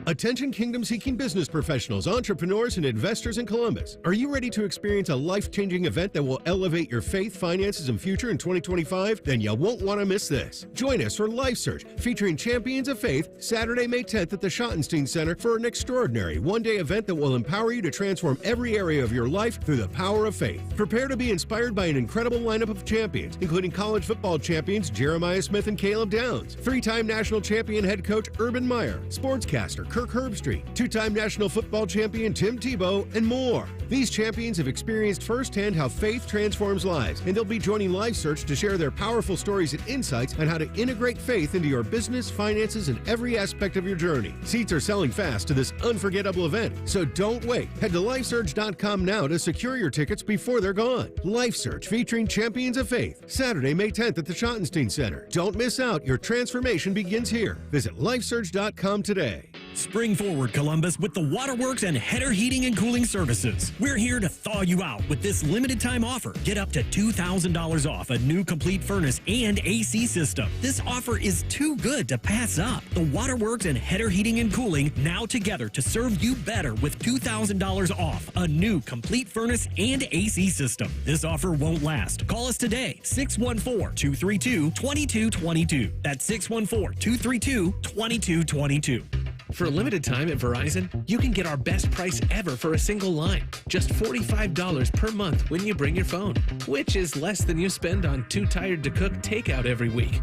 Attention kingdom-seeking business professionals, entrepreneurs, and investors in Columbus. Are you ready to experience a life-changing event that will elevate your faith, finances, and future in 2025? Then you won't want to miss this. Join us for Life Search, featuring Champions of Faith, Saturday, May 10th at the Schottenstein Center for an extraordinary one-day event that will empower you to transform every area of your life through the power of faith. Prepare to be inspired by an incredible lineup of champions, including college football champions Jeremiah Smith and Caleb Downs, 3-time national champion head coach Urban Meyer, sportscaster Kirk Herbstreit, two-time national football champion Tim Tebow, and more. These champions have experienced firsthand how faith transforms lives, and they'll be joining LifeSearch to share their powerful stories and insights on how to integrate faith into your business, finances, and every aspect of your journey. Seats are selling fast to this unforgettable event, so don't wait. Head to LifeSearch.com now to secure your tickets before they're gone. LifeSearch featuring Champions of Faith, Saturday, May 10th at the Schottenstein Center. Don't miss out. Your transformation begins here. Visit LifeSearch.com today. Spring forward, Columbus, with the Waterworks and Header Heating and Cooling Services. We're here to thaw you out with this limited time offer. Get up to $2,000 off a new complete furnace and AC system. This offer is too good to pass up. The Waterworks and Header Heating and Cooling now together to serve you better with $2,000 off a new complete furnace and AC system. This offer won't last. Call us today, 614-232-2222. That's 614-232-2222. For a limited time at Verizon, you can get our best price ever for a single line. Just $45 per month when you bring your phone, which is less than you spend on Too Tired to Cook takeout every week.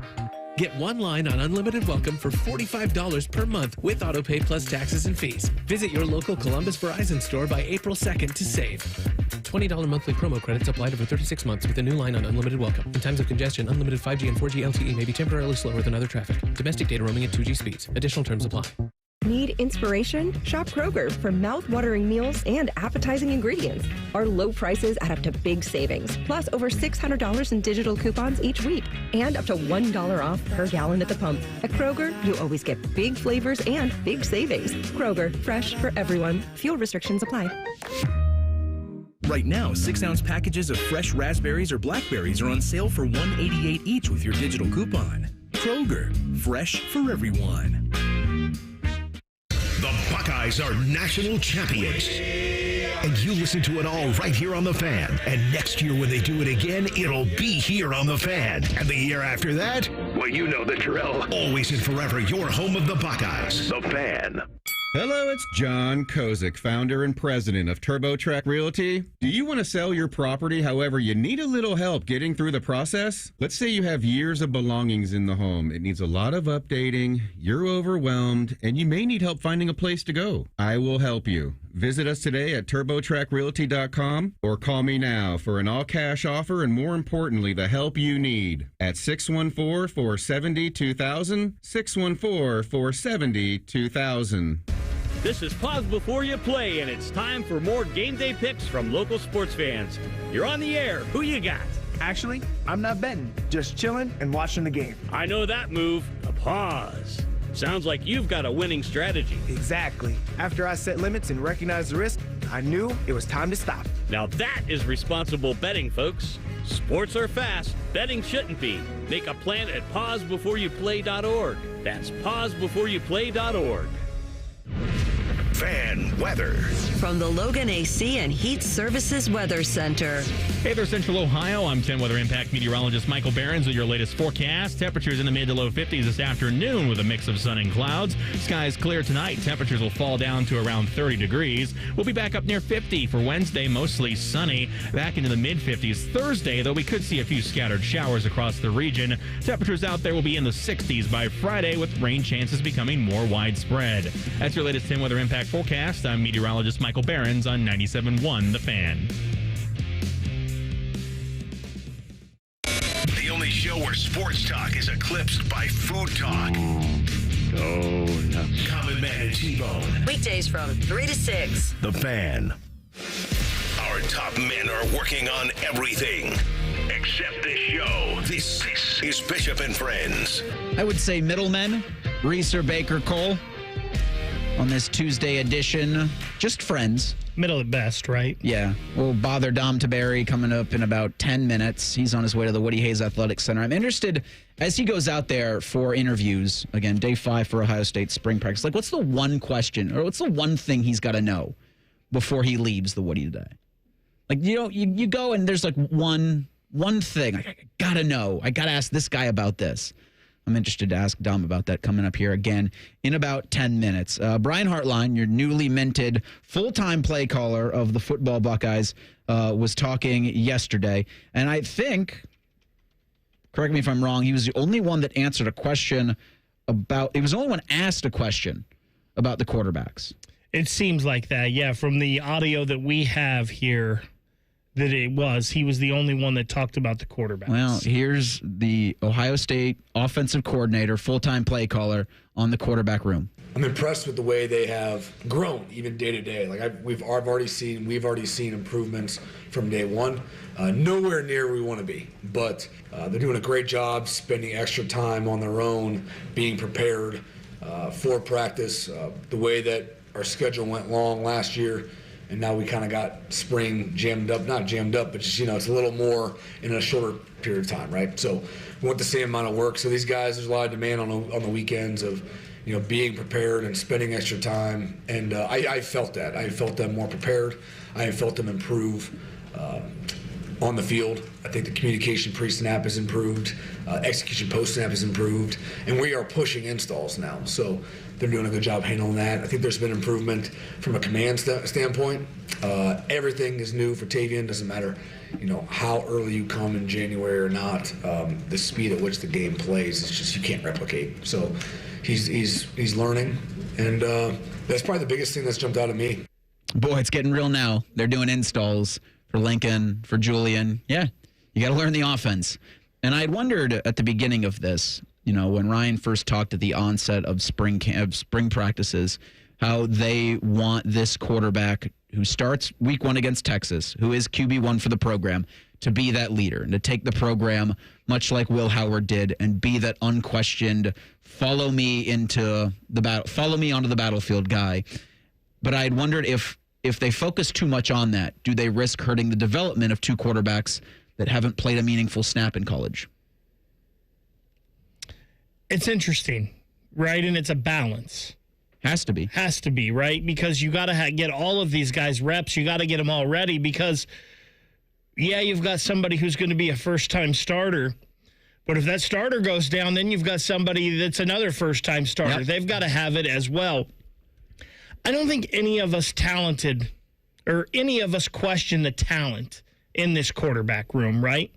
Get one line on unlimited welcome for $45 per month with autopay plus taxes and fees. Visit your local Columbus Verizon store by April 2nd to save. $20 monthly promo credits applied over 36 months with a new line on unlimited welcome. In times of congestion, unlimited 5G and 4G LTE may be temporarily slower than other traffic. Domestic data roaming at 2G speeds. Additional terms apply. Need inspiration? Shop Kroger for mouth-watering meals and appetizing ingredients. Our low prices add up to big savings, plus over $600 in digital coupons each week, and up to $1 off per gallon at the pump. At Kroger, you always get big flavors and big savings. Kroger, fresh for everyone. Fuel restrictions apply. Right now, 6-ounce packages of fresh raspberries or blackberries are on sale for $1.88 each with your digital coupon. Kroger, fresh for everyone. The Buckeyes are national champions. And you listen to it all right here on The Fan. And next year when they do it again, it'll be here on The Fan. And the year after that, well, you know the drill. Always and forever, your home of the Buckeyes. The Fan. Hello, it's John Kozik, founder and president of TurboTrack Realty. Do you want to sell your property, however, you need a little help getting through the process? Let's say you have years of belongings in the home. It needs a lot of updating, you're overwhelmed, and you may need help finding a place to go. I will help you. Visit us today at TurboTrackRealty.com or call me now for an all-cash offer and, more importantly, the help you need at 614-470-2000, 614-470-2000. This is Pause Before You Play, and it's time for more game day picks from local sports fans. You're on the air. Who you got? Actually, I'm not betting, just chilling and watching the game. I know that move, a pause. Sounds like you've got a winning strategy. Exactly. After I set limits and recognized the risk, I knew it was time to stop. Now that is responsible betting, folks. Sports are fast. Betting shouldn't be. Make a plan at pausebeforeyouplay.org. That's pausebeforeyouplay.org. Fan weather. From the Logan AC and Heat Services Weather Center. Hey there, Central Ohio. I'm 10 Weather Impact meteorologist Michael Behrens with your latest forecast. Temperatures in the mid to low 50s this afternoon with a mix of sun and clouds. Skies clear tonight. Temperatures will fall down to around 30 degrees. We'll be back up near 50 for Wednesday, mostly sunny. Back into the mid 50s Thursday, though we could see a few scattered showers across the region. Temperatures out there will be in the 60s by Friday with rain chances becoming more widespread. That's your latest 10 Weather Impact forecast. I'm meteorologist Michael Behrens on 97.1 The Fan. The only show where sports talk is eclipsed by food talk. Oh, no. Common Man and T-Bone. Weekdays from 3 to 6. The Fan. Our top men are working on everything except this show. This is Bishop and Friends. I would say middlemen, Reeser, Baker, Cole. On this Tuesday edition, just friends. Middle at best, right? Yeah. We'll bother Dom Taberi coming up in about 10 minutes. He's on his way to the Woody Hayes Athletic Center. I'm interested, as he goes out there for interviews, again, day 5 for Ohio State spring practice, like what's the one question or what's the one thing he's got to know before he leaves the Woody today? Like, you know, you go and there's like one thing. I got to know. I got to ask this guy about this. I'm interested to ask Dom about that coming up here again in about 10 minutes. Brian Hartline, your newly minted full-time play caller of the football Buckeyes, was talking yesterday. And I think, correct me if I'm wrong, he was the only one that answered a question about, he was the only one asked a question about the quarterbacks. It seems like that, yeah. From the audio that we have here, that he was the only one that talked about the quarterbacks. Well, here's the Ohio State offensive coordinator, full-time play caller on the quarterback room. I'm impressed with the way they have grown, even day to day. Like we've already seen improvements from day one. Nowhere near where we want to be, but they're doing a great job spending extra time on their own, being prepared for practice. The way that our schedule went long last year, and now we kind of got spring not jammed up, but just, it's a little more in a shorter period of time, right? So we want the same amount of work. So these guys, there's a lot of demand on the weekends of, being prepared and spending extra time. And I felt that. I felt them more prepared. I felt them improve on the field. I think the communication pre-snap has improved. Execution post-snap has improved. And we are pushing installs now. So they're doing a good job handling that. I think there's been improvement from a command standpoint. Everything is new for Tavian. Doesn't matter, how early you come in January or not. The speed at which the game plays is just, you can't replicate. So he's learning, and that's probably the biggest thing that's jumped out at me. Boy, it's getting real now. They're doing installs for Lincoln, for Julian. Yeah, you got to learn the offense. And I had wondered at the beginning of this, when Ryan first talked at the onset of spring practices, how they want this quarterback who starts week 1 against Texas, who is QB1 for the program, to be that leader and to take the program much like Will Howard did and be that unquestioned follow me onto the battlefield guy. But I had wondered if they focus too much on that, do they risk hurting the development of two quarterbacks that haven't played a meaningful snap in college? It's interesting, right? And it's a balance. Has to be, right? Because you got to get all of these guys reps. You got to get them all ready because, yeah, you've got somebody who's going to be a first-time starter. But if that starter goes down, then you've got somebody that's another first-time starter. Yep. They've got to have it as well. I don't think any of us question the talent in this quarterback room, right?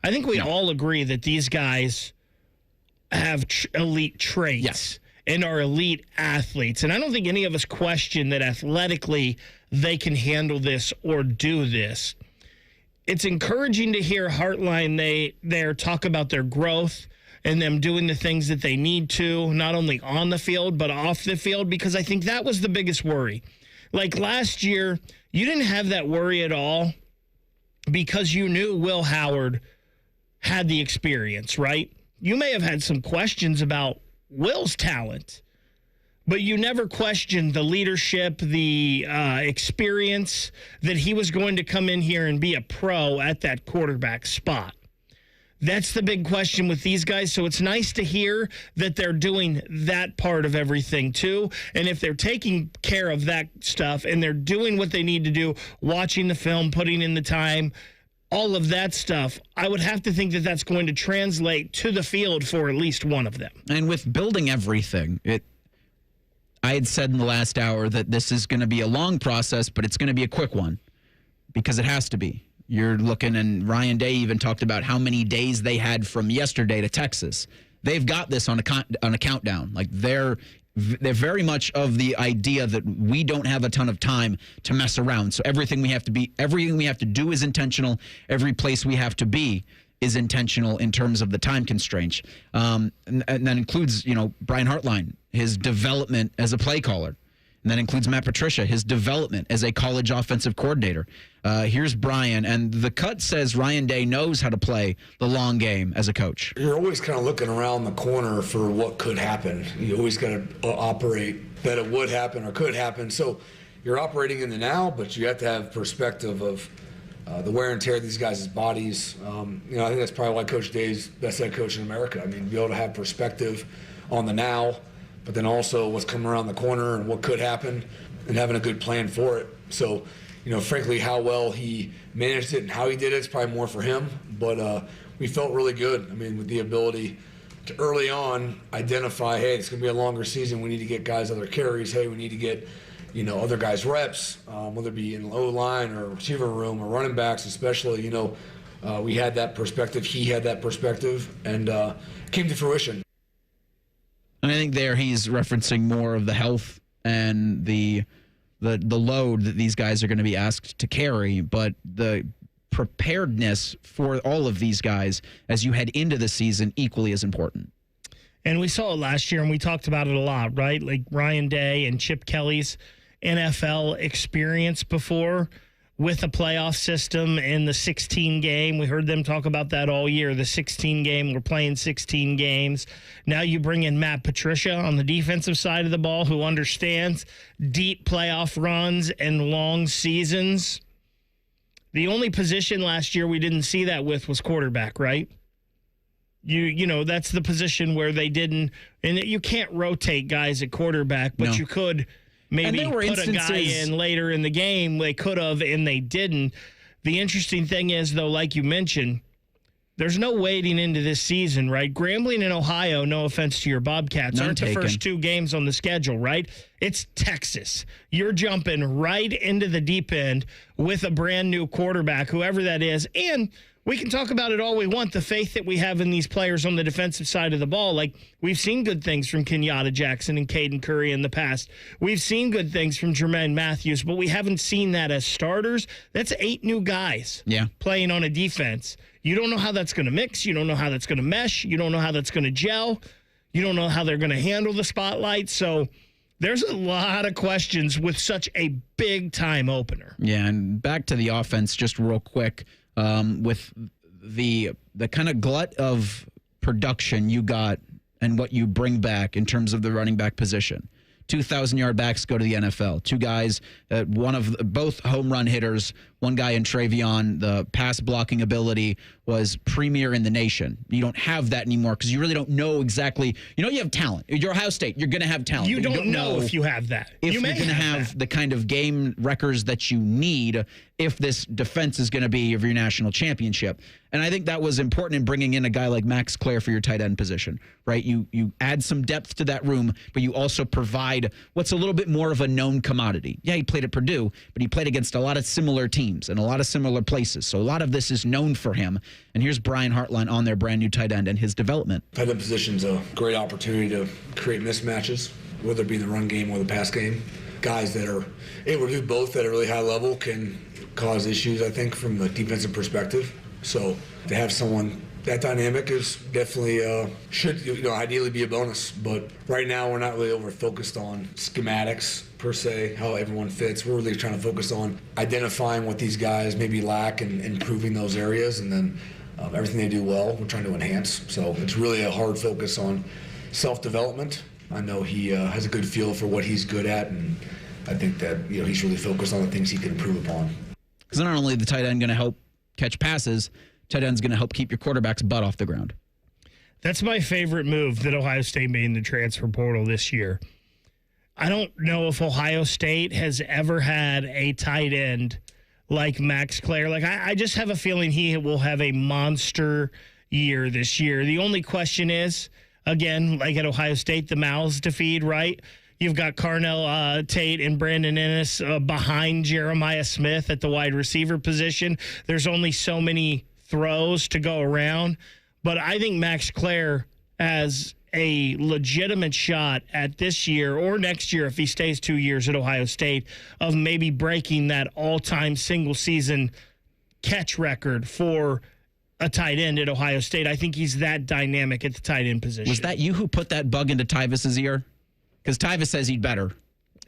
I think we all agree that these guys have elite traits and are elite athletes. And I don't think any of us question that athletically they can handle this or do this. It's encouraging to hear Heartline there talk about their growth and them doing the things that they need to, not only on the field, but off the field, because I think that was the biggest worry. Like last year, you didn't have that worry at all because you knew Will Howard had the experience, right? You may have had some questions about Will's talent, but you never questioned the leadership, the experience that he was going to come in here and be a pro at that quarterback spot. That's the big question with these guys. So it's nice to hear that they're doing that part of everything too. And if they're taking care of that stuff and they're doing what they need to do, watching the film, putting in the time, all of that stuff, I would have to think that that's going to translate to the field for at least one of them. And with building everything, I had said in the last hour that this is going to be a long process, but it's going to be a quick one because it has to be. You're looking, and Ryan Day even talked about how many days they had from yesterday to Texas. They've got this on a countdown. Like they're very much of the idea that we don't have a ton of time to mess around. So everything we have to do is intentional. Every place we have to be is intentional in terms of the time constraints. And that includes, Brian Hartline, his development as a play caller. And that includes Matt Patricia, his development as a college offensive coordinator. Here's Brian, and the cut says Ryan Day knows how to play the long game as a coach. You're always kind of looking around the corner for what could happen. You always got to operate that it would happen or could happen. So you're operating in the now, but you have to have perspective of the wear and tear of these guys' bodies. I think that's probably why Coach Day's best head coach in America. I mean, be able to have perspective on the now, but then also what's coming around the corner and what could happen and having a good plan for it. So, frankly, how well he managed it and how he did it is probably more for him. But we felt really good. I mean, with the ability to early on identify, hey, it's going to be a longer season. We need to get guys other carries. Hey, we need to get, other guys reps, whether it be in O-line or receiver room or running backs especially. We had that perspective. He had that perspective, and came to fruition. And I think there he's referencing more of the health and the load that these guys are going to be asked to carry, but the preparedness for all of these guys as you head into the season equally as important. And we saw it last year, and we talked about it a lot, right? Like Ryan Day and Chip Kelly's NFL experience before with a playoff system and the 16 game. We heard them talk about that all year. The 16 game, we're playing 16 games. Now you bring in Matt Patricia on the defensive side of the ball, who understands deep playoff runs and long seasons. The only position last year we didn't see that with was quarterback, right? You know, that's the position where they didn't, and you can't rotate guys at quarterback, but you could maybe put a guy in later in the game. They could have, and they didn't. The interesting thing is, though, like you mentioned, there's no waiting into this season, right? Grambling and Ohio, no offense to your Bobcats, aren't the first two games on the schedule, right? It's Texas. You're jumping right into the deep end with a brand new quarterback, whoever that is, and we can talk about it all we want, the faith that we have in these players on the defensive side of the ball. Like, we've seen good things from Kenyatta Jackson and Caden Curry in the past. We've seen good things from Jermaine Matthews, but we haven't seen that as starters. That's 8 new guys playing on a defense. You don't know how that's going to mix. You don't know how that's going to mesh. You don't know how that's going to gel. You don't know how they're going to handle the spotlight. So there's a lot of questions with such a big-time opener. Yeah, and back to the offense just real quick. With the kind of glut of production you got and what you bring back in terms of the running back position. 2,000-yard backs go to the NFL. 2 guys, both home run hitters. One guy in Travion, the pass blocking ability was premier in the nation. You don't have that anymore because you really don't know exactly. You know you have talent. You're Ohio State. You're going to have talent. You don't know if you have that. If you're going to have the kind of game records that you need if this defense is going to be of your national championship. And I think that was important in bringing in a guy like Max Clare for your tight end position, right? You add some depth to that room, but you also provide what's a little bit more of a known commodity. Yeah, he played at Purdue, but he played against a lot of similar teams and a lot of similar places. So a lot of this is known for him. And here's Brian Hartline on their brand new tight end and his development. Tight end position's a great opportunity to create mismatches, whether it be the run game or the pass game. Guys that are able to do both at a really high level can cause issues, I think, from the defensive perspective. So to have someone that dynamic is definitely should ideally be a bonus. But right now we're not really over focused on schematics per se, how everyone fits. We're really trying to focus on identifying what these guys maybe lack and improving those areas, and then everything they do well, we're trying to enhance. So it's really a hard focus on self-development. I know he has a good feel for what he's good at, and I think that he's really focused on the things he can improve upon. Because not only the tight end going to help catch passes, tight end's going to help keep your quarterback's butt off the ground. That's my favorite move that Ohio State made in the transfer portal this year. I don't know if Ohio State has ever had a tight end like Max Clare. Like, I just have a feeling he will have a monster year this year. The only question is, again, like at Ohio State, the mouths to feed, right? You've got Carnell Tate and Brandon Ennis behind Jeremiah Smith at the wide receiver position. There's only so many throws to go around. But I think Max Clare has a legitimate shot at this year or next year, if he stays 2 years at Ohio State, of maybe breaking that all-time single-season catch record for a tight end at Ohio State. I think he's that dynamic at the tight end position. Was that you who put that bug into Tyvis's ear? Because Tyvis says he'd better.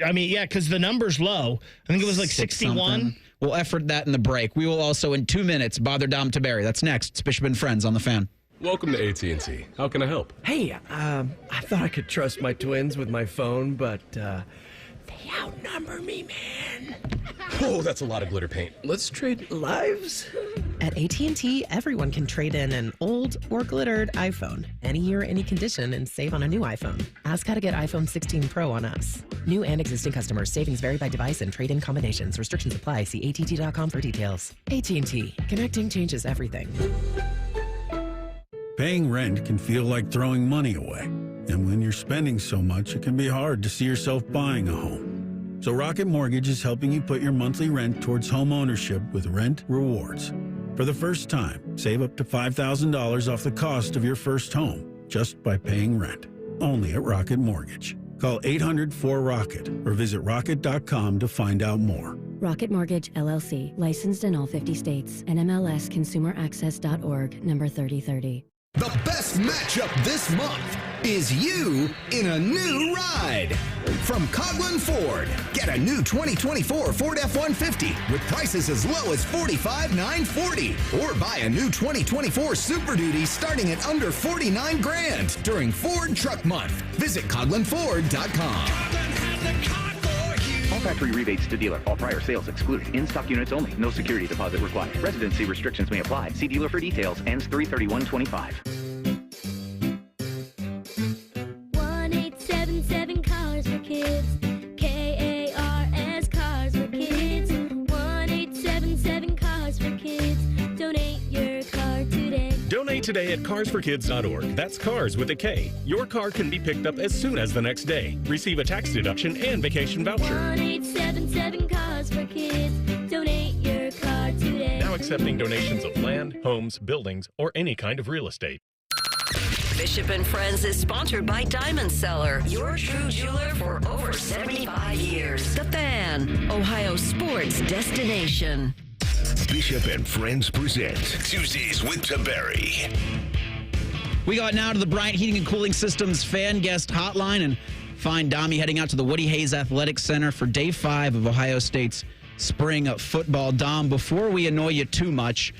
I mean, yeah, because the number's low. I think it was like 61. We'll effort that in the break. We will also, in 2 minutes, bother Dom Taberi. That's next. It's Bishop and Friends on the Fan. Welcome to AT&T. How can I help? Hey, I thought I could trust my twins with my phone, but they outnumber me, man. Whoa, that's a lot of glitter paint. Let's trade lives. At AT&T, everyone can trade in an old or glittered iPhone, any year, any condition, and save on a new iPhone. Ask how to get iPhone 16 Pro on us. New and existing customers. Savings vary by device and trade-in combinations. Restrictions apply. See att.com for details. AT&T. Connecting changes everything. Paying rent can feel like throwing money away. And when you're spending so much, it can be hard to see yourself buying a home. So Rocket Mortgage is helping you put your monthly rent towards home ownership with Rent Rewards. For the first time, save up to $5,000 off the cost of your first home just by paying rent. Only at Rocket Mortgage. Call 800-4ROCKET or visit rocket.com to find out more. Rocket Mortgage, LLC. Licensed in all 50 states. NMLSConsumerAccess.org, number 3030. The best matchup this month is you in a new ride. From Coghlan Ford, get a new 2024 Ford F-150 with prices as low as $45,940. Or buy a new 2024 Super Duty starting at under $49,000 during Ford Truck Month. Visit CoghlanFord.com. All factory rebates to dealer. All prior sales excluded. In-stock units only. No security deposit required. Residency restrictions may apply. See dealer for details. Ends 3/31/25. 1877 Cars for Kids. KARS Cars for Kids. 1877 Cars for Kids. Donate your car today. Donate today at carsforkids.org. That's cars with a K. Your car can be picked up as soon as the next day. Receive a tax deduction and vacation voucher. 1877 Cars for Kids. Donate your car today. Now accepting donations of land, homes, buildings, or any kind of real estate. Bishop and Friends is sponsored by Diamond Seller, your true jeweler for over 75 years. The Fan, Ohio sports destination. Bishop and Friends present Tuesdays with Taberry. We got now to the Bryant Heating and Cooling Systems fan guest hotline and find Dami heading out to the Woody Hayes Athletic Center for Day 5 of Ohio State's spring football. Dom, before we annoy you too much,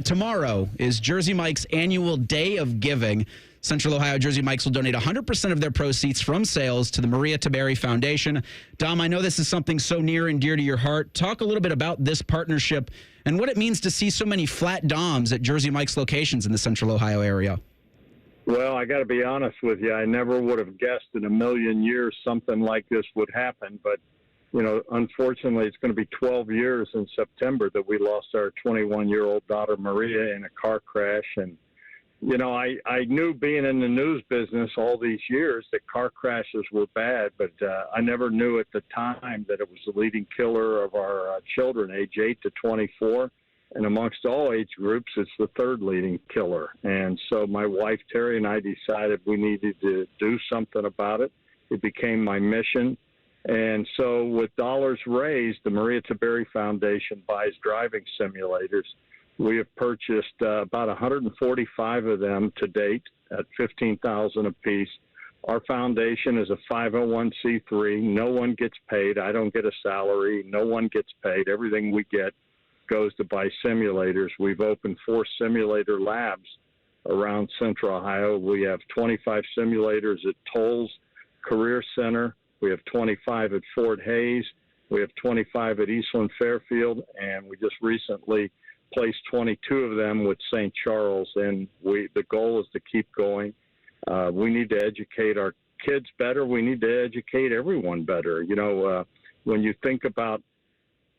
tomorrow is Jersey Mike's annual Day of Giving. Central Ohio Jersey Mikes will donate 100% of their proceeds from sales to the Maria Taberry Foundation. Dom, I know this is something so near and dear to your heart. Talk a little bit about this partnership and what it means to see so many flat Doms at Jersey Mike's locations in the Central Ohio area. Well, I got to be honest with you. I never would have guessed in a million years something like this would happen. But, you know, unfortunately, it's going to be 12 years in September that we lost our 21-year-old daughter, Maria, in a car crash. And, you know, I knew being in the news business all these years that car crashes were bad, but I never knew at the time that it was the leading killer of our children, age 8 to 24. And amongst all age groups, it's the third leading killer. And so my wife, Terry, and I decided we needed to do something about it. It became my mission. And so with dollars raised, the Maria Taberry Foundation buys driving simulators. We have purchased about 145 of them to date at $15,000 apiece. Our foundation is a 501c3. No one gets paid. I don't get a salary. No one gets paid. Everything we get goes to buy simulators. We've opened 4 simulator labs around Central Ohio. We have 25 simulators at Toll's Career Center. We have 25 at Fort Hayes. We have 25 at Eastland Fairfield, and we just recently placed 22 of them with St. Charles, and the goal is to keep going. We need to educate our kids better. We need to educate everyone better. You know, when you think about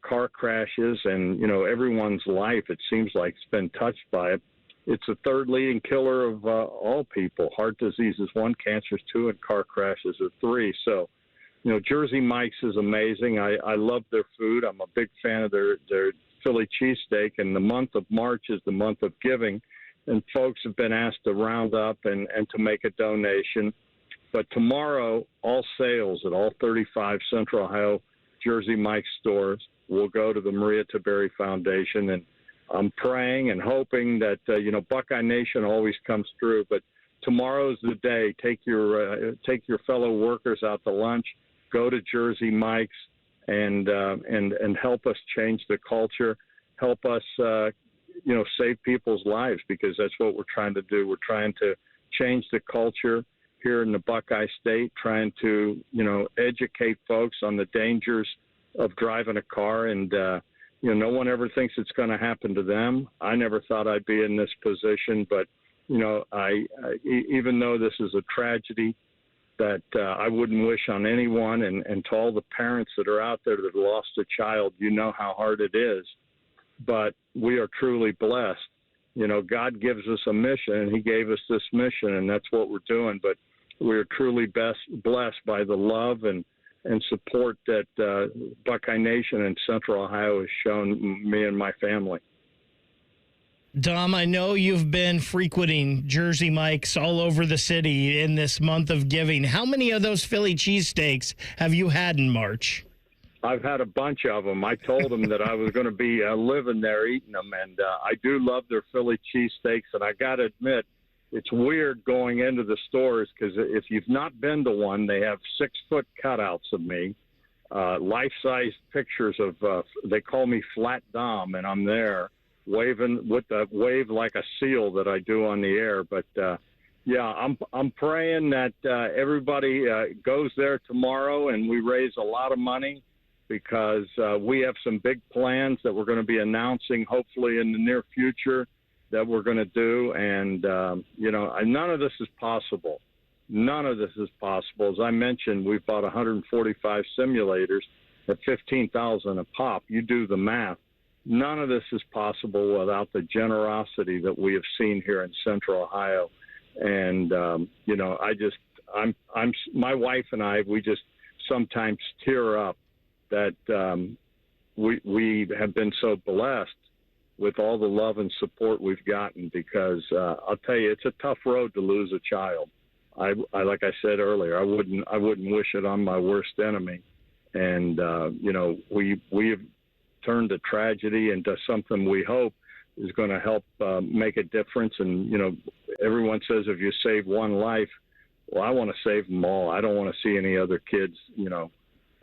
car crashes and, you know, everyone's life, it seems like it's been touched by it. It's the third leading killer of all people. Heart disease is 1, cancer is 2, and car crashes are 3. So, you know, Jersey Mike's is amazing. I love their food. I'm a big fan of their Philly cheesesteak, and the month of March is the month of giving, and folks have been asked to round up and to make a donation. But tomorrow, all sales at all 35 Central Ohio Jersey Mike's stores will go to the Maria Taberry Foundation, and I'm praying and hoping that, you know, Buckeye Nation always comes through, but tomorrow's the day. Take your fellow workers out to lunch, go to Jersey Mike's, and help us change the culture, help us, you know, save people's lives, because that's what we're trying to do. We're trying to change the culture here in the Buckeye State, trying to, you know, educate folks on the dangers of driving a car. And, you know, no one ever thinks it's going to happen to them. I never thought I'd be in this position, but, you know, even though this is a tragedy that I wouldn't wish on anyone, and to all the parents that are out there that lost a child, you know how hard it is. But we are truly blessed. You know, God gives us a mission, and he gave us this mission, and that's what we're doing. But we are truly blessed by the love and support that Buckeye Nation and Central Ohio has shown me and my family. Dom, I know you've been frequenting Jersey Mike's all over the city in this month of giving. How many of those Philly cheesesteaks have you had in March? I've had a bunch of them. I told them that I was going to be living there eating them, and I do love their Philly cheesesteaks. And I got to admit, it's weird going into the stores because if you've not been to one, they have 6-foot cutouts of me, life-size pictures of. They call me Flat Dom, and I'm there waving with the wave like a seal that I do on the air. But yeah, I'm praying that everybody goes there tomorrow and we raise a lot of money, because we have some big plans that we're going to be announcing hopefully in the near future that we're going to do. And, none of this is possible. None of this is possible. As I mentioned, we've bought 145 simulators at $15,000 a pop. You do the math. None of this is possible without the generosity that we have seen here in Central Ohio. And, my wife and I, we just sometimes tear up that we have been so blessed with all the love and support we've gotten, because I'll tell you, it's a tough road to lose a child. I like I said earlier, I wouldn't wish it on my worst enemy. And we have turned a tragedy into something we hope is going to help make a difference. And everyone says if you save one life, well, I want to save them all. I don't want to see any other kids,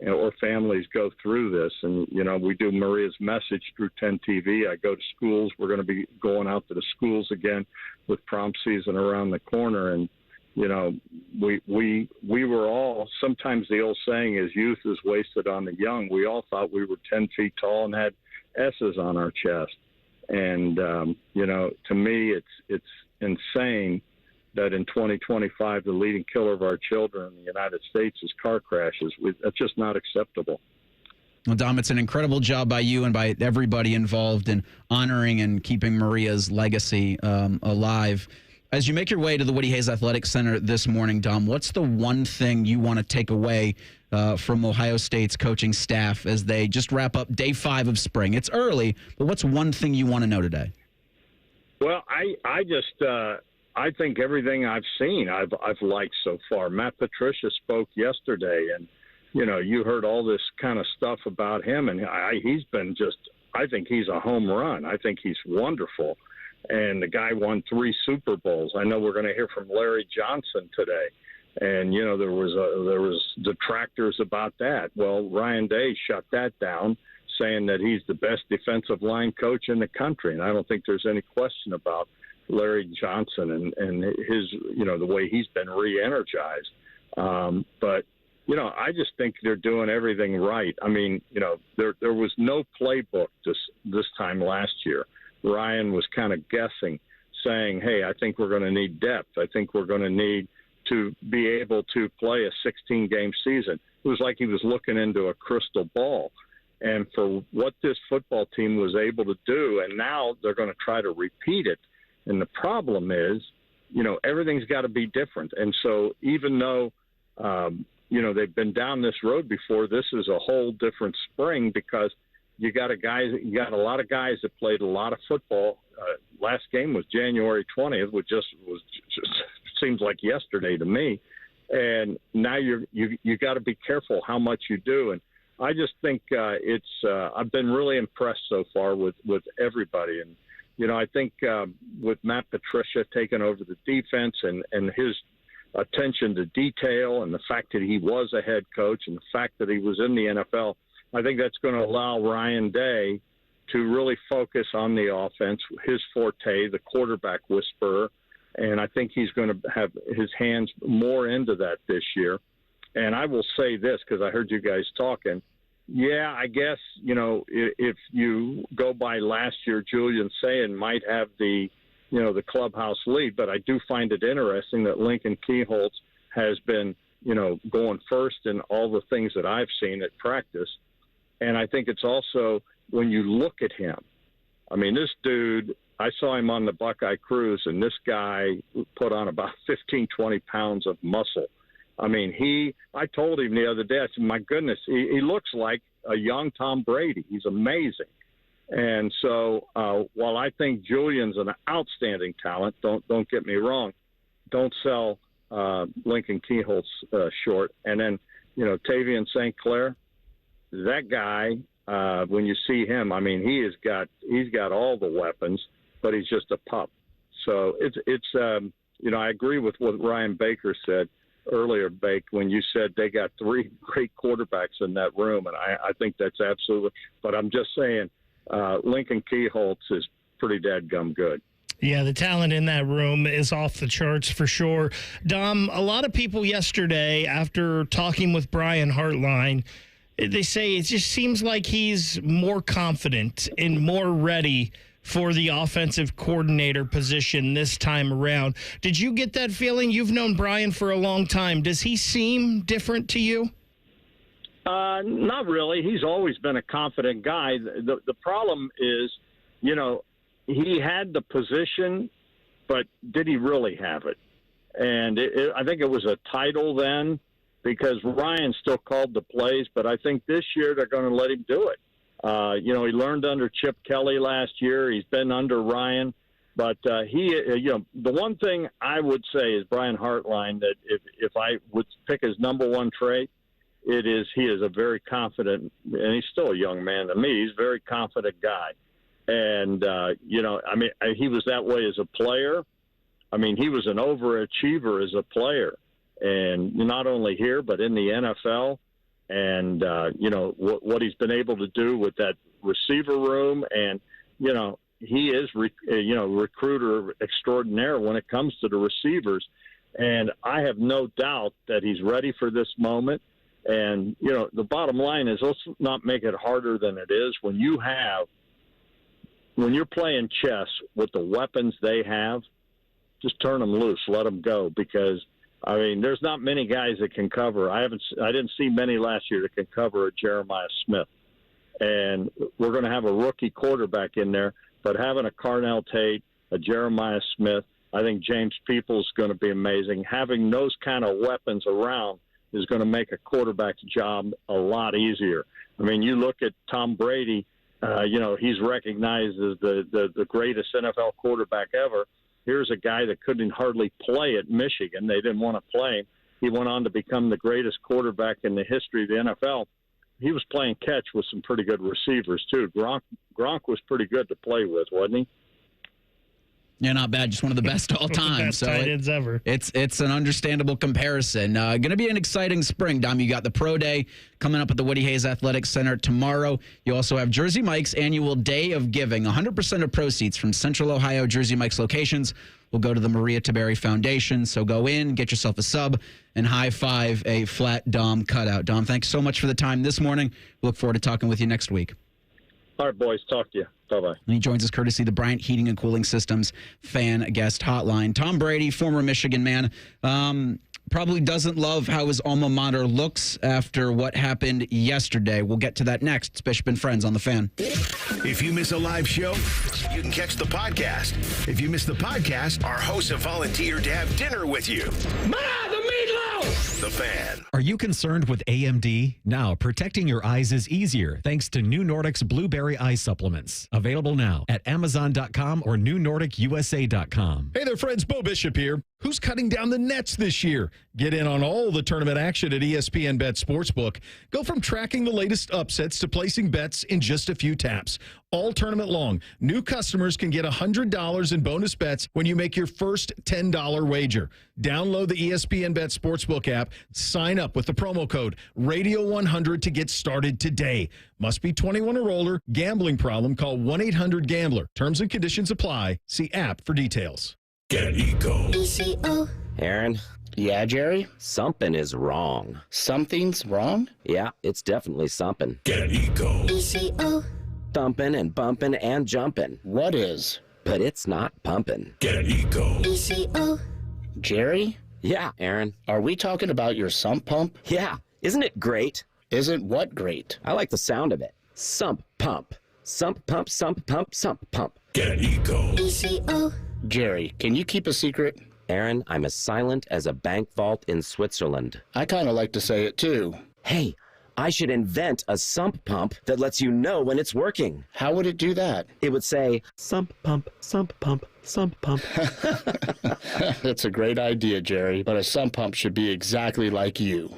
or families go through this. And, we do Maria's Message through 10 TV. I go to schools. We're going to be going out to the schools again with prom season around the corner. And, we were all, sometimes the old saying is youth is wasted on the young. We all thought we were 10 feet tall and had S's on our chest. And, to me, it's insane that in 2025, the leading killer of our children in the United States is car crashes. That's just not acceptable. Well, Dom, it's an incredible job by you and by everybody involved in honoring and keeping Maria's legacy alive. As you make your way to the Woody Hayes Athletic Center this morning, Dom, what's the one thing you want to take away from Ohio State's coaching staff as they just wrap up day 5 of spring? It's early, but what's one thing you want to know today? Well, I think everything I've seen, I've liked so far. Matt Patricia spoke yesterday, and you heard all this kind of stuff about him, and he's been I think he's a home run. I think he's wonderful, and the guy won 3 Super Bowls. I know we're going to hear from Larry Johnson today, and there was detractors about that. Well, Ryan Day shut that down, saying that he's the best defensive line coach in the country, and I don't think there's any question about Larry Johnson and his, the way he's been re-energized. But, I just think they're doing everything right. I mean, there was no playbook this time last year. Ryan was kind of guessing, saying, hey, I think we're going to need depth. I think we're going to need to be able to play a 16-game season. It was like he was looking into a crystal ball. And for what this football team was able to do, and now they're going to try to repeat it. And the problem is, everything's got to be different. And so even though, they've been down this road before, this is a whole different spring, because you got a lot of guys that played a lot of football. Last game was January 20th, which just seems like yesterday to me. And now you got to be careful how much you do. And I just think I've been really impressed so far with everybody. And, I think with Matt Patricia taking over the defense and his attention to detail and the fact that he was a head coach and the fact that he was in the NFL, I think that's going to allow Ryan Day to really focus on the offense, his forte, the quarterback whisperer. And I think he's going to have his hands more into that this year. And I will say this, because I heard you guys talking. Yeah, I guess, if you go by last year, Julian Sayin might have the clubhouse lead. But I do find it interesting that Lincoln Keyholtz has been, going first in all the things that I've seen at practice. And I think it's also when you look at him, I mean, this dude, I saw him on the Buckeye cruise, and this guy put on about 15, 20 pounds of muscle. I mean, I told him the other day, I said, my goodness, he looks like a young Tom Brady. He's amazing. And so while I think Julian's an outstanding talent, don't get me wrong, don't sell Lincoln Keyholtz short. And then, Tavian St. Clair, that guy, when you see him, I mean, he's got all the weapons, but he's just a pup. So it's I agree with what Ryan Baker said earlier, Bake, when you said they got 3 great quarterbacks in that room, and I think that's absolutely. But I'm just saying, Lincoln Keyholtz is pretty dadgum good. Yeah, the talent in that room is off the charts for sure. Dom, a lot of people yesterday, after talking with Brian Hartline, they say it just seems like he's more confident and more ready for the offensive coordinator position this time around. Did you get that feeling? You've known Brian for a long time. Does he seem different to you? Not really. He's always been a confident guy. The problem is, he had the position, but did he really have it? And I think it was a title then, because Ryan still called the plays, but I think this year they're going to let him do it. He learned under Chip Kelly last year. He's been under Ryan. But the one thing I would say is Brian Hartline, that if I would pick his number one trait, it is he is a very confident, and he's still a young man to me. He's a very confident guy. And, he was that way as a player. I mean, he was an overachiever as a player. And not only here, but in the NFL. And, what he's been able to do with that receiver room. And, he is, recruiter extraordinaire when it comes to the receivers. And I have no doubt that he's ready for this moment. And, the bottom line is, let's not make it harder than it is. When you're playing chess with the weapons they have, just turn them loose, let them go. Because, I mean, there's not many guys that can cover. I didn't see many last year that can cover a Jeremiah Smith. And we're going to have a rookie quarterback in there, but having a Carnell Tate, a Jeremiah Smith, I think James Peoples is going to be amazing. Having those kind of weapons around is going to make a quarterback's job a lot easier. I mean, you look at Tom Brady, he's recognized as the greatest NFL quarterback ever. Here's a guy that couldn't hardly play at Michigan. They didn't want to play him. He went on to become the greatest quarterback in the history of the NFL. He was playing catch with some pretty good receivers, too. Gronk was pretty good to play with, wasn't he? Yeah, not bad. Just one of the best all time. Best tight ends ever. It's an understandable comparison. Going to be an exciting spring, Dom. You got the Pro Day coming up at the Woody Hayes Athletic Center tomorrow. You also have Jersey Mike's annual Day of Giving. 100% of proceeds from Central Ohio Jersey Mike's locations will go to the Maria Tiberi Foundation. So go in, get yourself a sub, and high-five a flat Dom cutout. Dom, thanks so much for the time this morning. Look forward to talking with you next week. All right, boys. Talk to you. Bye-bye. And he joins us courtesy of the Bryant Heating and Cooling Systems fan guest hotline. Tom Brady, former Michigan man, probably doesn't love how his alma mater looks after what happened yesterday. We'll get to that next. It's Bishop and Friends on The Fan. If you miss a live show, you can catch the podcast. If you miss the podcast, our hosts have volunteered to have dinner with you. Ma, the meatloaf! The Fan. Are you concerned with AMD? Now, protecting your eyes is easier thanks to New Nordic's Blueberry Eye Supplements. Available now at Amazon.com or NewNordicUSA.com. Hey there, friends. Bo Bishop here. Who's cutting down the nets this year? Get in on all the tournament action at ESPN Bet Sportsbook. Go from tracking the latest upsets to placing bets in just a few taps. All tournament long, new customers can get $100 in bonus bets when you make your first $10 wager. Download the ESPN Bet Sportsbook app. Sign up with the promo code Radio100 to get started today. Must be 21 or older. Gambling problem? Call 1-800-GAMBLER. Terms and conditions apply. See app for details. Get Eco. ECO. Aaron? Yeah, Jerry? Something is wrong. Something's wrong? Yeah, it's definitely something. Get Eco. ECO. Thumping and bumping and jumping. What is? But it's not pumping. Get Eco. ECO. Jerry? Yeah, Aaron. Are we talking about your sump pump? Yeah. Isn't it great? Isn't what great? I like the sound of it. Sump pump. Sump pump, sump pump, sump pump. Get Eco. ECO. Jerry, can you keep a secret? Aaron, I'm as silent as a bank vault in Switzerland. I kind of like to say it, too. Hey, I should invent a sump pump that lets you know when it's working. How would it do that? It would say, sump pump, sump pump, sump pump. That's a great idea, Jerry, but a sump pump should be exactly like you.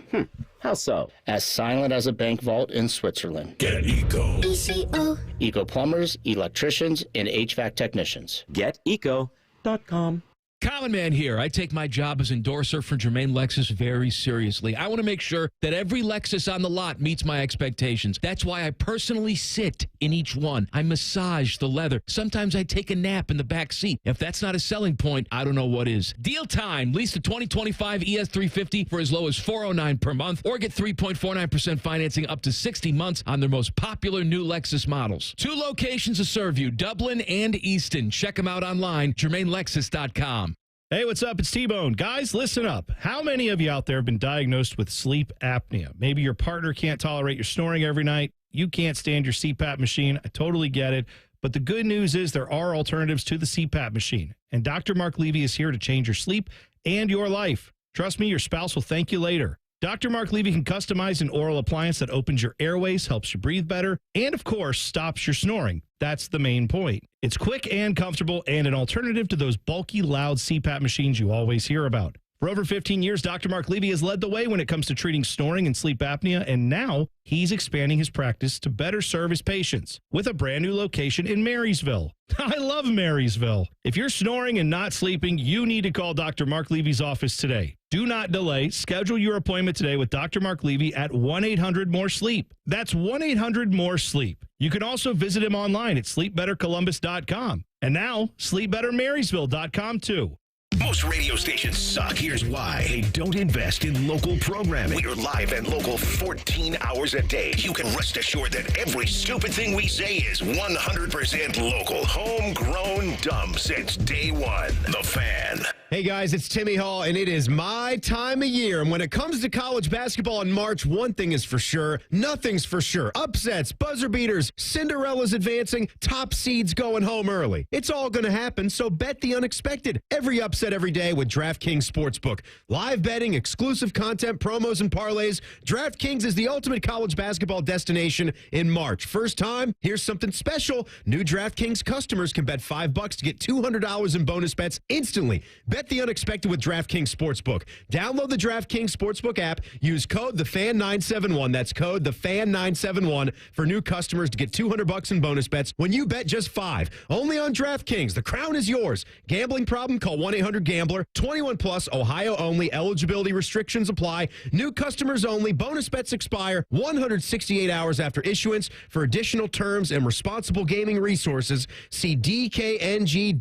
How so? As silent as a bank vault in Switzerland. Get Eco. ECO. Eco plumbers, electricians, and HVAC technicians. GetEco.com. Common Man here. I take my job as endorser for Germain Lexus very seriously. I want to make sure that every Lexus on the lot meets my expectations. That's why I personally sit in each one. I massage the leather. Sometimes I take a nap in the back seat. If that's not a selling point, I don't know what is. Deal time. Lease the 2025 ES350 for as low as $409 per month, or get 3.49% financing up to 60 months on their most popular new Lexus models. 2 locations to serve you, Dublin and Easton. Check them out online, GermainLexus.com. Hey, what's up? It's T-Bone. Guys, listen up. How many of you out there have been diagnosed with sleep apnea? Maybe your partner can't tolerate your snoring every night. You can't stand your CPAP machine. I totally get it. But the good news is there are alternatives to the CPAP machine. And Dr. Mark Levy is here to change your sleep and your life. Trust me, your spouse will thank you later. Dr. Mark Levy can customize an oral appliance that opens your airways, helps you breathe better, and, of course, stops your snoring. That's the main point. It's quick and comfortable and an alternative to those bulky, loud CPAP machines you always hear about. For over 15 years, Dr. Mark Levy has led the way when it comes to treating snoring and sleep apnea, and now he's expanding his practice to better serve his patients with a brand new location in Marysville. I love Marysville. If you're snoring and not sleeping, you need to call Dr. Mark Levy's office today. Do not delay. Schedule your appointment today with Dr. Mark Levy at 1-800-MORE-SLEEP. That's 1-800-MORE-SLEEP. You can also visit him online at sleepbettercolumbus.com. And now, sleepbettermarysville.com too. Most radio stations suck. Here's why. They don't invest in local programming. We're live and local 14 hours a day. You can rest assured that every stupid thing we say is 100% local. Homegrown dumb since day one. The Fan. Hey guys, it's Timmy Hall, and it is my time of year. And when it comes to college basketball in March, one thing is for sure, nothing's for sure. Upsets, buzzer beaters, Cinderella's advancing, top seeds going home early. It's all going to happen, so bet the unexpected. Every upset every day with DraftKings Sportsbook. Live betting, exclusive content, promos, and parlays. DraftKings is the ultimate college basketball destination in March. First time, here's something special. New DraftKings customers can bet $5 to get $200 in bonus bets instantly. Bet the unexpected with DraftKings Sportsbook. Download the DraftKings Sportsbook app. Use code TheFan971. That's code TheFan971 for new customers to get $200 in bonus bets when you bet just $5. Only on DraftKings. The crown is yours. Gambling problem? Call 1-800-GAMBLER. 21 plus, Ohio only. Eligibility restrictions apply. New customers only. Bonus bets expire 168 hours after issuance. For additional terms and responsible gaming resources, see dkng.co/audio.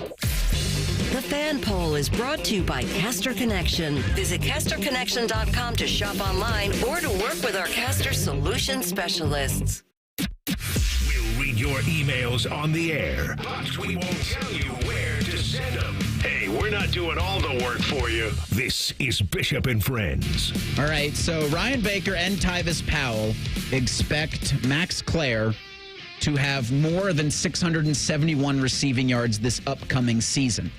The Fan Poll is brought to you by Caster Connection. Visit CasterConnection.com to shop online or to work with our Caster Solution Specialists. We'll read your emails on the air, but we won't tell you where to send them. Hey, we're not doing all the work for you. This is Bishop and Friends. All right, so Ryan Baker and Tyvis Powell expect Max Clare to have more than 671 receiving yards this upcoming season.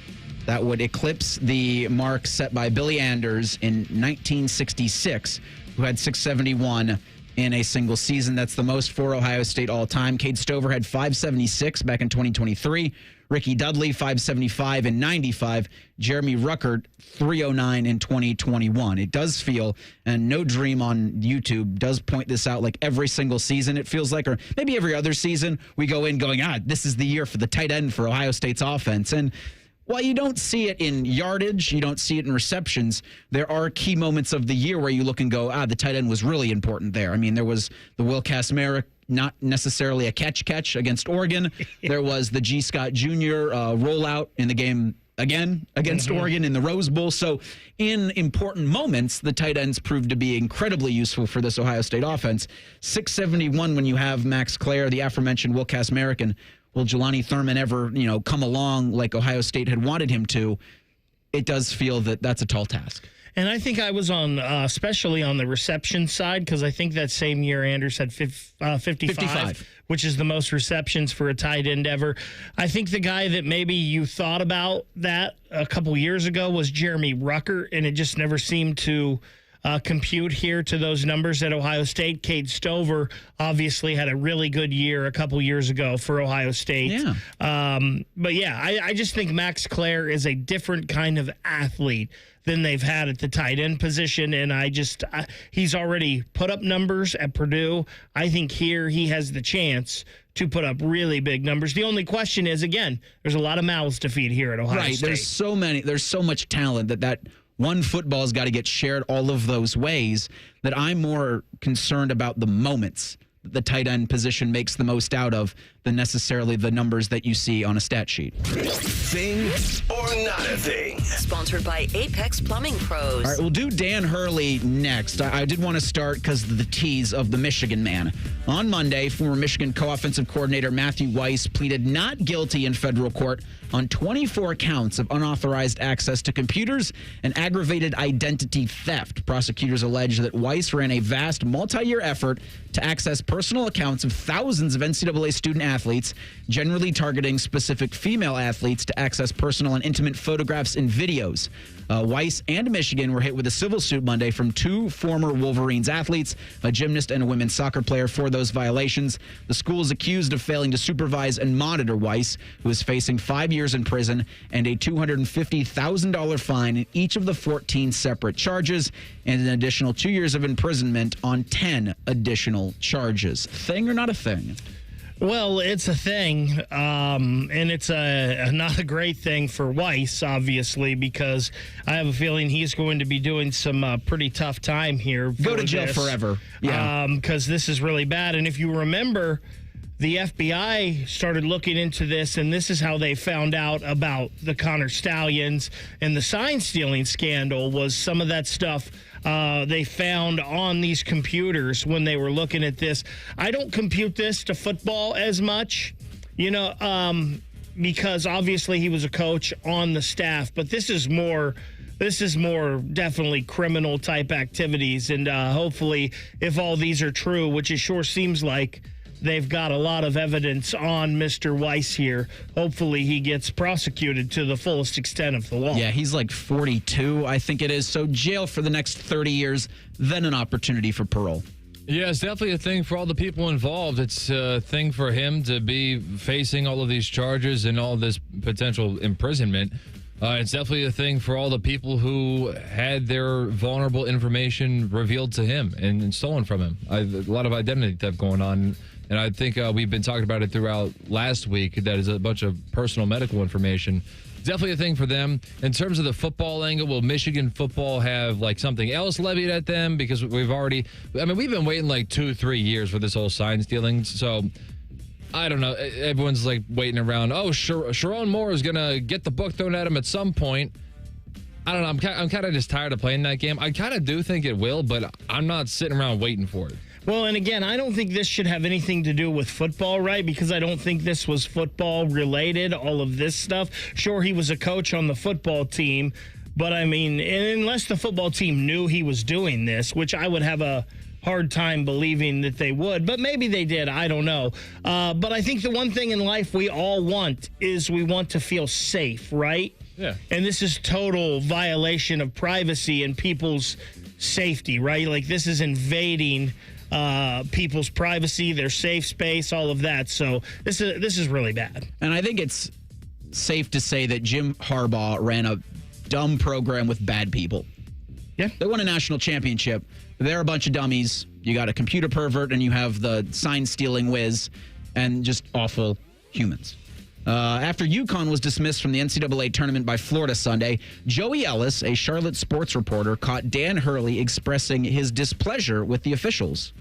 That would eclipse the mark set by Billy Anders in 1966, who had 671 in a single season. That's the most for Ohio State all time. Cade Stover had 576 back in 2023. Ricky Dudley, 575 in 95. Jeremy Ruckert, 309 in 2021. It does feel, and No Dream on YouTube does point this out, like every single season it feels like, or maybe every other season, we go in going, this is the year for the tight end for Ohio State's offense. And while you don't see it in yardage, you don't see it in receptions, there are key moments of the year where you look and go, the tight end was really important there. I mean, there was the Will Kazmarek, not necessarily a catch against Oregon. There was the G. Scott Jr. Rollout in the game again against Oregon in the Rose Bowl. So in important moments, the tight ends proved to be incredibly useful for this Ohio State offense. 671 when you have Max Clare, the aforementioned Will Kazmarek, and will Jelani Thurman ever, come along like Ohio State had wanted him to? It does feel that that's a tall task. And I think I was on, especially on the reception side, because I think that same year Anders had 55, which is the most receptions for a tight end ever. I think the guy that maybe you thought about that a couple years ago was Jeremy Ruckert, and it just never seemed to compute here to those numbers at Ohio State. Cade Stover obviously had a really good year a couple years ago for Ohio State. Yeah. But yeah, I just think Max Clare is a different kind of athlete than they've had at the tight end position. And he's already put up numbers at Purdue. I think here he has the chance to put up really big numbers. The only question is, again, there's a lot of mouths to feed here at Ohio State. There's so much talent that one football's got to get shared all of those ways, that I'm more concerned about the moments the tight end position makes the most out of than necessarily the numbers that you see on a stat sheet. Thing or not a thing? Sponsored by Apex Plumbing Pros. All right, we'll do Dan Hurley next. I did want to start because of the tease of the Michigan man. On Monday, former Michigan co-offensive coordinator Matthew Weiss pleaded not guilty in federal court on 24 counts of unauthorized access to computers and aggravated identity theft. Prosecutors allege that Weiss ran a vast multi-year effort to access personal accounts of thousands of NCAA student athletes, generally targeting specific female athletes to access personal and intimate photographs and videos. Weiss and Michigan were hit with a civil suit Monday from two former Wolverines athletes, a gymnast and a women's soccer player, for those violations. The school is accused of failing to supervise and monitor Weiss, who is facing 5 years in prison and a $250,000 fine in each of the 14 separate charges, and an additional 2 years of imprisonment on 10 additional charges. Thing or not a thing? Well, it's a thing, and it's not a great thing for Weiss, obviously, because I have a feeling he's going to be doing some pretty tough time here. Go to jail forever. Yeah. Because this is really bad. And if you remember, the FBI started looking into this, and this is how they found out about the Connor Stallions and the sign stealing scandal. Was some of that stuff they found on these computers when they were looking at this. I don't compute this to football as much, because obviously he was a coach on the staff, but this is more definitely criminal type activities. And hopefully, if all these are true, which it sure seems like, they've got a lot of evidence on Mr. Weiss here. Hopefully he gets prosecuted to the fullest extent of the law. Yeah, he's like 42, I think it is. So jail for the next 30 years, then an opportunity for parole. Yeah, it's definitely a thing for all the people involved. It's a thing for him to be facing all of these charges and all this potential imprisonment. It's definitely a thing for all the people who had their vulnerable information revealed to him and stolen from him. A lot of identity theft going on. And I think we've been talking about it throughout last week. That is a bunch of personal medical information. Definitely a thing for them. In terms of the football angle, will Michigan football have like something else levied at them? Because we've been waiting like 2-3 years for this whole sign stealing. So I don't know. Everyone's like waiting around. Oh, Sharon Moore is going to get the book thrown at him at some point. I don't know. I'm kind of just tired of playing that game. I kind of do think it will, but I'm not sitting around waiting for it. Well, and again, I don't think this should have anything to do with football, right? Because I don't think this was football related, all of this stuff. Sure, he was a coach on the football team, but I mean, unless the football team knew he was doing this, which I would have a hard time believing that they would, but maybe they did. I don't know. But I think the one thing in life we all want is we want to feel safe, right? Yeah. And this is total violation of privacy and people's safety, right? Like this is invading people's privacy, their safe space, all of that. So this is really bad. And I think it's safe to say that Jim Harbaugh ran a dumb program with bad people. Yeah. They won a national championship. They're a bunch of dummies. You got a computer pervert and you have the sign-stealing whiz and just awful humans. After UConn was dismissed from the NCAA tournament by Florida Sunday, Joey Ellis, a Charlotte sports reporter, caught Dan Hurley expressing his displeasure with the officials.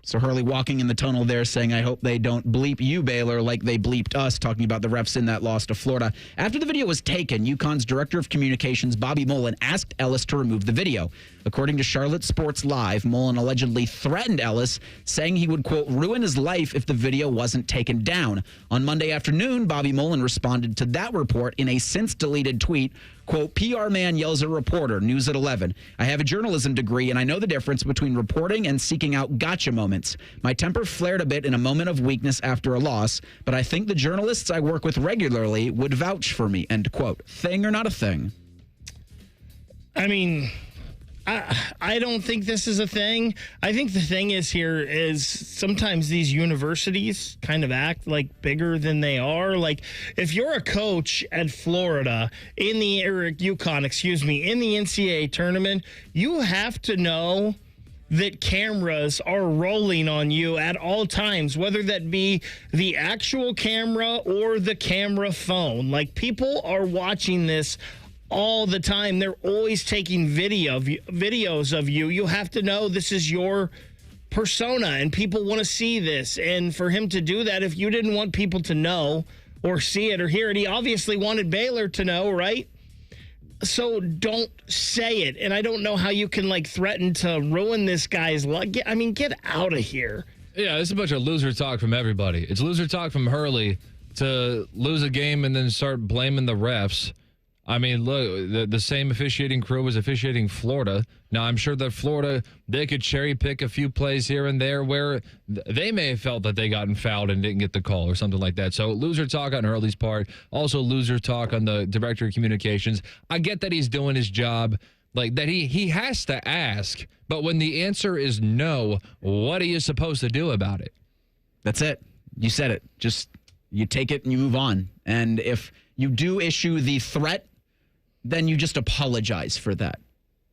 So Hurley walking in the tunnel there saying, I hope they don't bleep you, Baylor, like they bleeped us, talking about the refs in that loss to Florida. After the video was taken, UConn's director of communications, Bobby Mullen, asked Ellis to remove the video. According to Charlotte Sports Live, Mullen allegedly threatened Ellis, saying he would, quote, ruin his life if the video wasn't taken down. On Monday afternoon, Bobby Mullen responded to that report in a since-deleted tweet, quote, PR man yells at reporter, news at 11. I have a journalism degree, and I know the difference between reporting and seeking out gotcha moments. writes, my temper flared a bit in a moment of weakness after a loss, but I think the journalists I work with regularly would vouch for me, end quote. Thing or not a thing? I mean, I don't think this is a thing. I think the thing is sometimes these universities kind of act like bigger than they are. Like if you're a coach at Florida in the NCAA tournament, you have to know that cameras are rolling on you at all times, whether that be the actual camera or the camera phone. Like people are watching this all the time. They're always taking videos of you. You have to know this is your persona and people want to see this. And for him to do that, if you didn't want people to know or see it or hear it, he obviously wanted Baylor to know, right? So don't say it. And I don't know how you can threaten to ruin this guy's luck. Get out of here. Yeah, it's a bunch of loser talk from everybody. It's loser talk from Hurley to lose a game and then start blaming the refs. I mean, look, the same officiating crew was officiating Florida. Now, I'm sure that Florida, they could cherry pick a few plays here and there where they may have felt that they gotten fouled and didn't get the call or something like that. So loser talk on Hurley's part. Also loser talk on the director of communications. I get that he's doing his job, that he has to ask. But when the answer is no, what are you supposed to do about it? That's it. You said it. Just you take it and you move on. And if you do issue the threat, then you just apologize for that.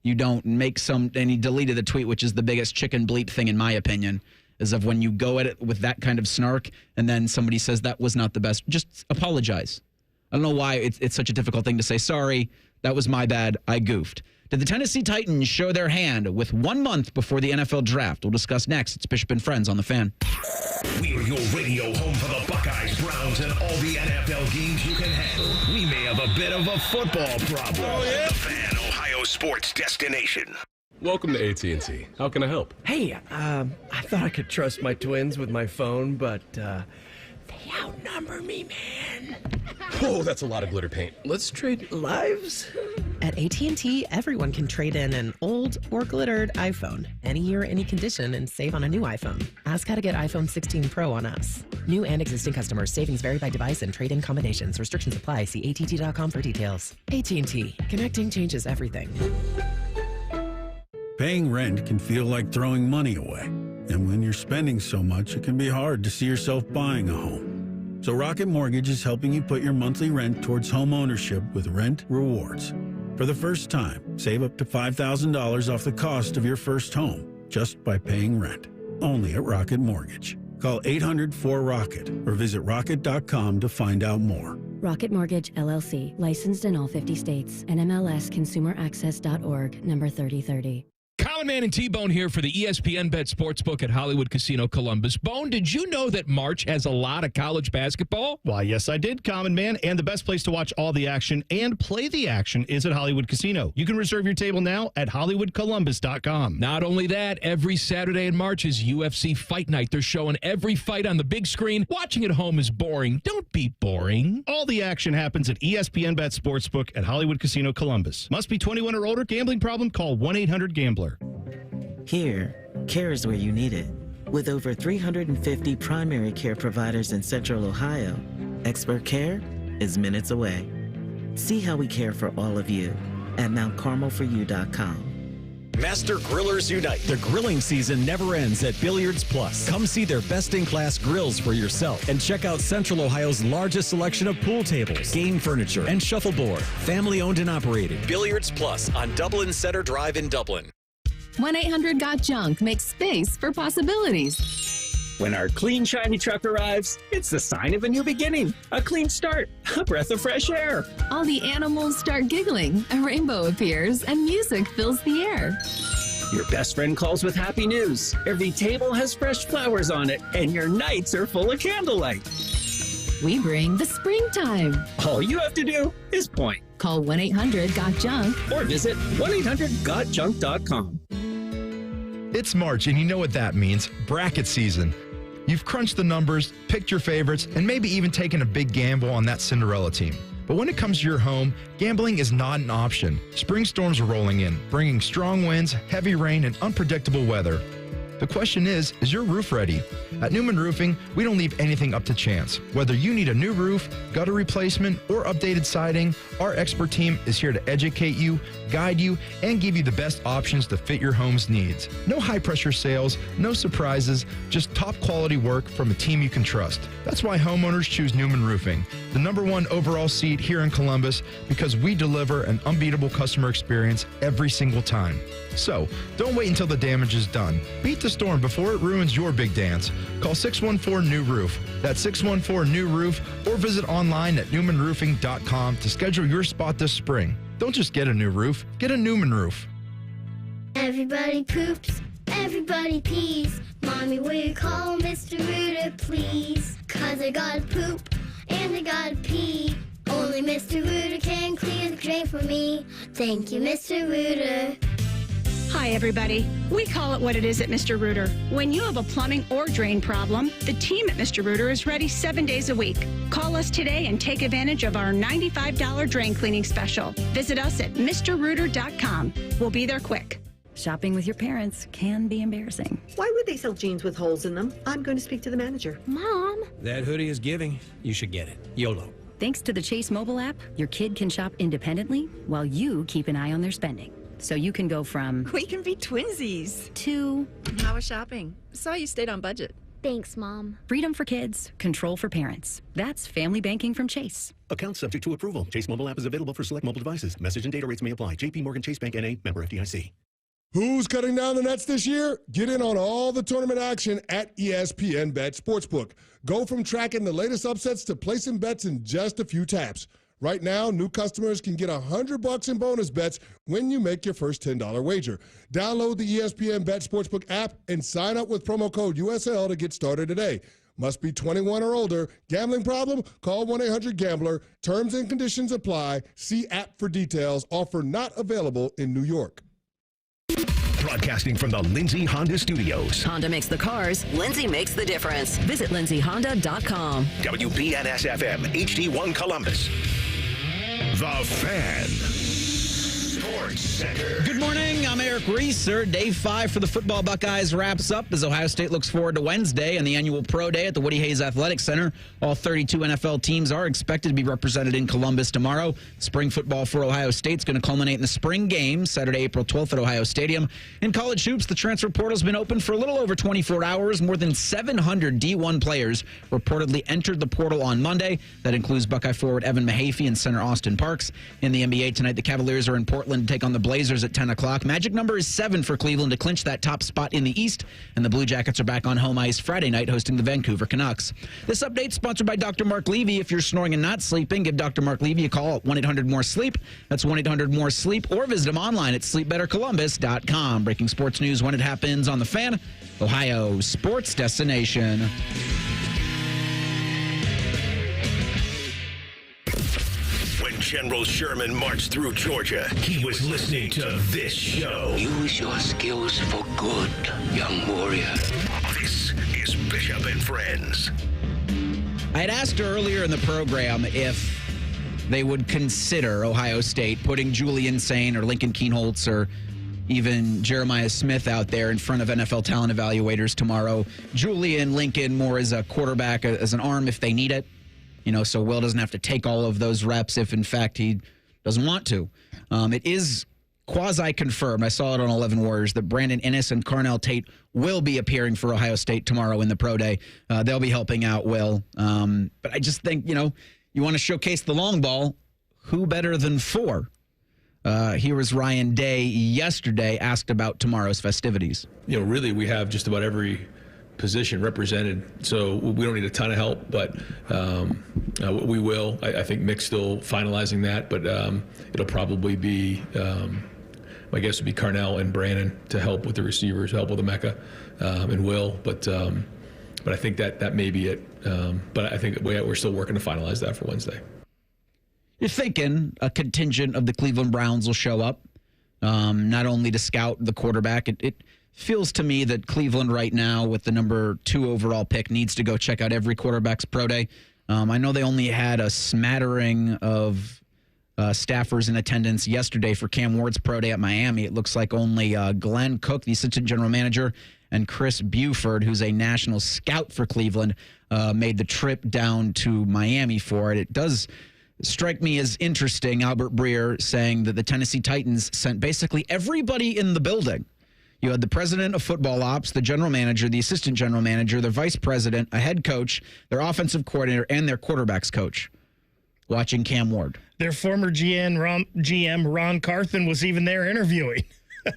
You don't make and he deleted the tweet, which is the biggest chicken bleep thing in my opinion, is of when you go at it with that kind of snark and then somebody says that was not the best, just apologize. I don't know why it's such a difficult thing to say, sorry, that was my bad, I goofed. Did the Tennessee Titans show their hand with 1 month before the NFL draft? We'll discuss next. It's Bishop and Friends on The Fan. We are your radio home for the Buckeyes, Browns, and all the NFL games you can handle. We may have a bit of a football problem. Oh, yeah? The Fan, Ohio sports destination. Welcome to AT&T. How can I help? Hey, I thought I could trust my twins with my phone, but they outnumber me, man. Oh, that's a lot of glitter paint. Let's trade lives. At AT&T, everyone can trade in an old or glittered iPhone any year, any condition, and save on a new iPhone. Ask how to get iPhone 16 Pro on us. New and existing customers. Savings vary by device and trade-in combinations. Restrictions apply. See att.com for details. AT&T. Connecting changes everything. Paying rent can feel like throwing money away. And when you're spending so much, it can be hard to see yourself buying a home. So Rocket Mortgage is helping you put your monthly rent towards home ownership with Rent Rewards. For the first time, save up to $5,000 off the cost of your first home just by paying rent. Only at Rocket Mortgage. Call 800-4ROCKET or visit rocket.com to find out more. Rocket Mortgage, LLC. Licensed in all 50 states. NMLSconsumeraccess.org. Number 3030. Common Man and T-Bone here for the ESPN Bet Sportsbook at Hollywood Casino Columbus. Bone, did you know that March has a lot of college basketball? Why, yes, I did, Common Man. And the best place to watch all the action and play the action is at Hollywood Casino. You can reserve your table now at HollywoodColumbus.com. Not only that, every Saturday in March is UFC Fight Night. They're showing every fight on the big screen. Watching at home is boring. Don't be boring. All the action happens at ESPN Bet Sportsbook at Hollywood Casino Columbus. Must be 21 or older. Gambling problem? Call 1-800-GAMBLER. Here, care is where you need it. With over 350 primary care providers in Central Ohio, expert care is minutes away. See how we care for all of you at MountCarmelForYou.com. Master Grillers Unite. The grilling season never ends at Billiards Plus. Come see their best-in-class grills for yourself and check out Central Ohio's largest selection of pool tables, game furniture, and shuffleboard. Family-owned and operated. Billiards Plus on Dublin Center Drive in Dublin. 1-800-GOT-JUNK makes space for possibilities. When our clean, shiny truck arrives, it's the sign of a new beginning, a clean start, a breath of fresh air. All the animals start giggling, a rainbow appears, and music fills the air. Your best friend calls with happy news. Every table has fresh flowers on it, and your nights are full of candlelight. We bring the springtime. All you have to do is point. Call 1-800-GOT-JUNK or visit 1-800-GOTJUNK.com. It's March, and you know what that means. Bracket season. You've crunched the numbers, picked your favorites, and maybe even taken a big gamble on that Cinderella team. But when it comes to your home, gambling is not an option. Spring storms are rolling in, bringing strong winds, heavy rain, and unpredictable weather. The question is your roof ready? At Newman Roofing, we don't leave anything up to chance. Whether you need a new roof, gutter replacement, or updated siding, our expert team is here to educate you, guide you, and give you the best options to fit your home's needs. No high-pressure sales, no surprises, just top-quality work from a team you can trust. That's why homeowners choose Newman Roofing, the #1 overall seed here in Columbus, because we deliver an unbeatable customer experience every single time. So, don't wait until the damage is done. Beat the storm before it ruins your big dance. Call 614-NEW-ROOF. That's 614-NEW-ROOF, or visit online at newmanroofing.com to schedule your spot this spring. Don't just get a new roof, get a Newman roof. Everybody poops, everybody pees. Mommy, will you call Mr. Rooter, please? 'Cause I gotta poop and I gotta pee. Only Mr. Rooter can clear the drain for me. Thank you, Mr. Rooter. Hi, everybody. We call it what it is at Mr. Rooter. When you have a plumbing or drain problem, the team at Mr. Rooter is ready 7 days a week. Call us today and take advantage of our $95 drain cleaning special. Visit us at MrRooter.com. We'll be there quick. Shopping with your parents can be embarrassing. Why would they sell jeans with holes in them? I'm going to speak to the manager. Mom! That hoodie is giving. You should get it. YOLO. Thanks to the Chase mobile app, your kid can shop independently while you keep an eye on their spending. So you can go from... We can be twinsies. ...to... How was shopping? Saw you stayed on budget. Thanks, Mom. Freedom for kids, control for parents. That's family banking from Chase. Account subject to approval. Chase mobile app is available for select mobile devices. Message and data rates may apply. JP Morgan Chase Bank N.A. Member FDIC. Who's cutting down the nets this year? Get in on all the tournament action at ESPN Bet Sportsbook. Go from tracking the latest upsets to placing bets in just a few taps. Right now, new customers can get $100 in bonus bets when you make your first $10 wager. Download the ESPN Bet Sportsbook app and sign up with promo code USL to get started today. Must be 21 or older. Gambling problem? Call 1-800-GAMBLER. Terms and conditions apply. See app for details. Offer not available in New York. Broadcasting from the Lindsay Honda Studios. Honda makes the cars. Lindsay makes the difference. Visit lindsayhonda.com. WBNS-FM, HD1 Columbus. The Fan. Sports Center. Good morning. I'm Eric Reeser. Day 5 for the football Buckeyes wraps up as Ohio State looks forward to Wednesday and the annual Pro Day at the Woody Hayes Athletic Center. All 32 NFL teams are expected to be represented in Columbus tomorrow. Spring football for Ohio State is going to culminate in the spring game Saturday, April 12th at Ohio Stadium. In college hoops, the transfer portal has been open for a little over 24 hours. More than 700 D1 players reportedly entered the portal on Monday. That includes Buckeye forward Evan Mahaffey and center Austin Parks. In the NBA tonight, the Cavaliers are in Portland to take on the Blazers at 10 o'clock. Magic number is 7 for Cleveland to clinch that top spot in the East. And the Blue Jackets are back on home ice Friday night hosting the Vancouver Canucks. This update is sponsored by Dr. Mark Levy. If you're snoring and not sleeping, give Dr. Mark Levy a call at 1-800-MORE-SLEEP. That's 1-800-MORE-SLEEP, or visit him online at sleepbettercolumbus.com. Breaking sports news when it happens on The Fan, Ohio sports destination. When General Sherman marched through Georgia, he was listening to this show. Use your skills for good, young warrior. This is Bishop and Friends. I had asked earlier in the program if they would consider Ohio State putting Julian Sain or Lincoln Kienholz or even Jeremiah Smith out there in front of NFL talent evaluators tomorrow. Julian, Lincoln more as a quarterback, as an arm if they need it. You know, so Will doesn't have to take all of those reps if, in fact, he doesn't want to. It is quasi-confirmed. I saw it on 11 Warriors that Brandon Inniss and Carnell Tate will be appearing for Ohio State tomorrow in the Pro Day. They'll be helping out Will. But I just think, you know, you want to showcase the long ball. Who better than 4? Here was Ryan Day yesterday asked about tomorrow's festivities. You know, really, we have just about every position represented, so we don't need a ton of help, but we will. I think Mick's still finalizing that, but it'll probably be, my guess would be Carnell and Brandon to help with the receivers, help with the Mecca, and Will, but I think that may be it. But I think we're still working to finalize that for Wednesday. You're thinking a contingent of the Cleveland Browns will show up, not only to scout the quarterback. It feels to me that Cleveland right now, with the number 2 overall pick, needs to go check out every quarterback's pro day. I know they only had a smattering of staffers in attendance yesterday for Cam Ward's pro day at Miami. It looks like only Glenn Cook, the assistant general manager, and Chris Buford, who's a national scout for Cleveland, made the trip down to Miami for it. It does strike me as interesting, Albert Breer saying that the Tennessee Titans sent basically everybody in the building. You had the president of football ops, the general manager, the assistant general manager, their vice president, a head coach, their offensive coordinator, and their quarterbacks coach watching Cam Ward. Their former GM, Ron Carthen, was even there interviewing.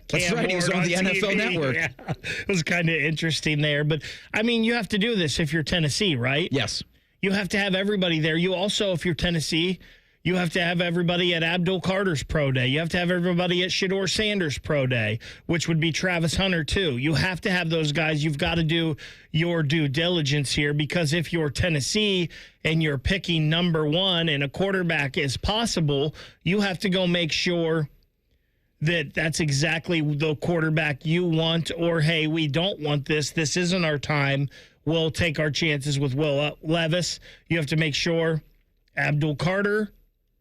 That's right. He was on the NFL Network. Yeah, it was kind of interesting there. But, I mean, you have to do this if you're Tennessee, right? Yes. You have to have everybody there. You also, if you're Tennessee, you have to have everybody at Abdul Carter's pro day. You have to have everybody at Shedeur Sanders' pro day, which would be Travis Hunter, too. You have to have those guys. You've got to do your due diligence here, because if you're Tennessee and you're picking number one and a quarterback is possible, you have to go make sure that that's exactly the quarterback you want, or, hey, we don't want this. This isn't our time. We'll take our chances with Will Levis. You have to make sure Abdul Carter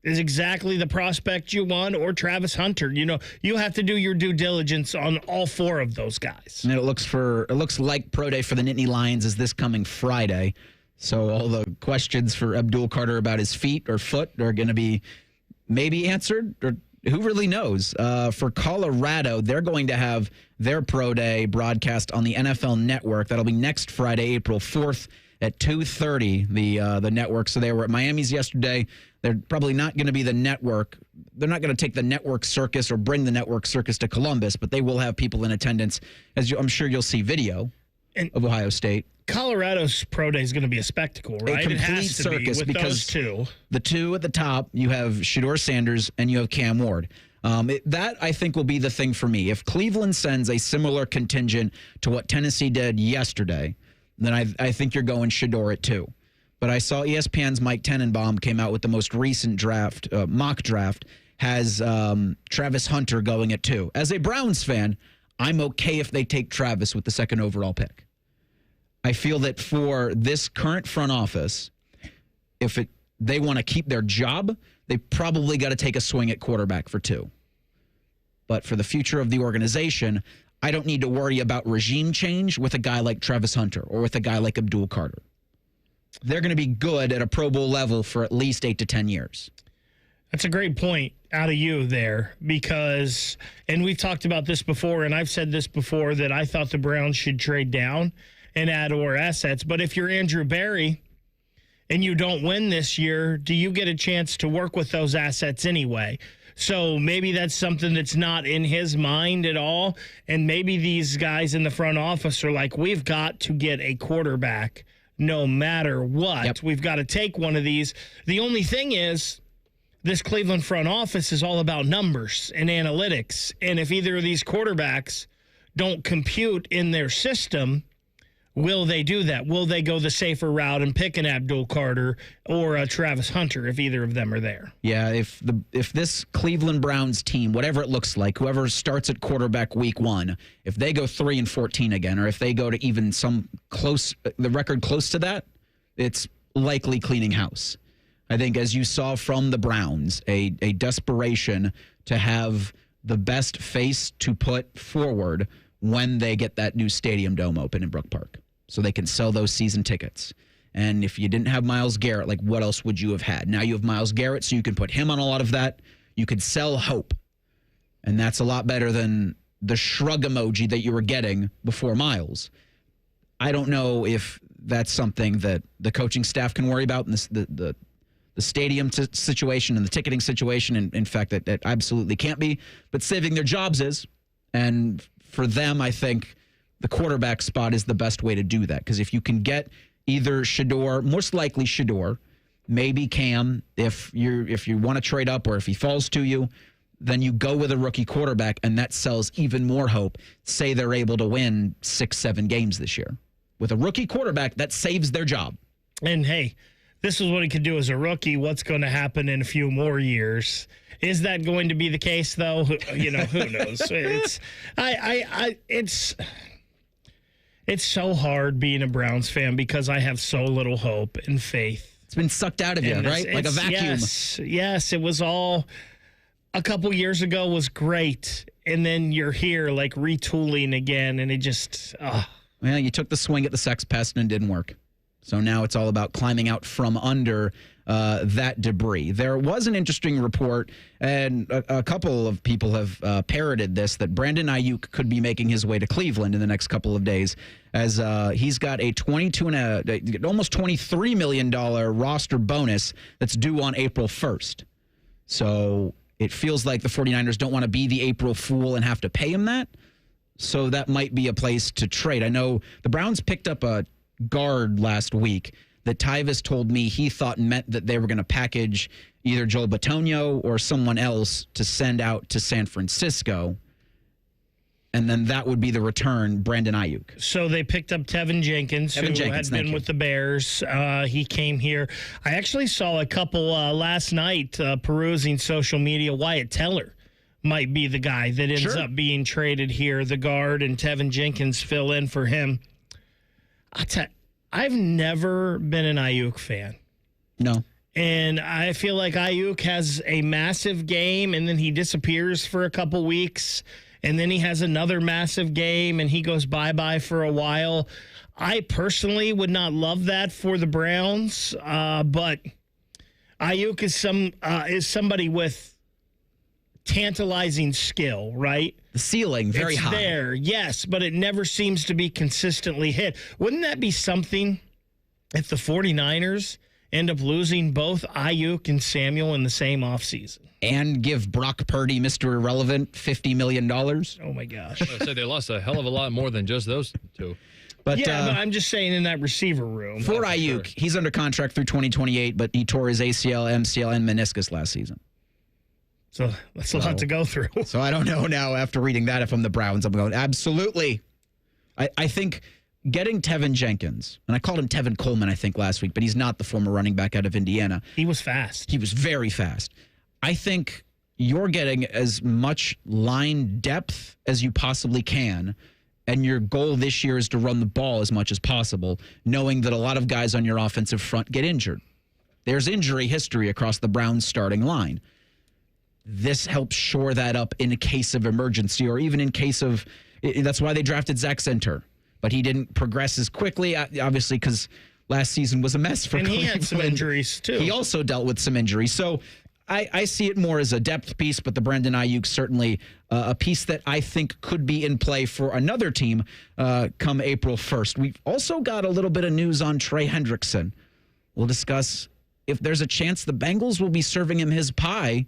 is exactly the prospect you want, or Travis Hunter. You know, you have to do your due diligence on all four of those guys. And it looks like pro day for the Nittany Lions is this coming Friday. So all the questions for Abdul Carter about his feet or foot are going to be maybe answered, or who really knows? For Colorado, they're going to have their pro day broadcast on the NFL Network. That'll be next Friday, April 4th at 2:30, the network. So they were at Miami's yesterday. They're probably not going to be the network. They're not going to take the network circus or bring the network circus to Columbus, but they will have people in attendance. I'm sure you'll see video of Ohio State. Colorado's pro day is going to be a spectacle, right? A complete it has to circus be with because those two. The two at the top, you have Shedeur Sanders and you have Cam Ward. That, I think, will be the thing for me. If Cleveland sends a similar contingent to what Tennessee did yesterday, then I think you're going Shedeur at 2. But I saw ESPN's Mike Tenenbaum came out with the most recent draft, mock draft, has Travis Hunter going at 2. As a Browns fan, I'm okay if they take Travis with the second overall pick. I feel that for this current front office, if they want to keep their job, they probably got to take a swing at quarterback for 2. But for the future of the organization, I don't need to worry about regime change with a guy like Travis Hunter or with a guy like Abdul Carter. They're going to be good at a Pro Bowl level for at least 8 to 10 years. That's a great point out of you there, because, and we've talked about this before, and I've said this before, that I thought the Browns should trade down and add more assets. But if you're Andrew Berry and you don't win this year, do you get a chance to work with those assets anyway? So maybe that's something that's not in his mind at all. And maybe these guys in the front office are like, we've got to get a quarterback no matter what. Yep. We've got to take one of these. The only thing is, this Cleveland front office is all about numbers and analytics. And if either of these quarterbacks don't compute in their system, will they do that? Will they go the safer route and pick an Abdul Carter or a Travis Hunter if either of them are there? Yeah, if this Cleveland Browns team, whatever it looks like, whoever starts at quarterback week 1, if they go 3-14 again, or if they go to even the record close to that, it's likely cleaning house. I think, as you saw from the Browns, a desperation to have the best face to put forward when they get that new stadium dome open in Brook Park, so they can sell those season tickets. And if you didn't have Myles Garrett, like, what else would you have had? Now you have Myles Garrett, so you can put him on a lot of that. You could sell hope. And that's a lot better than the shrug emoji that you were getting before Myles. I don't know if that's something that the coaching staff can worry about, and the stadium situation and the ticketing situation. And in fact, that absolutely can't be. But saving their jobs is. And for them, I think the quarterback spot is the best way to do that. Because if you can get either Shedeur, most likely Shedeur, maybe Cam, if you want to trade up or if he falls to you, then you go with a rookie quarterback, and that sells even more hope. Say they're able to win 6-7 games this year. With a rookie quarterback, that saves their job. And hey, this is what he could do as a rookie. What's going to happen in a few more years? Is that going to be the case, though? You know, who knows? It's so hard being a Browns fan, because I have so little hope and faith It's been sucked out of you, right? Like a vacuum. Yes, it was all a couple years ago was great. And then you're here like retooling again, and it just, Well, you took the swing at the sex pest and it didn't work. So now it's all about climbing out from under that debris. There was an interesting report, and a couple of people have parroted this, that Brandon Ayuk could be making his way to Cleveland in the next couple of days, as he's got a almost $23 million roster bonus that's due on April 1st. So it feels like the 49ers don't want to be the April Fool and have to pay him that. So that might be a place to trade. I know the Browns picked up a guard last week that Tyvis told me he thought meant that they were going to package either Joel Bitonio or someone else to send out to San Francisco. And then that would be the return, Brandon Ayuk. So they picked up Tevin Jenkins, who had been with the Bears. He came here. I actually saw a couple last night perusing social media. Wyatt Teller might be the guy that ends up being traded here, the guard, and Tevin Jenkins fill in for him. I've never been an Ayuk fan. No. And I feel like Ayuk has a massive game, and then he disappears for a couple weeks, and then he has another massive game, and he goes bye-bye for a while. I personally would not love that for the Browns, but Ayuk is somebody with tantalizing skill, right? The ceiling, very high. It's there, yes, but it never seems to be consistently hit. Wouldn't that be something if the 49ers end up losing both Ayuk and Samuel in the same offseason? And give Brock Purdy, Mr. Irrelevant, $50 million? Oh, my gosh. I said they lost a hell of a lot more than just those two. But, but I'm just saying in that receiver room. For Ayuk, he's under contract through 2028, but he tore his ACL, MCL, and meniscus last season. So that's a lot to go through. So I don't know now after reading that if I'm the Browns. I'm going, absolutely. I think getting Tevin Jenkins, and I called him Tevin Coleman, I think, last week, but he's not the former running back out of Indiana. He was fast. He was very fast. I think you're getting as much line depth as you possibly can, and your goal this year is to run the ball as much as possible, knowing that a lot of guys on your offensive front get injured. There's injury history across the Browns starting line. This helps shore that up in a case of emergency, or even in case of, that's why they drafted Zach Center. But he didn't progress as quickly, obviously, because last season was a mess for Cleveland. And he had some injuries, too. He also dealt with some injuries. So I see it more as a depth piece, but the Brandon Ayuk certainly a piece that I think could be in play for another team come April 1st. We've also got a little bit of news on Trey Hendrickson. We'll discuss if there's a chance the Bengals will be serving him his pie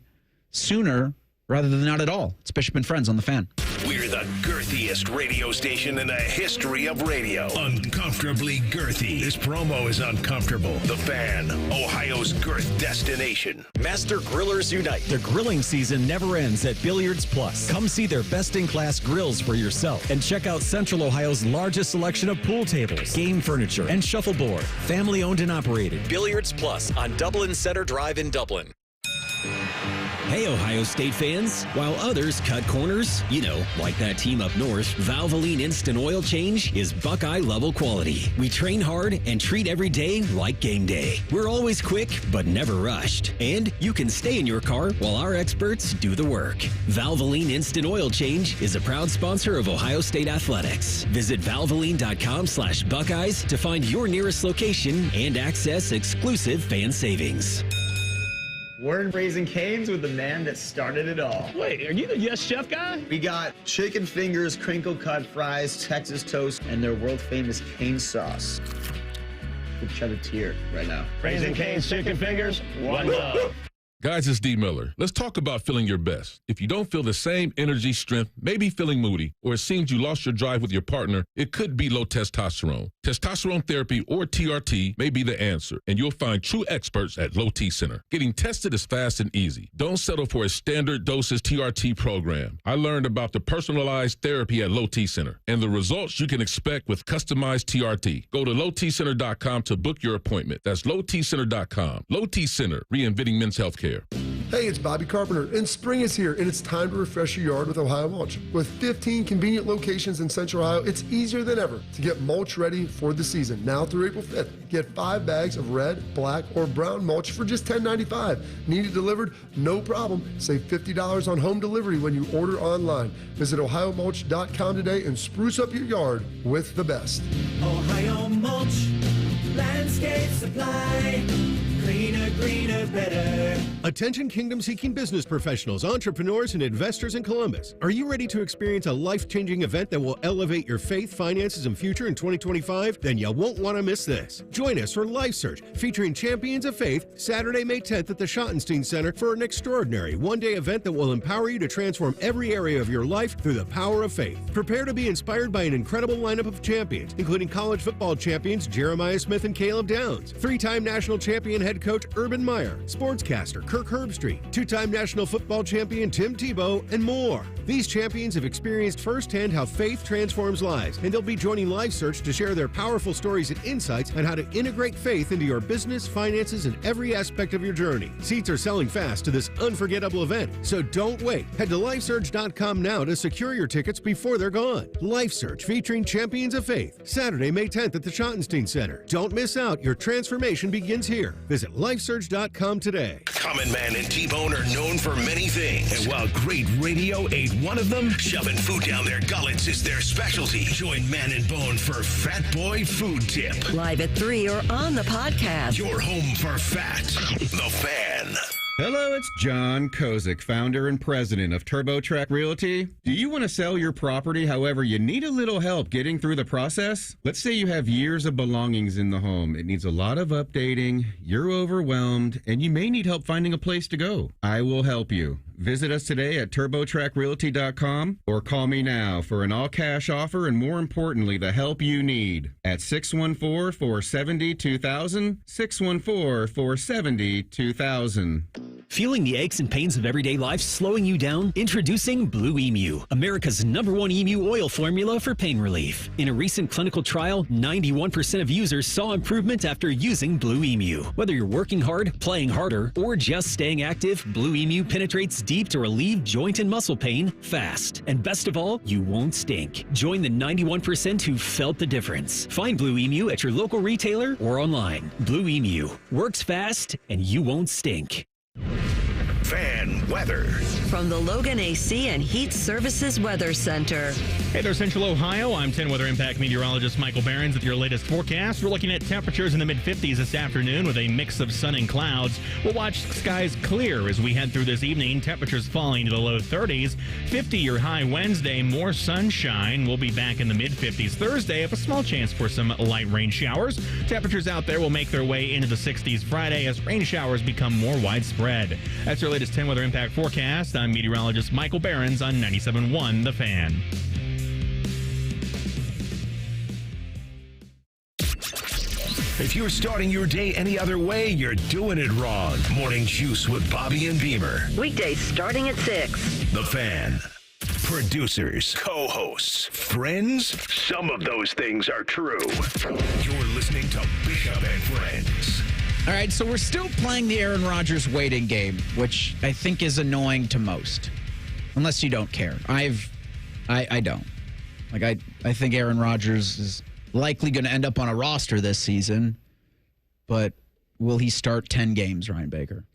sooner rather than not at all. It's Bishop and Friends on The Fan. We're the girthiest radio station in the history of radio. Uncomfortably girthy. This promo is uncomfortable. The Fan, Ohio's girth destination. Master Grillers Unite. The grilling season never ends at Billiards Plus. Come see their best-in-class grills for yourself and check out Central Ohio's largest selection of pool tables, game furniture, and shuffleboard. Family-owned and operated. Billiards Plus on Dublin Center Drive in Dublin. Hey, Ohio State fans. While others cut corners, like that team up north, Valvoline Instant Oil Change is Buckeye-level quality. We train hard and treat every day like game day. We're always quick, but never rushed. And you can stay in your car while our experts do the work. Valvoline Instant Oil Change is a proud sponsor of Ohio State Athletics. Visit valvoline.com/Buckeyes to find your nearest location and access exclusive fan savings. We're Raising Cane's with the man that started it all. Wait, are you the Yes Chef guy? We got chicken fingers, crinkle cut fries, Texas toast, and their world famous cane sauce. We'll shed a tear right now. Raising Cane's chicken fingers, one love. Guys, it's D. Miller. Let's talk about feeling your best. If you don't feel the same energy, strength, maybe feeling moody, or it seems you lost your drive with your partner, it could be low testosterone. Testosterone therapy, or TRT, may be the answer, and you'll find true experts at Low T Center. Getting tested is fast and easy. Don't settle for a standard doses TRT program. I learned about the personalized therapy at Low T Center and the results you can expect with customized TRT. Go to lowtcenter.com to book your appointment. That's lowtcenter.com. Low T Center, reinventing men's healthcare. Hey, it's Bobby Carpenter, and spring is here, and it's time to refresh your yard with Ohio Mulch. With 15 convenient locations in Central Ohio, it's easier than ever to get mulch ready for the season. Now through April 5th, get 5 bags of red, black, or brown mulch for just $10.95. Need it delivered? No problem. Save $50 on home delivery when you order online. Visit OhioMulch.com today and spruce up your yard with the best. Ohio Mulch, landscape supply. Cleaner, greener, better. Attention kingdom-seeking business professionals, entrepreneurs, and investors in Columbus. Are you ready to experience a life-changing event that will elevate your faith, finances, and future in 2025? Then you won't want to miss this. Join us for Life Search, featuring Champions of Faith, Saturday, May 10th at the Schottenstein Center for an extraordinary one-day event that will empower you to transform every area of your life through the power of faith. Prepare to be inspired by an incredible lineup of champions, including college football champions Jeremiah Smith and Caleb Downs, 3-time national champion head coach Urban Meyer, sportscaster Kirk Herbstreit, 2-time national football champion Tim Tebow, and more. These champions have experienced firsthand how faith transforms lives, and they'll be joining Life Search to share their powerful stories and insights on how to integrate faith into your business, finances, and every aspect of your journey. Seats are selling fast to this unforgettable event, so don't wait. Head to LifeSearch.com now to secure your tickets before they're gone. Life Search featuring Champions of Faith, Saturday, May 10th at the Schottenstein Center. Don't miss out. Your transformation begins here. Visit LifeSearch.com today. Common Man and T-Bone are known for many things. And while great radio ain't one of them, shoving food down their gullets is their specialty. Join Man and Bone for Fat Boy Food Tip. Live at 3 or on the podcast. Your home for fat. The Fan. Hello, it's John Kozik, founder and president of TurboTrack Realty. Do you want to sell your property, however, you need a little help getting through the process? Let's say you have years of belongings in the home. It needs a lot of updating, you're overwhelmed, and you may need help finding a place to go. I will help you. Visit us today at TurboTrackRealty.com or call me now for an all-cash offer and, more importantly, the help you need at 614-470-2000, 614-470-2000. Feeling the aches and pains of everyday life slowing you down? Introducing Blue Emu, America's #1 emu oil formula for pain relief. In a recent clinical trial, 91% of users saw improvement after using Blue Emu. Whether you're working hard, playing harder, or just staying active, Blue Emu penetrates deep to relieve joint and muscle pain fast. And best of all, you won't stink. Join the 91% who felt the difference. Find Blue Emu at your local retailer or online. Blue Emu works fast and you won't stink. Fan weather. From the Logan AC and Heat Services Weather Center. Hey there, Central Ohio. I'm 10 Weather Impact meteorologist Michael Behrens with your latest forecast. We're looking at temperatures in the mid-50s this afternoon with a mix of sun and clouds. We'll watch skies clear as we head through this evening. Temperatures falling to the low 30s. 50-year high Wednesday, more sunshine. We'll be back in the mid-50s Thursday with a small chance for some light rain showers. Temperatures out there will make their way into the 60s Friday as rain showers become more widespread. That's your latest 10 Weather Impact forecast. I'm meteorologist Michael Behrens on 97.1 The Fan. If you're starting your day any other way, you're doing it wrong. Morning Juice with Bobby and Beamer. Weekdays starting at 6. The Fan. Producers, co-hosts, friends, some of those things are true. You're listening to Bishop and Friends. All right, so we're still playing the Aaron Rodgers waiting game, which I think is annoying to most, unless you don't care. I don't. Like, I think Aaron Rodgers is likely going to end up on a roster this season, but will he start 10 games, Ryan Baker?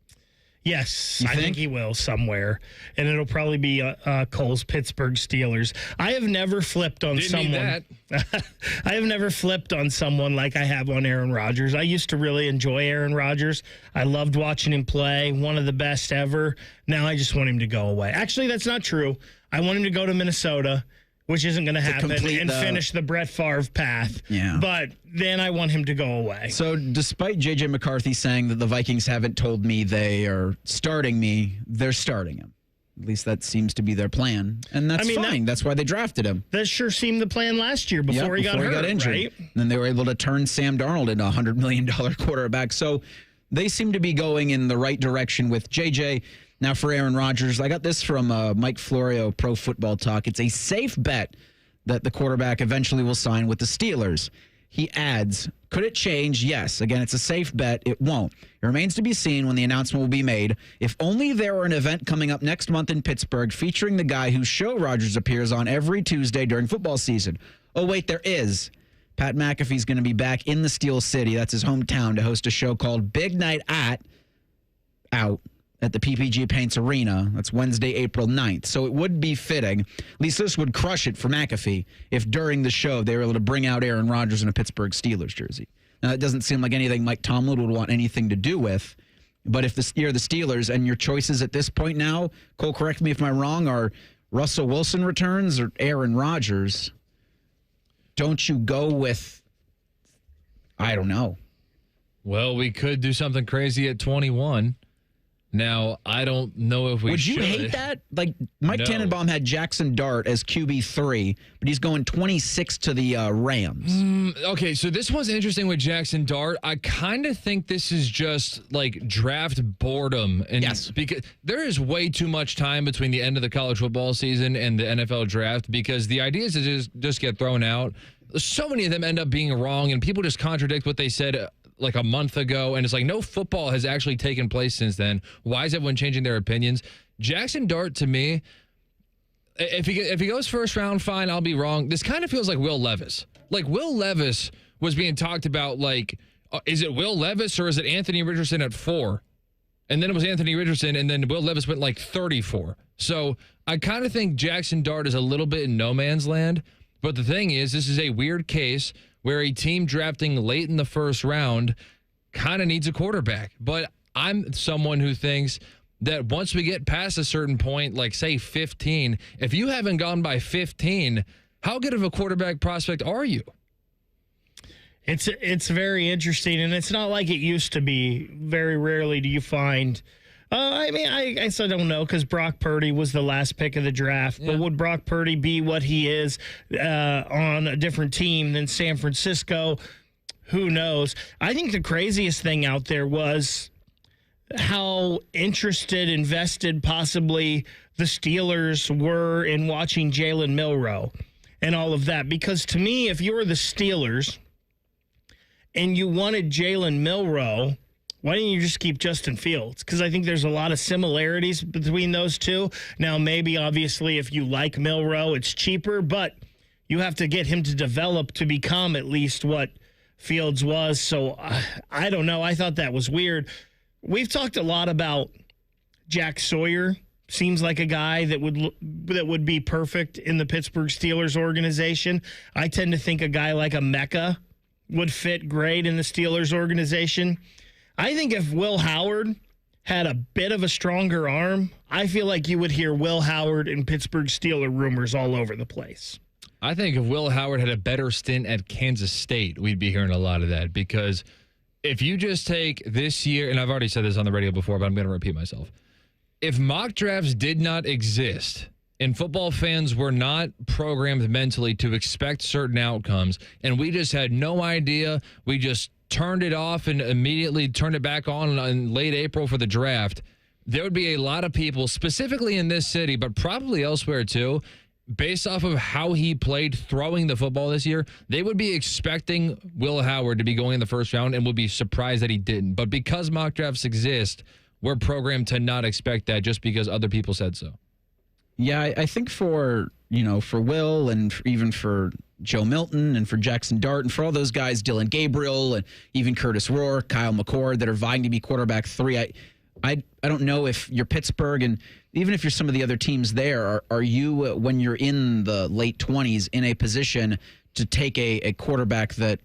Yes, I think he will somewhere, and it'll probably be Cole's Pittsburgh Steelers. I have never flipped on someone. I have never flipped on someone like I have on Aaron Rodgers. I used to really enjoy Aaron Rodgers. I loved watching him play, one of the best ever. Now I just want him to go away. Actually, that's not true. I want him to go to Minnesota, which isn't going to happen, and finish the Brett Favre path. Yeah. But then I want him to go away. So despite J.J. McCarthy saying that the Vikings haven't told me they are starting me, they're starting him. At least that seems to be their plan. And that's fine. That's why they drafted him. That sure seemed the plan last year before he got injured. Right? And then they were able to turn Sam Darnold into a $100 million quarterback. So they seem to be going in the right direction with J.J. Now, for Aaron Rodgers, I got this from Mike Florio, Pro Football Talk. It's a safe bet that the quarterback eventually will sign with the Steelers. he adds, could it change? Yes. Again, it's a safe bet. It won't. It remains to be seen when the announcement will be made. If only there were an event coming up next month in Pittsburgh featuring the guy whose show Rodgers appears on every Tuesday during football season. Oh, wait, there is. Pat McAfee's going to be back in the Steel City. That's his hometown to host a show called Big Night Out at the PPG Paints Arena. That's Wednesday, April 9th. So it would be fitting. At least this would crush it for McAfee if during the show they were able to bring out Aaron Rodgers in a Pittsburgh Steelers jersey. Now, it doesn't seem like anything Mike Tomlin would want anything to do with. But if you're the Steelers and your choices at this point now, Cole, correct me if I'm wrong, are Russell Wilson returns or Aaron Rodgers, don't you go with, I don't know. Well, we could do something crazy at 21. Now, I don't know if we Would should. you hate that? Like, Mike Tannenbaum had Jackson Dart as QB3, but he's going 26 to the Rams. Okay, so this one's interesting with Jackson Dart. I kind of think this is just like draft boredom. And yes. Because there is way too much time between the end of the college football season and the NFL draft, because the ideas that just get thrown out, so many of them end up being wrong, and people just contradict what they said like a month ago, and it's like no football has actually taken place since then. Why is everyone changing their opinions? Jackson Dart, to me, if he goes first round, fine, I'll be wrong. This kind of feels like Will Levis. Like Will Levis was being talked about, like, is it Will Levis or is it Anthony Richardson at 4? And then it was Anthony Richardson, and then Will Levis went like 34. So I kind of think Jackson Dart is a little bit in no man's land. But the thing is, this is a weird case where a team drafting late in the first round kind of needs a quarterback. But I'm someone who thinks that once we get past a certain point, like say 15, if you haven't gone by 15, how good of a quarterback prospect are you? It's very interesting, and it's not like it used to be. Very rarely do you find I guess I don't know, because Brock Purdy was the last pick of the draft. Yeah. But would Brock Purdy be what he is on a different team than San Francisco? Who knows? I think the craziest thing out there was how invested possibly the Steelers were in watching Jalen Milroe and all of that. Because to me, if you were the Steelers and you wanted Jalen Milroe, why didn't you just keep Justin Fields? Because I think there's a lot of similarities between those two. Now, maybe, obviously, if you like Milroe, it's cheaper, but you have to get him to develop to become at least what Fields was. So, I don't know. I thought that was weird. We've talked a lot about Jack Sawyer. Seems like a guy that would be perfect in the Pittsburgh Steelers organization. I tend to think a guy like a Mecca would fit great in the Steelers organization. I think if Will Howard had a bit of a stronger arm, I feel like you would hear Will Howard and Pittsburgh Steeler rumors all over the place. I think if Will Howard had a better stint at Kansas State, we'd be hearing a lot of that. Because if you just take this year, and I've already said this on the radio before, but I'm going to repeat myself. If mock drafts did not exist and football fans were not programmed mentally to expect certain outcomes, and we just had no idea, we just turned it off and immediately turned it back on in late April for the draft, there would be a lot of people, specifically in this city, but probably elsewhere too, based off of how he played throwing the football this year, they would be expecting Will Howard to be going in the first round and would be surprised that he didn't. But because mock drafts exist, we're programmed to not expect that just because other people said so. Yeah, I think for Will and even for Joe Milton and for Jackson Dart and for all those guys, Dylan Gabriel and even Curtis Rourke, Kyle McCord, that are vying to be quarterback 3, I don't know if you're Pittsburgh, and even if you're some of the other teams there, are you, when you're in the late 20s, in a position to take a quarterback that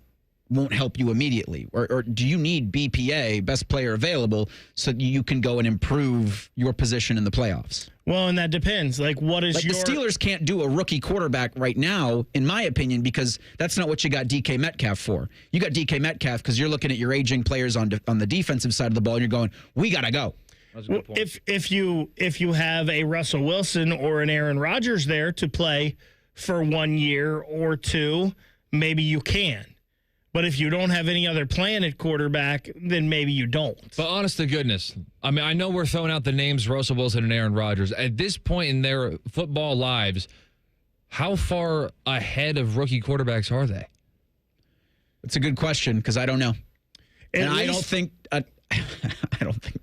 won't help you immediately? Or do you need BPA, best player available, so you can go and improve your position in the playoffs? Well, and that depends. Like, what is the Steelers can't do a rookie quarterback right now, in my opinion, because that's not what you got DK Metcalf for. You got DK Metcalf because you're looking at your aging players on the defensive side of the ball, and you're going, we got to go. Well, if you have a Russell Wilson or an Aaron Rodgers there to play for 1 year or two, maybe you can. But if you don't have any other plan at quarterback, then maybe you don't. But honest to goodness, I mean, I know we're throwing out the names Russell Wilson and Aaron Rodgers. At this point in their football lives, how far ahead of rookie quarterbacks are they? It's a good question because I don't know. And I don't think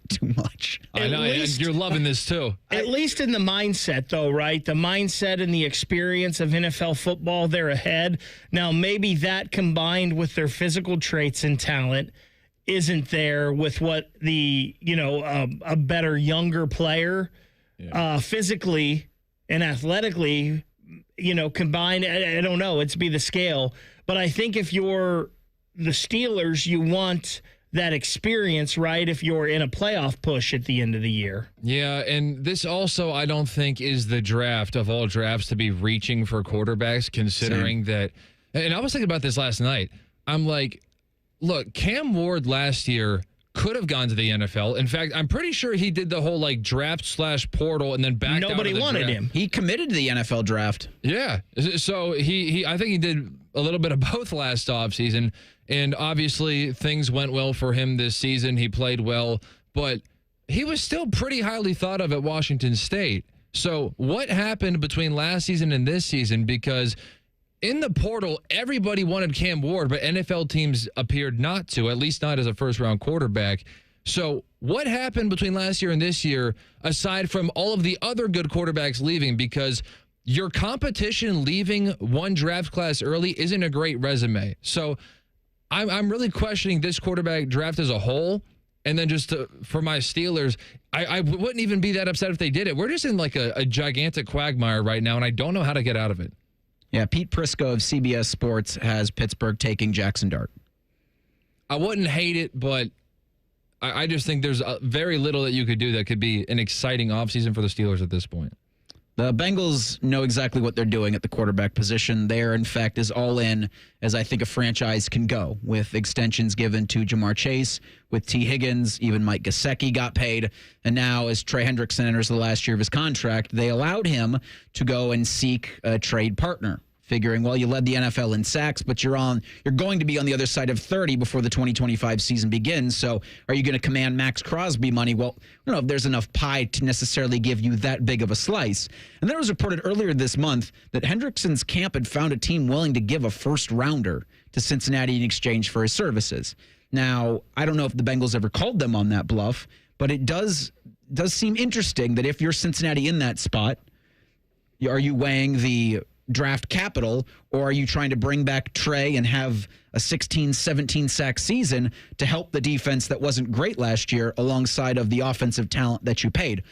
too much. I know, you're loving this too. At least in the mindset, though, right? The mindset and the experience of NFL football, they're ahead. Now, maybe that combined with their physical traits and talent isn't there with what the, a better younger player physically and athletically, combined. I don't know. It's be the scale. But I think if you're the Steelers, you want that experience, right, if you're in a playoff push at the end of the year. Yeah, and this also, I don't think, is the draft of all drafts to be reaching for quarterbacks, considering that. And I was thinking about this last night. I'm like, look, Cam Ward last year could have gone to the NFL. In fact, I'm pretty sure he did the whole draft/portal and then backed out of the Nobody wanted him. He committed to the NFL draft. Yeah. So he I think he did a little bit of both last offseason. And obviously things went well for him this season. He played well, but he was still pretty highly thought of at Washington State. So what happened between last season and this season? Because in the portal, everybody wanted Cam Ward, but NFL teams appeared not to, at least not as a first-round quarterback. So what happened between last year and this year, aside from all of the other good quarterbacks leaving? Because your competition leaving one draft class early isn't a great resume. So I'm really questioning this quarterback draft as a whole. And then just for my Steelers, I wouldn't even be that upset if they did it. We're just in like a gigantic quagmire right now, and I don't know how to get out of it. Yeah, Pete Prisco of CBS Sports has Pittsburgh taking Jackson Dart. I wouldn't hate it, but I just think there's very little that you could do that could be an exciting offseason for the Steelers at this point. The Bengals know exactly what they're doing at the quarterback position. There, in fact, is all in as I think a franchise can go, with extensions given to Jamar Chase, with T. Higgins, even Mike Gesicki got paid. And now, as Trey Hendrickson enters the last year of his contract, they allowed him to go and seek a trade partner, figuring, well, you led the NFL in sacks, but you're going to be on the other side of 30 before the 2025 season begins. So are you going to command Max Crosby money? Well, I don't know if there's enough pie to necessarily give you that big of a slice. And then it was reported earlier this month that Hendrickson's camp had found a team willing to give a first-rounder to Cincinnati in exchange for his services. Now, I don't know if the Bengals ever called them on that bluff, but it does seem interesting that if you're Cincinnati in that spot, are you weighing the draft capital, or are you trying to bring back Trey and have a 16, 17 sack season to help the defense that wasn't great last year alongside of the offensive talent that you paid?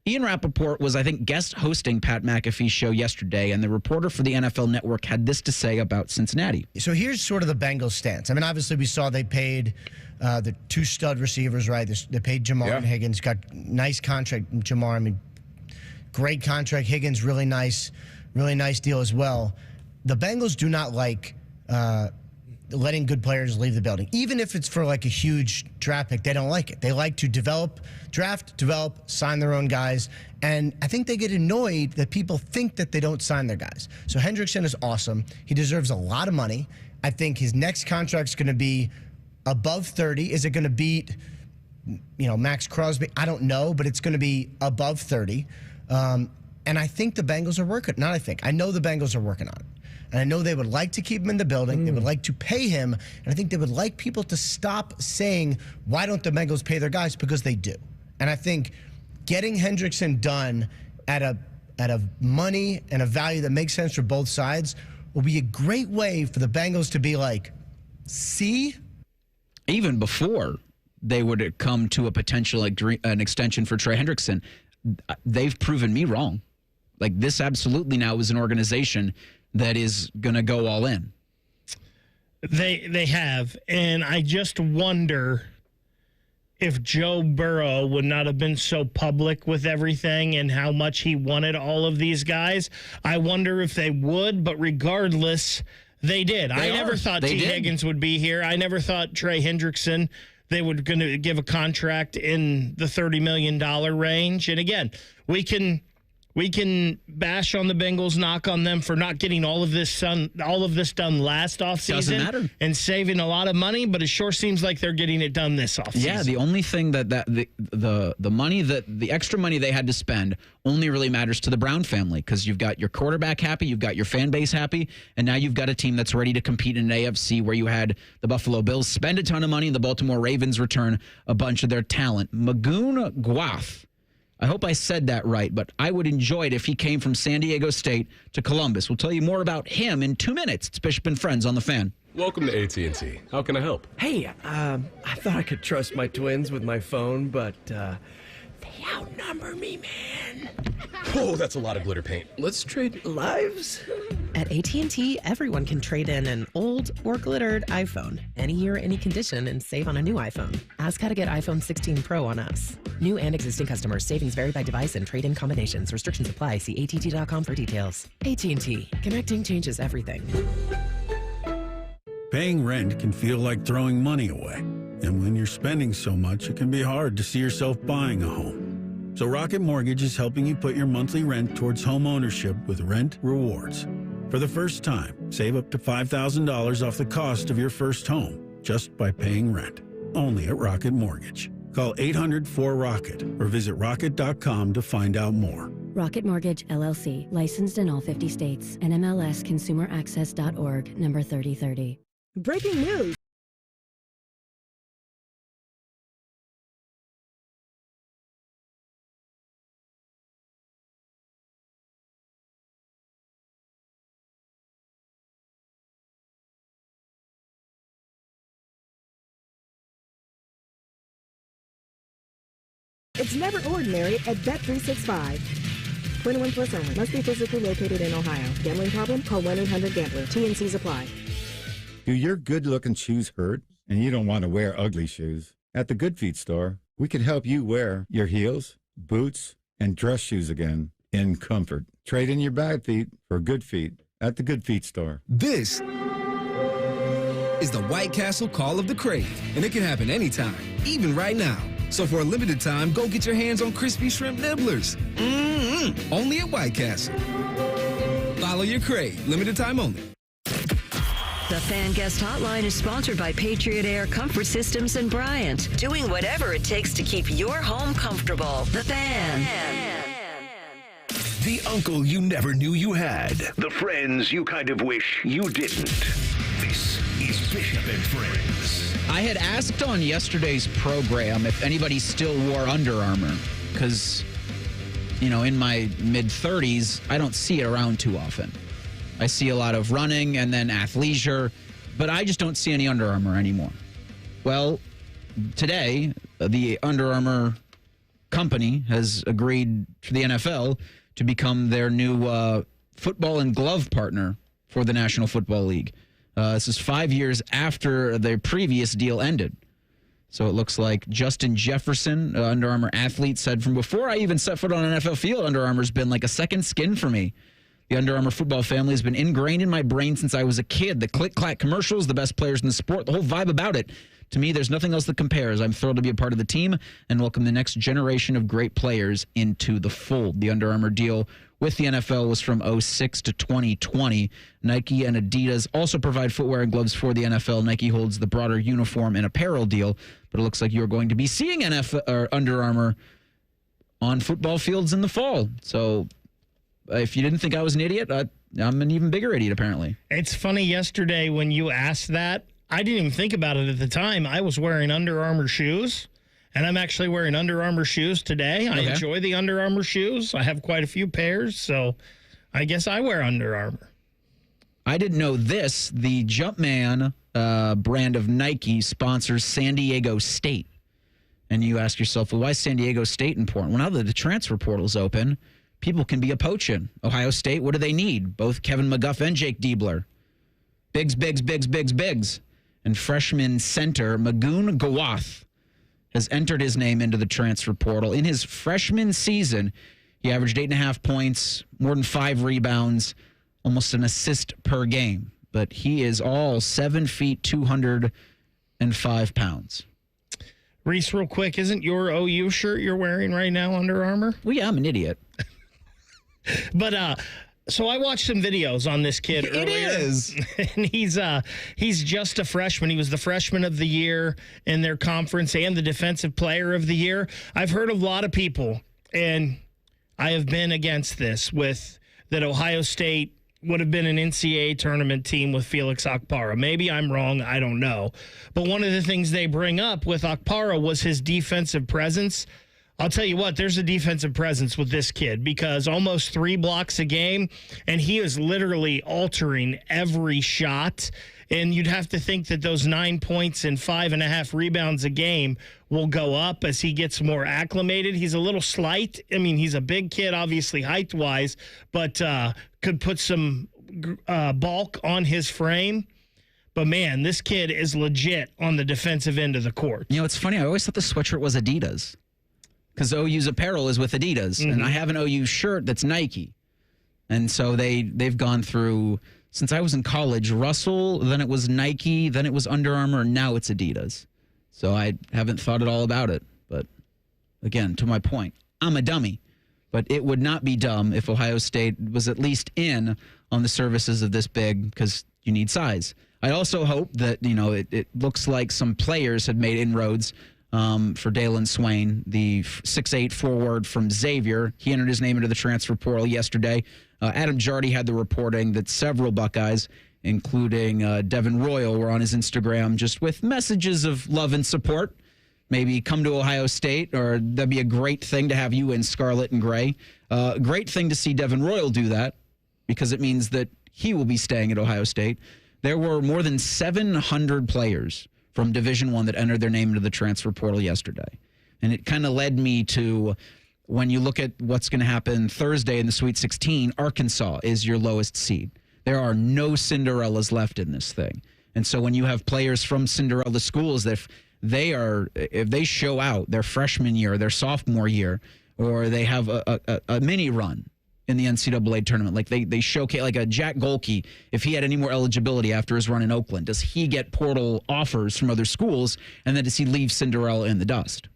Ian Rappaport was, I think, guest hosting Pat McAfee's show yesterday, and the reporter for the NFL Network had this to say about Cincinnati. So here's sort of the Bengals stance. I mean, obviously we saw they paid the two stud receivers, right? They paid Jamar and Higgins, got nice contract. Jamar, I mean, great contract. Higgins, really nice deal as well. The Bengals do not like letting good players leave the building. Even if it's for like a huge draft pick, they don't like it. They like to draft, develop, sign their own guys. And I think they get annoyed that people think that they don't sign their guys. So Hendrickson is awesome. He deserves a lot of money. I think his next contract's going to be above 30. Is it going to beat, Max Crosby? I don't know, but it's going to be above 30. And I think the Bengals are working. Not I think. I know the Bengals are working on it. And I know they would like to keep him in the building. They would like to pay him. And I think they would like people to stop saying, why don't the Bengals pay their guys? Because they do. And I think getting Hendrickson done at a money and a value that makes sense for both sides will be a great way for the Bengals to be like, see? Even before they would come to a potential an extension for Trey Hendrickson, they've proven me wrong. Like, this absolutely now is an organization that is going to go all in. They have, and I just wonder if Joe Burrow would not have been so public with everything and how much he wanted all of these guys. I wonder if they would, but regardless, they did. I never thought T. Higgins would be here. I never thought Trey Hendrickson, they were going to give a contract in the $30 million range. And again, we can we can bash on the Bengals, knock on them for not getting all of this done last offseason. Doesn't matter. And saving a lot of money, but it sure seems like they're getting it done this offseason. Yeah, the only thing that the money the extra money they had to spend only really matters to the Brown family, because you've got your quarterback happy, you've got your fan base happy, and now you've got a team that's ready to compete in an AFC where you had the Buffalo Bills spend a ton of money and the Baltimore Ravens return a bunch of their talent. Magoon Gwath. I hope I said that right, but I would enjoy it if he came from San Diego State to Columbus. We'll tell you more about him in 2 minutes. It's Bishop and Friends on the Fan. Welcome to AT&T. How can I help? Hey, I thought I could trust my twins with my phone, but they outnumber me, man. Oh, that's a lot of glitter paint. Let's trade lives. At AT&T, everyone can trade in an old or glittered iPhone any year, any condition, and save on a new iPhone. Ask how to get iPhone 16 Pro on us. New and existing customers. Savings vary by device and trade-in combinations. Restrictions apply. See att.com for details. AT&T. Connecting changes everything. Paying rent can feel like throwing money away. And when you're spending so much, it can be hard to see yourself buying a home. So Rocket Mortgage is helping you put your monthly rent towards home ownership with Rent Rewards. For the first time, save up to $5,000 off the cost of your first home just by paying rent. Only at Rocket Mortgage. Call 800-4ROCKET or visit rocket.com to find out more. Rocket Mortgage, LLC. Licensed in all 50 states. NMLSconsumeraccess.org, number 3030. Breaking news. It's never ordinary at Bet365. 21 plus only. Must be physically located in Ohio. Gambling problem? Call 1-800-GAMBLER. T&Cs apply. Do your good-looking shoes hurt and you don't want to wear ugly shoes? At the Good Feet store, we can help you wear your heels, boots, and dress shoes again in comfort. Trade in your bad feet for good feet at the Good Feet store. This is the White Castle Call of the Crave, and it can happen anytime, even right now. So for a limited time, go get your hands on crispy shrimp nibblers. Only at White Castle. Follow your crave. Limited time only. The Fan Guest Hotline is sponsored by Patriot Air Comfort Systems in Bryant, doing whatever it takes to keep your home comfortable. The Fan. The uncle you never knew you had. The friends you kind of wish you didn't. This is Bishop and Friends. I had asked on yesterday's program if anybody still wore Under Armour, because, in my mid-30s, I don't see it around too often. I see a lot of running and then athleisure, but I just don't see any Under Armour anymore. Well, today, the Under Armour company has agreed for the NFL to become their new football and glove partner for the National Football League. This is 5 years after their previous deal ended. So it looks like Justin Jefferson, Under Armour athlete, said, from before I even set foot on an NFL field, Under Armour's been like a second skin for me. The Under Armour football family has been ingrained in my brain since I was a kid. The click-clack commercials, the best players in the sport, the whole vibe about it. To me, there's nothing else that compares. I'm thrilled to be a part of the team and welcome the next generation of great players into the fold. The Under Armour deal with the NFL was from 2006 to 2020. Nike and Adidas also provide footwear and gloves for the NFL. Nike holds the broader uniform and apparel deal, but it looks like you're going to be seeing Under Armour on football fields in the fall. So if you didn't think I was an idiot, I'm an even bigger idiot, apparently. It's funny, yesterday when you asked that, I didn't even think about it at the time. I was wearing Under Armour shoes, and I'm actually wearing Under Armour shoes today. I enjoy the Under Armour shoes. I have quite a few pairs, so I guess I wear Under Armour. I didn't know this. The Jumpman brand of Nike sponsors San Diego State. And you ask yourself, well, why is San Diego State important? Well, now that the transfer portal's open, people can be a poaching. Ohio State, what do they need? Both Kevin McGuff and Jake Diebler. Bigs. And freshman center Magoon Gwath has entered his name into the transfer portal. In his freshman season, he averaged 8.5 points, more than 5 rebounds, almost an assist per game. But he is all 7 feet, 205 pounds. Reese, real quick, isn't your OU shirt you're wearing right now Under Armour? Well, yeah, I'm an idiot. But so I watched some videos on this kid earlier. It is. And he's just a freshman. He was the freshman of the year in their conference and the defensive player of the year. I've heard a lot of people, and I have been against this, with that Ohio State would have been an NCAA tournament team with Felix Okpara. Maybe I'm wrong. I don't know. But one of the things they bring up with Okpara was his defensive presence. I'll tell you what, there's a defensive presence with this kid, because almost 3 blocks a game, and he is literally altering every shot. And you'd have to think that those 9 points and 5.5 rebounds a game will go up as he gets more acclimated. He's a little slight. I mean, he's a big kid, obviously height-wise, but could put some bulk on his frame. But, man, this kid is legit on the defensive end of the court. You know, it's funny. I always thought the sweatshirt was Adidas, because OU's apparel is with Adidas, and I have an OU shirt that's Nike. And so they've gone through, since I was in college, Russell, then it was Nike, then it was Under Armour, and now it's Adidas. So I haven't thought at all about it. But, again, to my point, I'm a dummy. But it would not be dumb if Ohio State was at least in on the services of this big, because you need size. I also hope that, it looks like some players had made inroads for Dalen Swain, the 6'8" forward from Xavier. He entered his name into the transfer portal yesterday. Adam Jardy had the reporting that several Buckeyes, including Devin Royal, were on his Instagram just with messages of love and support. Maybe come to Ohio State, or that'd be a great thing to have you in scarlet and gray. Great thing to see Devin Royal do that, because it means that he will be staying at Ohio State. There were more than 700 players from Division I that entered their name into the transfer portal yesterday. And it kind of led me to, when you look at what's going to happen Thursday in the Sweet 16, Arkansas is your lowest seed. There are no Cinderellas left in this thing. And so when you have players from Cinderella schools, that if they show out their freshman year, their sophomore year, or they have a mini run in the NCAA tournament, like they showcase, like a Jack Golke, if he had any more eligibility after his run in Oakland, does he get portal offers from other schools, and then does he leave Cinderella in the dust?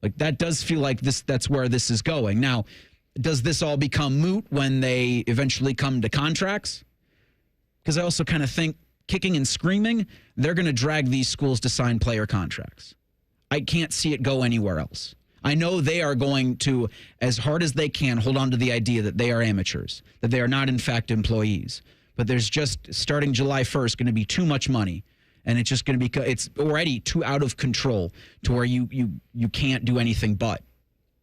Like, that does feel like that's where this is going. Now, does this all become moot when they eventually come to contracts? Because I also kind of think, kicking and screaming, they're going to drag these schools to sign player contracts. I can't see it go anywhere else. I know they are going to, as hard as they can, hold on to the idea that they are amateurs, that they are not, in fact, employees. But there's just, starting July 1st, going to be too much money. And it's just going to be, it's already too out of control to where you can't do anything but.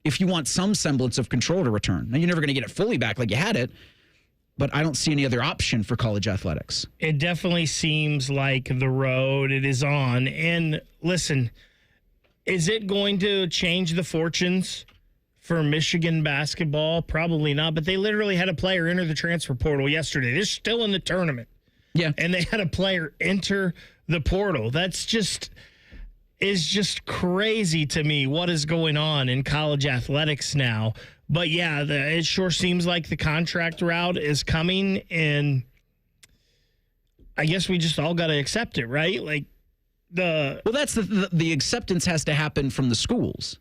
If you want some semblance of control to return. Now, you're never going to get it fully back like you had it, but I don't see any other option for college athletics. It definitely seems like the road it is on. And listen, is it going to change the fortunes for Michigan basketball? Probably not, but they literally had a player enter the transfer portal yesterday. They're still in the tournament. Yeah. And they had a player enter the portal. That's just crazy to me, what is going on in college athletics now. But yeah, it sure seems like the contract route is coming, and I guess we just all got to accept it, right? Like, that's the acceptance has to happen from the schools.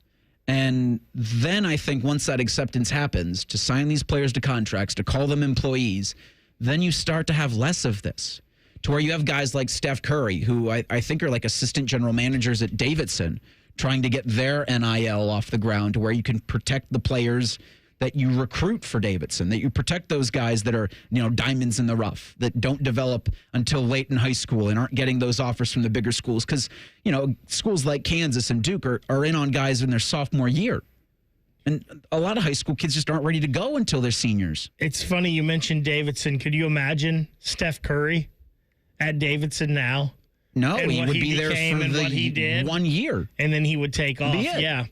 And then I think once that acceptance happens, to sign these players to contracts, to call them employees, then you start to have less of this, to where you have guys like Steph Curry, who I think are like assistant general managers at Davidson, trying to get their NIL off the ground, to where you can protect the players that you recruit for Davidson, that you protect those guys that are, diamonds in the rough, that don't develop until late in high school and aren't getting those offers from the bigger schools. Because, schools like Kansas and Duke are in on guys in their sophomore year. And a lot of high school kids just aren't ready to go until they're seniors. It's funny you mentioned Davidson. Could you imagine Steph Curry at Davidson now? No, he would be there for what he did 1 year. And then he would take off. Yeah.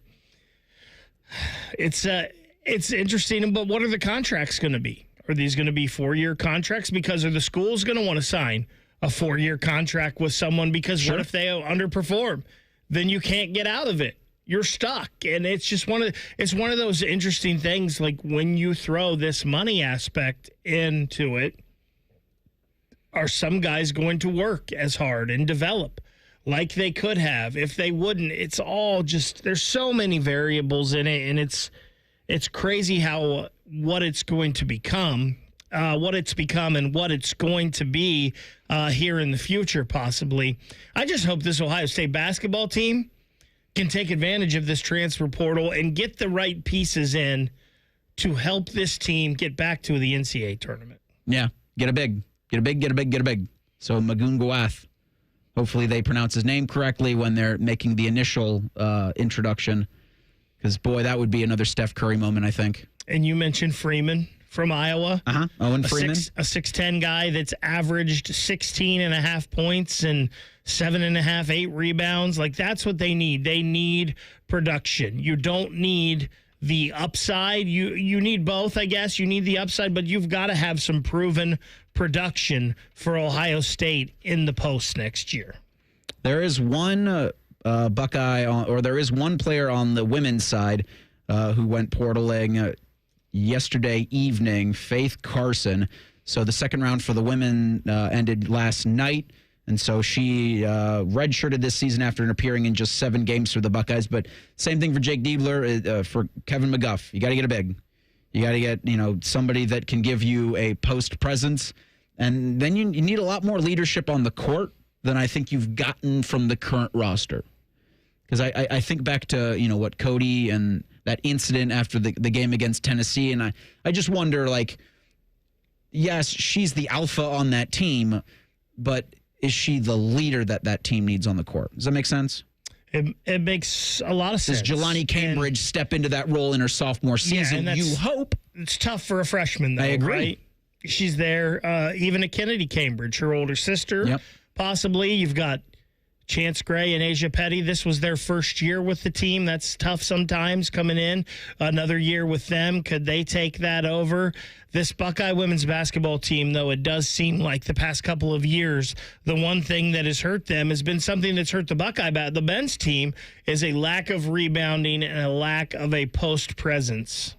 It's interesting, but what are the contracts going to be? Are these going to be 4-year contracts? Because are the schools going to want to sign a 4-year contract with someone? Because what if they underperform? Then you can't get out of it. You're stuck. And it's just one of those interesting things, like when you throw this money aspect into it, are some guys going to work as hard and develop like they could have? If they wouldn't, it's all just, there's so many variables in it, and it's it's crazy what it's going to become, what it's become, and what it's going to be here in the future, possibly. I just hope this Ohio State basketball team can take advantage of this transfer portal and get the right pieces in to help this team get back to the NCAA tournament. Yeah, get a big. So Magoon Gwath, hopefully they pronounce his name correctly when they're making the initial introduction. Because, boy, that would be another Steph Curry moment, I think. And you mentioned Freeman from Iowa. Owen Freeman. A 6'10 guy that's averaged 16 and a half points and 7.5, 8 rebounds. Like, that's what they need. They need production. You don't need the upside. You need both, I guess. You need the upside, but you've got to have some proven production for Ohio State in the post next year. There is one there is one player on the women's side who went portaling yesterday evening, Faith Carson. So the second round for the women ended last night. And so she redshirted this season after appearing in just 7 games for the Buckeyes. But same thing for Jake Diebler, for Kevin McGuff. You got to get a big. You got to get, somebody that can give you a post presence. And then you need a lot more leadership on the court than I think you've gotten from the current roster. Because I think back to, what Cody and that incident after the game against Tennessee. And I just wonder, yes, she's the alpha on that team, but is she the leader that team needs on the court? Does that make sense? It makes a lot of sense. Does Jelani Cambridge step into that role in her sophomore season? Yeah, you hope. It's tough for a freshman, though, I agree. Right? She's there. Even a Kennedy Cambridge, her older sister, possibly. You've got Chance Gray and Asia Petty. This was their first year with the team. That's tough sometimes coming in. Another year with them. Could they take that over? This Buckeye women's basketball team, though, it does seem like the past couple of years, the one thing that has hurt them has been something that's hurt the Buckeye. The men's team is a lack of rebounding and a lack of a post presence.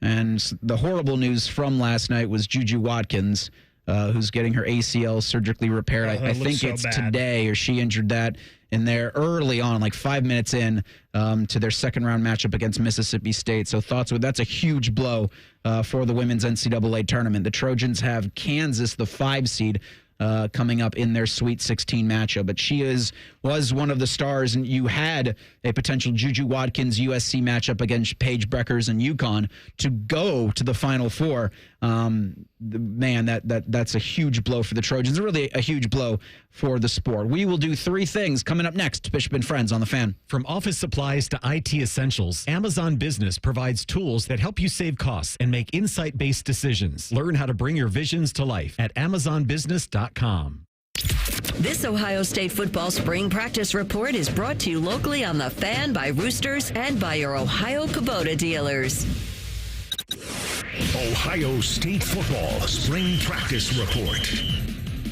And the horrible news from last night was Juju Watkins, who's getting her ACL surgically repaired. I think it's today, or she injured that in there early on, 5 minutes in to their second round matchup against Mississippi State. So that's a huge blow for the women's NCAA tournament. The Trojans have Kansas, the 5 seed, coming up in their Sweet 16 matchup. But she was one of the stars, and you had a potential Juju Watkins USC matchup against Paige Breckers and UConn to go to the Final Four. That's a huge blow for the Trojans, really a huge blow for the sport. We will do 3 things coming up next. Bishop and Friends on the Fan. From office supplies to IT essentials, Amazon Business provides tools that help you save costs and make insight-based decisions. Learn how to bring your visions to life at AmazonBusiness.com. This Ohio State football spring practice report is brought to you locally on The Fan by Roosters and by your Ohio Kubota dealers. Ohio State football spring practice report.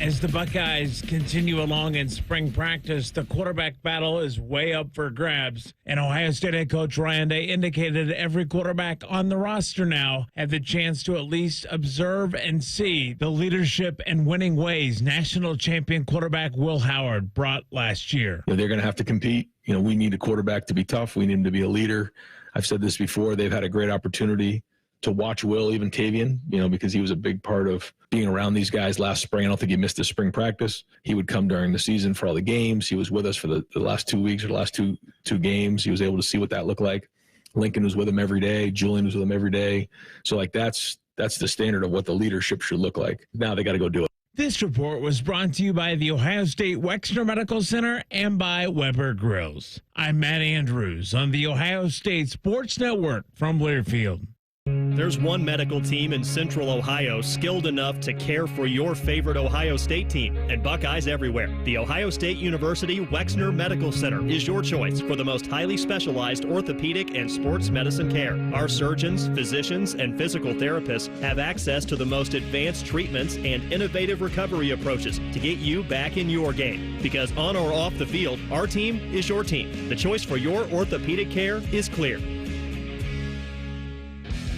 As the Buckeyes continue along in spring practice, the quarterback battle is way up for grabs. And Ohio State head coach Ryan Day indicated every quarterback on the roster now had the chance to at least observe and see the leadership and winning ways national champion quarterback Will Howard brought last year. They're going to have to compete. We need a quarterback to be tough. We need him to be a leader. I've said this before. They've had a great opportunity to watch Will, even Tavian, because he was a big part of being around these guys last spring. I don't think he missed his spring practice. He would come during the season for all the games. He was with us for the last 2 weeks or the last two games. He was able to see what that looked like. Lincoln was with him every day. Julian was with him every day. So that's the standard of what the leadership should look like. Now they got to go do it. This report was brought to you by the Ohio State Wexner Medical Center and by Weber Grills. I'm Matt Andrews on the Ohio State Sports Network from Learfield. There's one medical team in Central Ohio skilled enough to care for your favorite Ohio State team, and Buckeyes everywhere. The Ohio State University Wexner Medical Center is your choice for the most highly specialized orthopedic and sports medicine care. Our surgeons, physicians, and physical therapists have access to the most advanced treatments and innovative recovery approaches to get you back in your game. Because on or off the field, our team is your team. The choice for your orthopedic care is clear.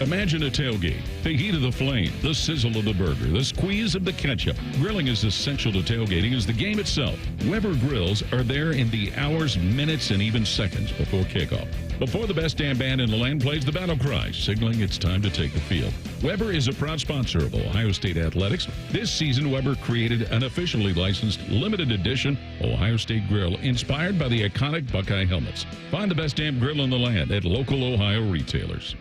Imagine a tailgate. The heat of the flame, the sizzle of the burger, the squeeze of the ketchup. Grilling is essential to tailgating as the game itself. Weber grills are there in the hours, minutes, and even seconds before kickoff. Before the best damn band in the land plays the battle cry, signaling it's time to take the field. Weber is a proud sponsor of Ohio State Athletics. This season, Weber created an officially licensed limited edition Ohio State grill inspired by the iconic Buckeye helmets. Find the best damn grill in the land at local Ohio retailers.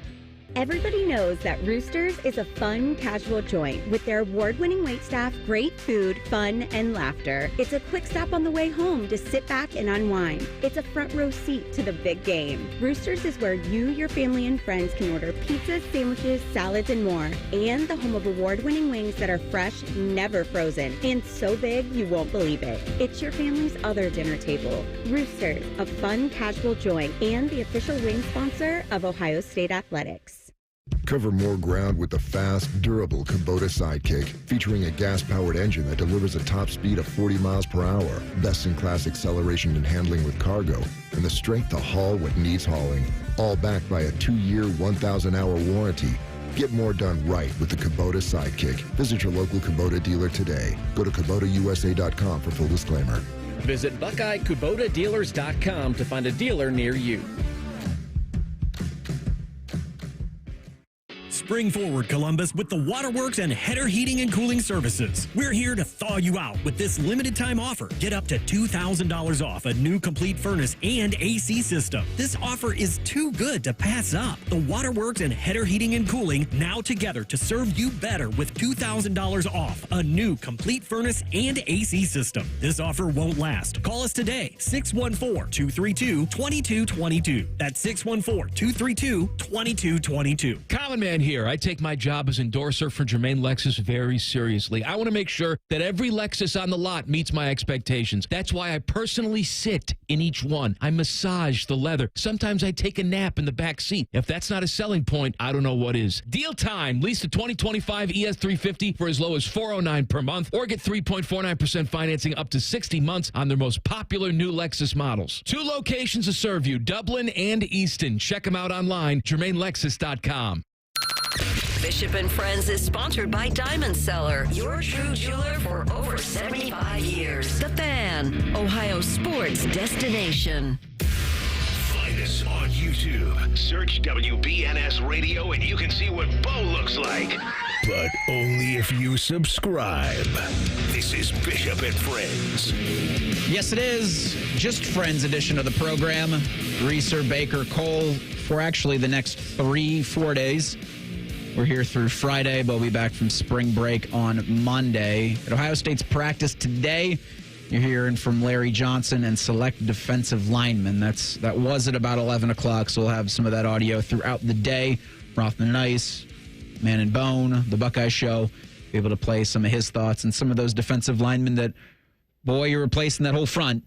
Everybody knows that Roosters is a fun, casual joint with their award-winning waitstaff, great food, fun, and laughter. It's a quick stop on the way home to sit back and unwind. It's a front row seat to the big game. Roosters is where you, your family, and friends can order pizzas, sandwiches, salads, and more. And the home of award-winning wings that are fresh, never frozen, and so big you won't believe it. It's your family's other dinner table. Roosters, a fun, casual joint, and the official wing sponsor of Ohio State Athletics. Cover more ground with the fast, durable Kubota Sidekick, featuring a gas-powered engine that delivers a top speed of 40 miles per hour, best-in-class acceleration and handling with cargo, and the strength to haul what needs hauling, all backed by a 2-year, 1,000-hour warranty. Get more done right with the Kubota Sidekick. Visit your local Kubota dealer today. Go to KubotaUSA.com for full disclaimer. Visit BuckeyeKubotaDealers.com to find a dealer near you. Spring forward, Columbus, with the Waterworks and Header Heating and Cooling Services. We're here to thaw you out with this limited time offer. Get up to $2,000 off a new complete furnace and AC system. This offer is too good to pass up. The Waterworks and Header Heating and Cooling now together to serve you better with $2,000 off a new complete furnace and AC system. This offer won't last. Call us today, 614-232-2222. That's 614-232-2222. Common Man here. I take my job as endorser for Germain Lexus very seriously. I want to make sure that every Lexus on the lot meets my expectations. That's why I personally sit in each one. I massage the leather. Sometimes I take a nap in the back seat. If that's not a selling point, I don't know what is. Deal time. Lease the 2025 ES350 for as low as $409 per month, or get 3.49% financing up to 60 months on their most popular new Lexus models. 2 locations to serve you, Dublin and Easton. Check them out online, GermainLexus.com. Bishop and Friends is sponsored by Diamond Seller, your true jeweler for over 75 years. The Fan, Ohio sports destination. Find us on YouTube. Search WBNS Radio and you can see what Bo looks like. But only if you subscribe. This is Bishop and Friends. Yes, it is. Just Friends edition of the program. Reeser, Baker, Cole for actually the next 3-4 days. We're here through Friday, but we'll be back from spring break on Monday. At Ohio State's practice today, you're hearing from Larry Johnson and select defensive linemen. That was at about 11 o'clock, so we'll have some of that audio throughout the day. Rothman and Ice, Man and Bone, the Buckeye Show, be able to play some of his thoughts and some of those defensive linemen that, boy, you're replacing that whole front.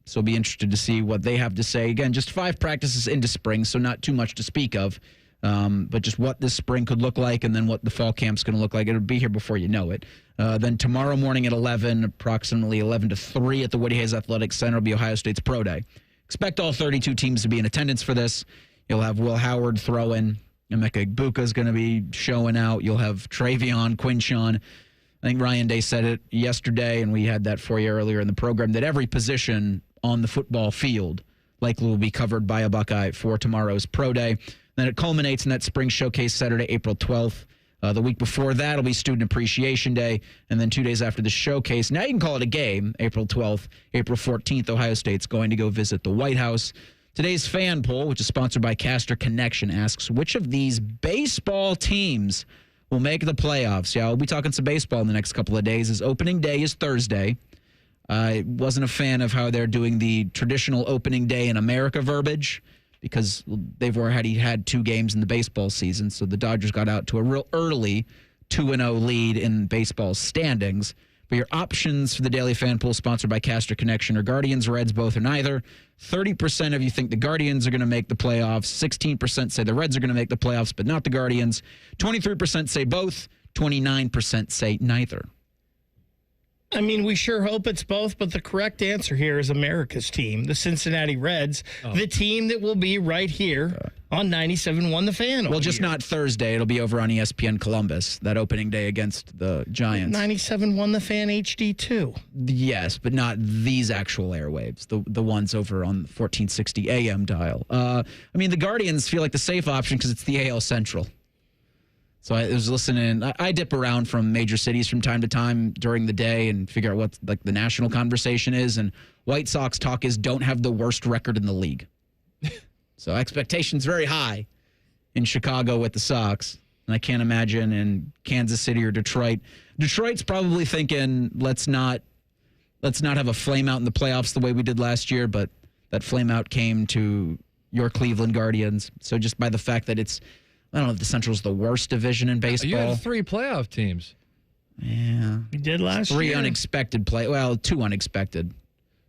So be interested to see what they have to say. Again, just 5 practices into spring, so not too much to speak of. But just what this spring could look like and then what the fall camp's going to look like. It'll be here before you know it. Then tomorrow morning at 11, approximately 11 to 3 at the Woody Hayes Athletic Center will be Ohio State's Pro Day. Expect all 32 teams to be in attendance for this. You'll have Will Howard throw in. Emeka Egbuka is going to be showing out. You'll have Travion, Quinshon. I think Ryan Day said it yesterday, and we had that for you earlier in the program, that every position on the football field likely will be covered by a Buckeye for tomorrow's Pro Day. Then it culminates in that Spring Showcase Saturday, April 12th. The week before that will be Student Appreciation Day. And then 2 days after the showcase, now you can call it a game, April 12th. April 14th, Ohio State's going to go visit the White House. Today's fan poll, which is sponsored by Caster Connection, asks, which of these baseball teams will make the playoffs? Yeah, we'll be talking some baseball in the next couple of days, as opening day is Thursday. I wasn't a fan of how they're doing the traditional opening day in America verbiage, because they've already had 2 games in the baseball season, so the Dodgers got out to a real early 2-0 lead in baseball standings. But your options for the Daily Fan Pool, sponsored by Caster Connection, are Guardians, Reds, both or neither. 30% of you think the Guardians are going to make the playoffs. 16% say the Reds are going to make the playoffs, but not the Guardians. 23% say both. 29% say neither. I mean, we sure hope it's both, but the correct answer here is America's team, the Cincinnati Reds, the team that will be right here on 97.1 The Fan. Well, just not Thursday. It'll be over on ESPN Columbus, that opening day against the Giants. 97.1 The Fan HD2. Yes, but not these actual airwaves, the ones over on 1460 AM dial. I mean, the Guardians feel like the safe option because it's the AL Central. So I was listening. I dip around from major cities from time to time during the day and figure out what like the national conversation is. And White Sox talk is don't have the worst record in the league. So expectations very high in Chicago with the Sox. And I can't imagine in Kansas City or Detroit. Detroit's probably thinking, let's not have a flame out in the playoffs the way we did last year, but that flame out came to your Cleveland Guardians. So just by the fact that it's, I don't know if the Central's the worst division in baseball. You have 3 playoff teams. Yeah. We did last year. 3 unexpected well, 2 unexpected.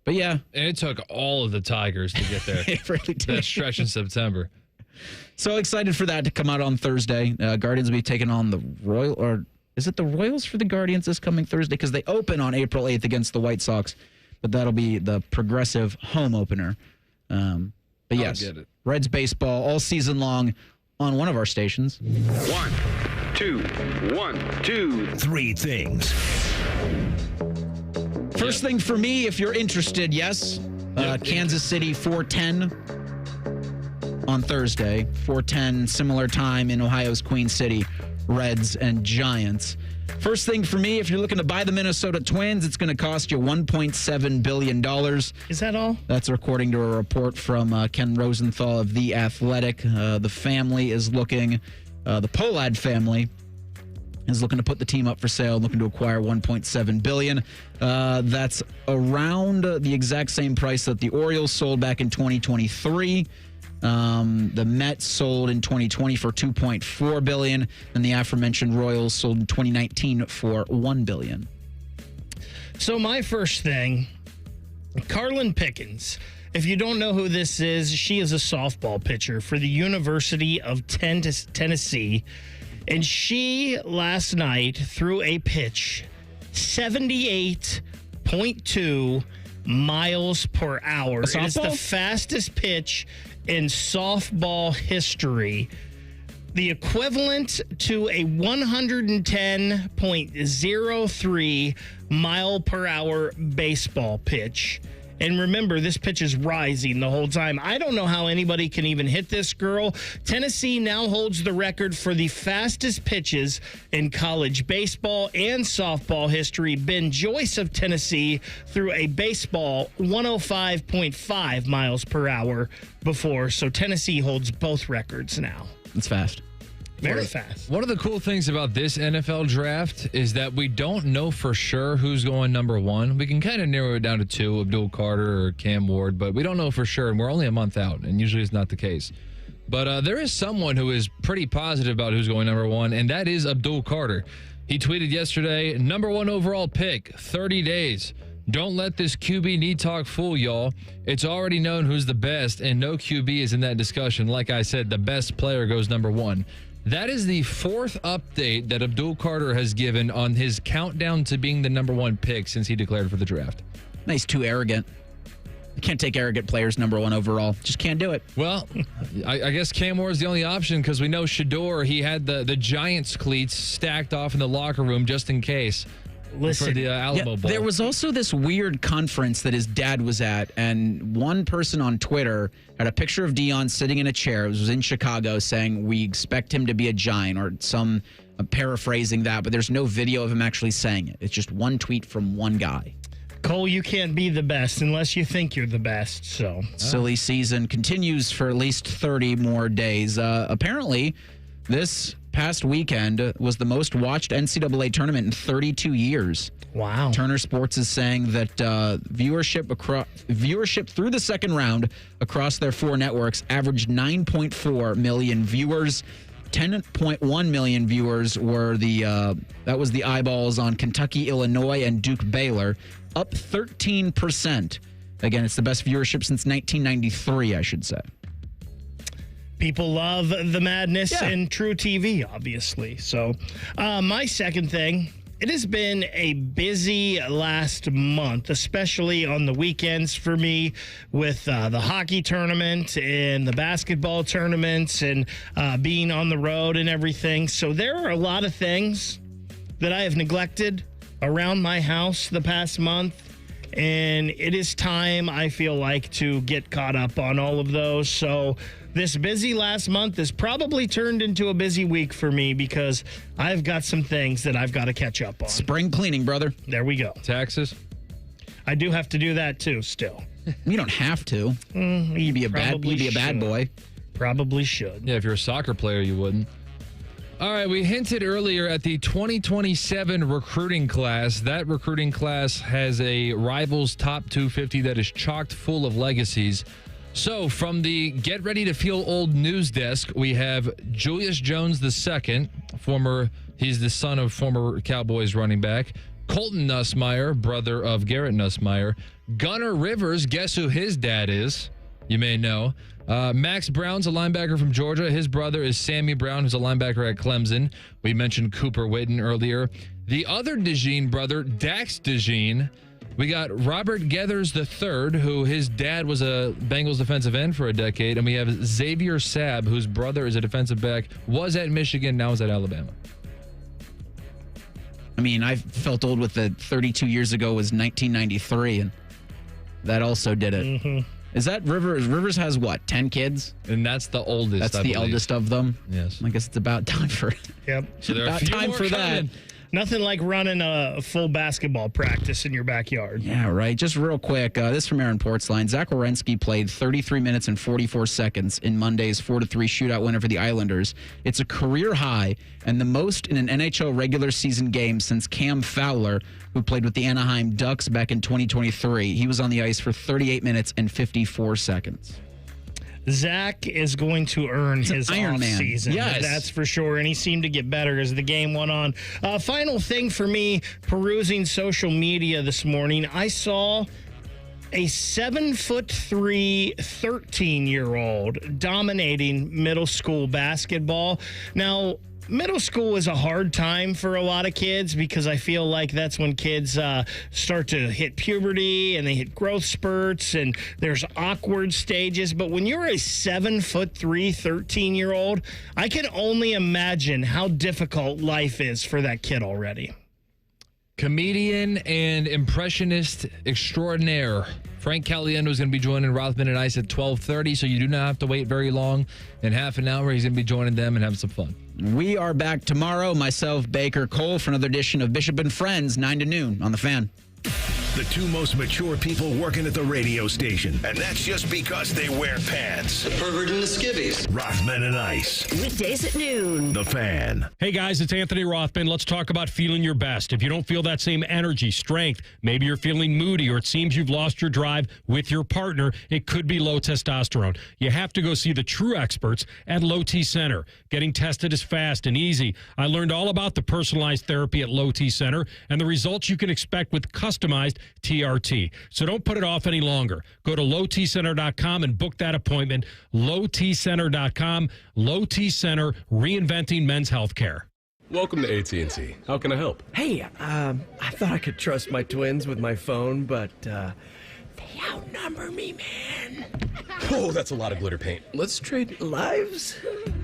But yeah. And it took all of the Tigers to get there. It really did. That stretch in September. So excited for that to come out on Thursday. Guardians will be taking on the Royals, or is it the Royals for the Guardians this coming Thursday? Because they open on April 8th against the White Sox, but that'll be the Progressive home opener. But yes, get it. Reds baseball all season long on one of our stations. 1, 2, 1, 2, 3 things. First thing for me, if you're interested, yes, Kansas City 4:10 on Thursday. 4:10, similar time in Ohio's Queen City, Reds and Giants. First thing for me, if you're looking to buy the Minnesota Twins, it's going to cost you $1.7 billion. Is that all? That's according to a report from Ken Rosenthal of The Athletic. The family is looking, the Pohlad family is looking to put the team up for sale, looking to acquire $1.7 billion. That's around the exact same price that the Orioles sold back in 2023. The Mets sold in 2020 for $2.4 billion, and the aforementioned Royals sold in 2019 for $1 billion. So my first thing, Carlin Pickens. If you don't know who this is, she is a softball pitcher for the University of Tennessee. And she, last night, threw a pitch, 78.2 miles per hour. It is the fastest pitch in softball history. The equivalent to a 110.03 mile per hour baseball pitch. And remember, this pitch is rising the whole time. I don't know how anybody can even hit this girl. Tennessee now holds the record for the fastest pitches in college baseball and softball history. Ben Joyce of Tennessee threw a baseball 105.5 miles per hour before. So Tennessee holds both records now. It's fast. Very fast. One of the cool things about this NFL draft is that we don't know for sure who's going number 1. We can kind of narrow it down to 2, Abdul Carter or Cam Ward, but we don't know for sure, and we're only a month out, and usually it's not the case. But there is someone who is pretty positive about who's going number 1, and that is Abdul Carter. He tweeted yesterday, number 1 overall pick, 30 days. Don't let this QB need talk fool y'all. It's already known who's the best, and no QB is in that discussion. Like I said, the best player goes number 1. That is the 4th update that Abdul Carter has given on his countdown to being the number 1 pick since he declared for the draft. Nice, too arrogant. You can't take arrogant players number 1 overall. Just can't do it. Well, I guess Cam Ward is the only option because we know Shador, he had the Giants cleats stacked off in the locker room just in case. Listen, for the Alamo Bowl. There was also this weird conference that his dad was at, and one person on Twitter had a picture of Deion sitting in a chair. It was in Chicago, saying we expect him to be a Giant, or some paraphrasing that, but there's no video of him actually saying it. It's just one tweet from one guy. Cole, you can't be the best unless you think you're the best. So silly season continues for at least 30 more days. Apparently, this past weekend was the most watched NCAA tournament in 32 years. Wow. Turner Sports is saying that viewership through the second round across their 4 networks averaged 9.4 million viewers. 10.1 million viewers were that was the eyeballs on Kentucky, Illinois, and Duke Baylor, up 13%. Again, it's the best viewership since 1993, I should say. People love the madness in True TV, obviously. So my second thing, It has been a busy last month, especially on the weekends for me with the hockey tournament and the basketball tournaments and being on the road and everything. So there are a lot of things that I have neglected around my house the past month, and it is time, I feel like, to get caught up on all of those. So this busy last month has probably turned into a busy week for me because I've got some things that I've got to catch up on. Spring cleaning, brother. There we go. Taxes? I do have to do that too still. You don't have to. You'd be a bad boy. Probably should. Yeah, if you're a soccer player, you wouldn't. All right, we hinted earlier at the 2027 recruiting class. That recruiting class has a Rivals Top 250 that is chocked full of legacies. So from the Get Ready to Feel Old news desk, we have Julius Jones II, he's the son of former Cowboys running back. Colton Nussmeier, brother of Garrett Nussmeier. Gunnar Rivers, guess who his dad is? You may know. Max Brown's a linebacker from Georgia. His brother is Sammy Brown, who's a linebacker at Clemson. We mentioned Cooper Witten earlier. The other DeJean brother, Dax DeJean. We got Robert Geathers III, who his dad was a Bengals defensive end for a decade. And we have Xavier Sabb, whose brother is a defensive back, was at Michigan, now is at Alabama. I mean, I felt old with the 32 years ago was 1993, and that also did it. Mm-hmm. Is that Rivers? Rivers has what, 10 kids? And that's the oldest. That's the eldest of them? Yes. I guess it's about time for Yep. So there are about a few time more for coming. that. Nothing like running a full basketball practice in your backyard. Yeah, right. Just real quick, this from Aaron Portsline. Zach Wierenski played 33 minutes and 44 seconds in Monday's 4-3 shootout winner for the Islanders. It's a career high and the most in an NHL regular season game since Cam Fowler, who played with the Anaheim Ducks back in 2023. He was on the ice for 38 minutes and 54 seconds. Zach is going to earn his Iron Man. off-season. Yes. That's for sure, and he seemed to get better as the game went on. Final thing for me, perusing social media this morning, I saw a 7'3", 13-year-old dominating middle school basketball. Now, middle school is a hard time for a lot of kids because I feel like that's when kids start to hit puberty and they hit growth spurts and there's awkward stages. But when you're a 7'3", 13-year-old, I can only imagine how difficult life is for that kid already. Comedian and impressionist extraordinaire Frank Caliendo is going to be joining Rothman and Ice at 12:30, so you do not have to wait very long. In half an hour, he's going to be joining them and having some fun. We are back tomorrow. Myself, Baker, Cole, for another edition of Bishop and Friends, 9 to noon on The Fan. The two most mature people working at the radio station. And that's just because they wear pants. The pervert and the skivvies. Rothman and Ice. Weekdays at noon. The Fan. Hey guys, it's Anthony Rothman. Let's talk about feeling your best. If you don't feel that same energy, strength, maybe you're feeling moody or it seems you've lost your drive with your partner, it could be low testosterone. You have to go see the true experts at Low T Center. Getting tested is fast and easy. I learned all about the personalized therapy at Low T Center and the results you can expect with customized TRT. So don't put it off any longer. Go to lowtcenter.com and book that appointment. lowtcenter.com. Low T Center, reinventing men's health care. Welcome to AT&T. How can I help? Hey, I thought I could trust my twins with my phone, but they outnumber me, man. Whoa, that's a lot of glitter paint. Let's trade lives.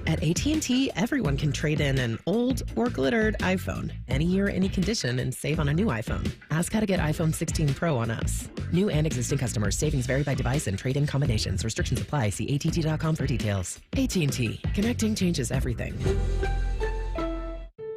At AT&T, everyone can trade in an old or glittered iPhone any year, any condition, and save on a new iPhone. Ask how to get iPhone 16 Pro on us. New and existing customers. Savings vary by device and trade-in combinations. Restrictions apply. See att.com for details. AT&T. Connecting changes everything.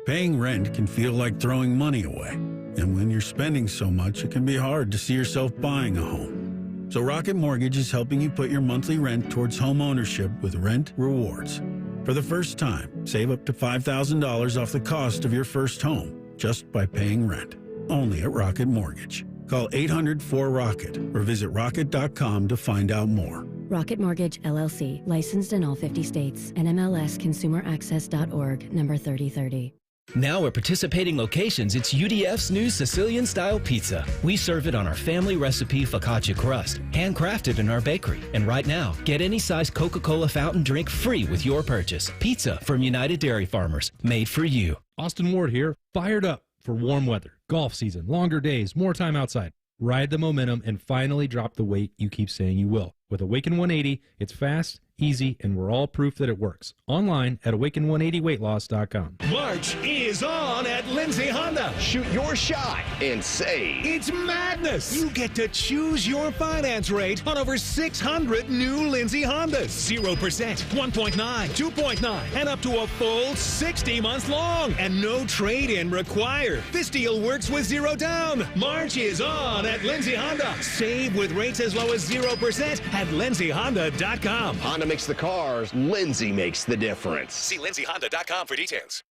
Paying rent can feel like throwing money away. And when you're spending so much, it can be hard to see yourself buying a home. So Rocket Mortgage is helping you put your monthly rent towards home ownership with Rent Rewards. For the first time, save up to $5,000 off the cost of your first home just by paying rent. Only at Rocket Mortgage. Call 800-4ROCKET or visit rocket.com to find out more. Rocket Mortgage, LLC. Licensed in all 50 states. NMLSconsumeraccess.org, number 3030. Now at participating locations, it's UDF's new Sicilian-style pizza. We serve it on our family recipe focaccia crust, handcrafted in our bakery. And right now, get any size Coca-Cola fountain drink free with your purchase. Pizza from United Dairy Farmers, made for you. Austin Ward here, fired up For warm weather, golf season, longer days, more time outside. Ride the momentum and finally drop the weight you keep saying you will. With Awaken 180, it's fast, easy, and we're all proof that it works. Online at awaken180weightloss.com. March is on at Lindsay Honda. Shoot your shot and save. It's madness. You get to choose your finance rate on over 600 new Lindsay Hondas. 0%, 1.9, 2.9, and up to a full 60 months long. And no trade-in required. This deal works with zero down. March is on at Lindsay Honda. Save with rates as low as 0% at lindsayhonda.com. Honda makes the cars. Lindsay makes the difference. See lindsayhonda.com for details.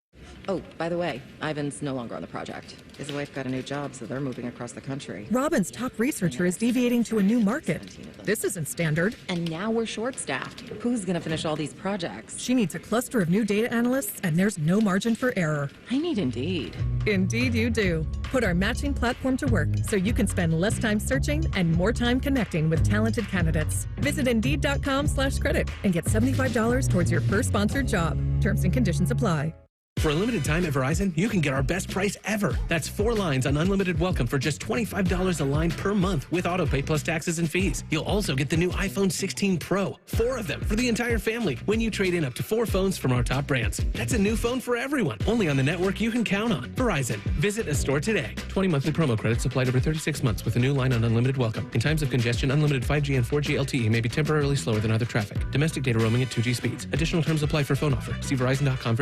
Oh, by the way, Ivan's no longer on the project. His wife got a new job, so they're moving across the country. Robin's top researcher is deviating to a new market. This isn't standard. And now we're short-staffed. Who's going to finish all these projects? She needs a cluster of new data analysts, and there's no margin for error. I need Indeed. Indeed you do. Put our matching platform to work so you can spend less time searching and more time connecting with talented candidates. Visit Indeed.com/credit and get $75 towards your first sponsored job. Terms and conditions apply. For a limited time at Verizon, you can get our best price ever. That's 4 lines on unlimited welcome for just $25 a line per month with autopay plus taxes and fees. You'll also get the new iPhone 16 Pro, 4 of them for the entire family when you trade in up to 4 phones from our top brands. That's a new phone for everyone, only on the network you can count on. Verizon. Visit a store today. 20 monthly promo credits applied over 36 months with a new line on unlimited welcome. In times of congestion, unlimited 5G and 4G LTE may be temporarily slower than other traffic. Domestic data roaming at 2G speeds. Additional terms apply for phone offer. See Verizon.com for details.